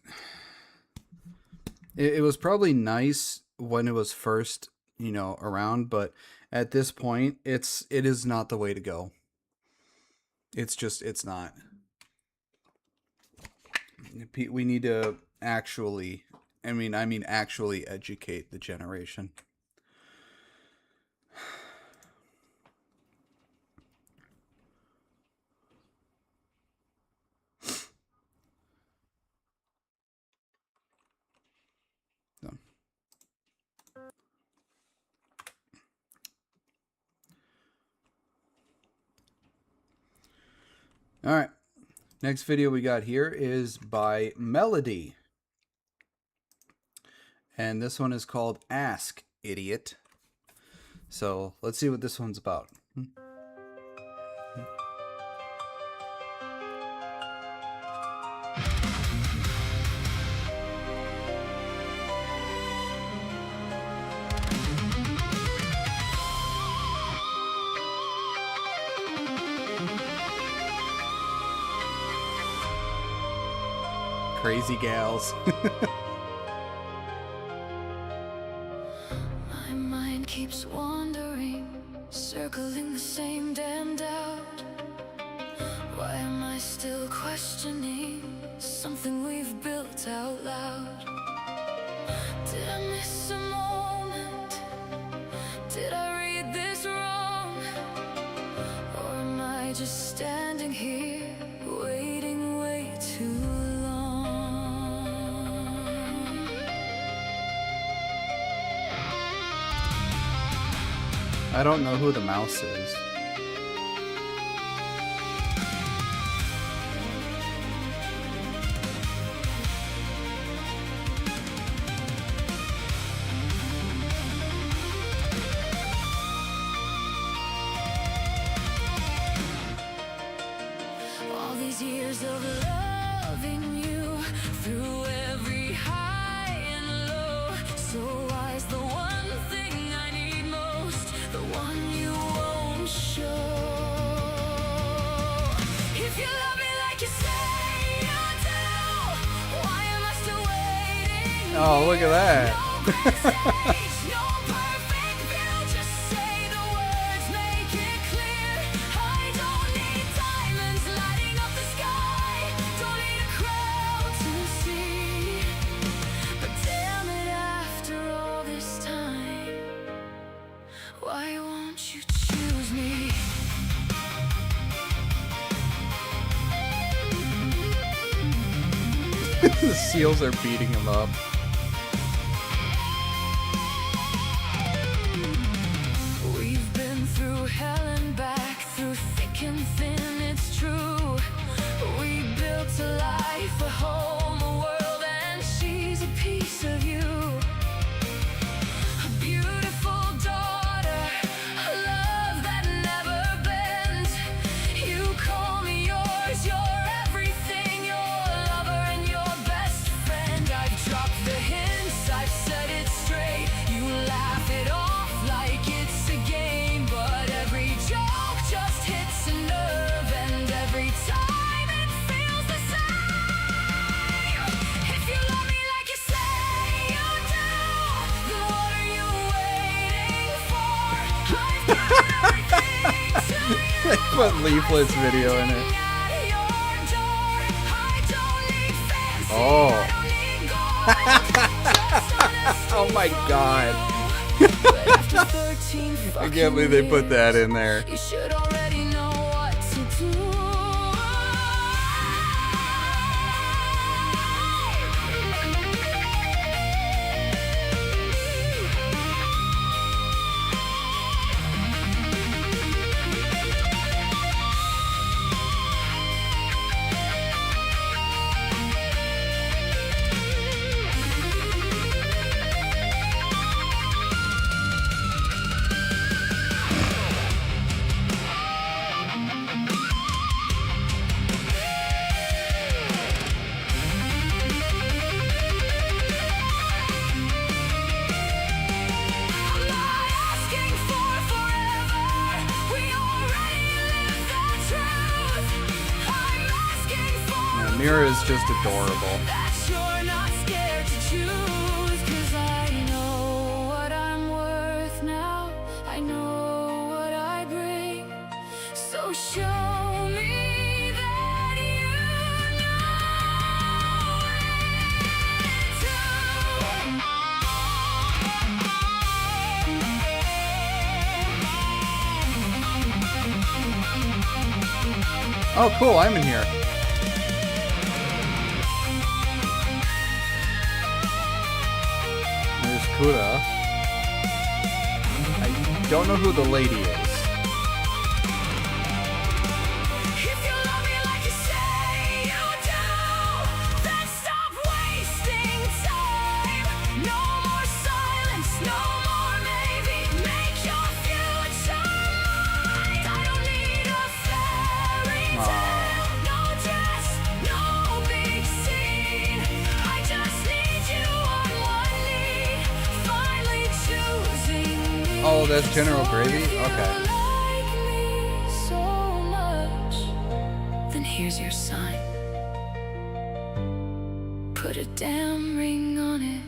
It was probably nice when it was first, around, but at this point, it is not the way to go. It's not. We need to actually, I mean actually educate the generation. So. All right. Next video we got here is by Melody. And this one is called Ask, Idiot. So let's see what this one's about. Crazy gals. My mind keeps wandering, circling the same damn doubt. Why am I still questioning something we've built out loud? Did I miss a moment? Did I read this wrong? Or am I just standing here waiting way too long? I don't know who the mouse is. All these years of loving you through every high and low. So why's the one thing I need most, the one you won't show? If you love me like you say you do, why am I still waiting? Oh, look at that. Why won't you choose me? The seals are beating him up. We've been through hell and back, through thick and thin, it's true. We built a life, a home, a world, and she's a piece of you. A beautiful daughter, a love that never bends. You call me yours, you're everything, your lover and your best friend. I've dropped the hints, I've set it straight. You laugh it off like it's a game, but every joke just hits a nerve, and every time it feels the same. If you love me like you say you do, then what are you waiting for? I've got everything to you. They put Leaflet's video in it. Oh. Oh my god. I can't believe they put that in there. You should already know what to do. Mira is just adorable. You're not scared to choose, 'cause I know what I'm worth now. I know Oh, cool, I'm in here. There's Kuda. I don't know who the lady is. If you love me like you say you do, then stop wasting time. No more silence, no more maybe. Make your future mine. I don't need a fairy tale, no dress, no big scene. I just need you on one knee, finally choosing me. Oh, that's General Gravy? Okay. So much, then here's your sign. Put a damn ring on it.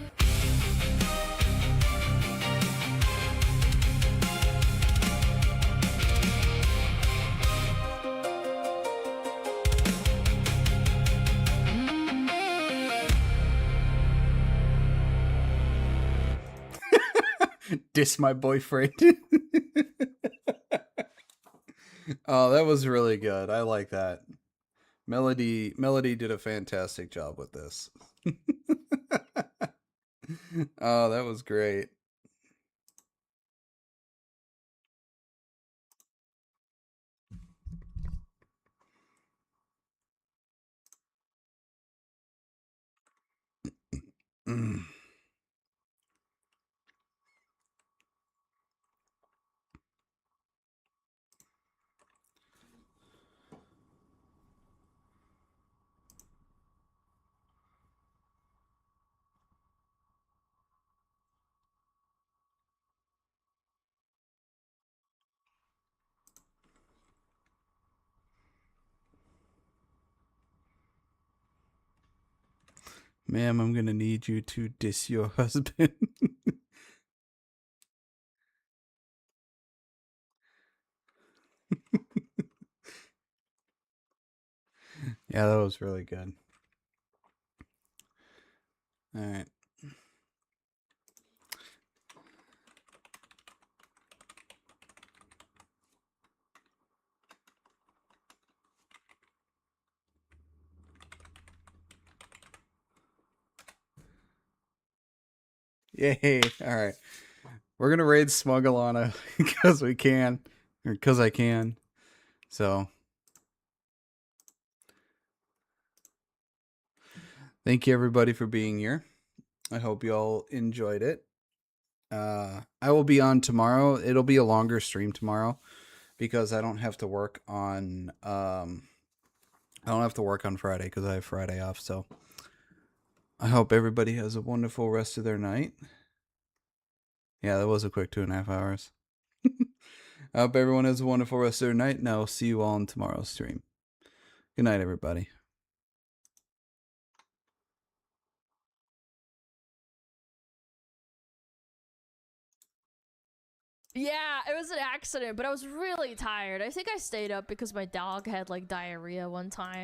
Diss my boyfriend. Oh, that was really good. I like that. Melody did a fantastic job with this. Oh, that was great. Mm. Ma'am, I'm gonna need you to diss your husband. Yeah, that was really good. All right. Yay. All right. We're going to raid Smugalana because we can, or because I can. So, thank you everybody for being here. I hope you all enjoyed it. I will be on tomorrow. It'll be a longer stream tomorrow because I don't have to work on Friday because I have Friday off. So I hope everybody has a wonderful rest of their night. Yeah, that was a quick 2.5 hours. I hope everyone has a wonderful rest of their night, and I'll see you all on tomorrow's stream. Good night, everybody. Yeah, it was an accident, but I was really tired. I think I stayed up because my dog had like diarrhea one time.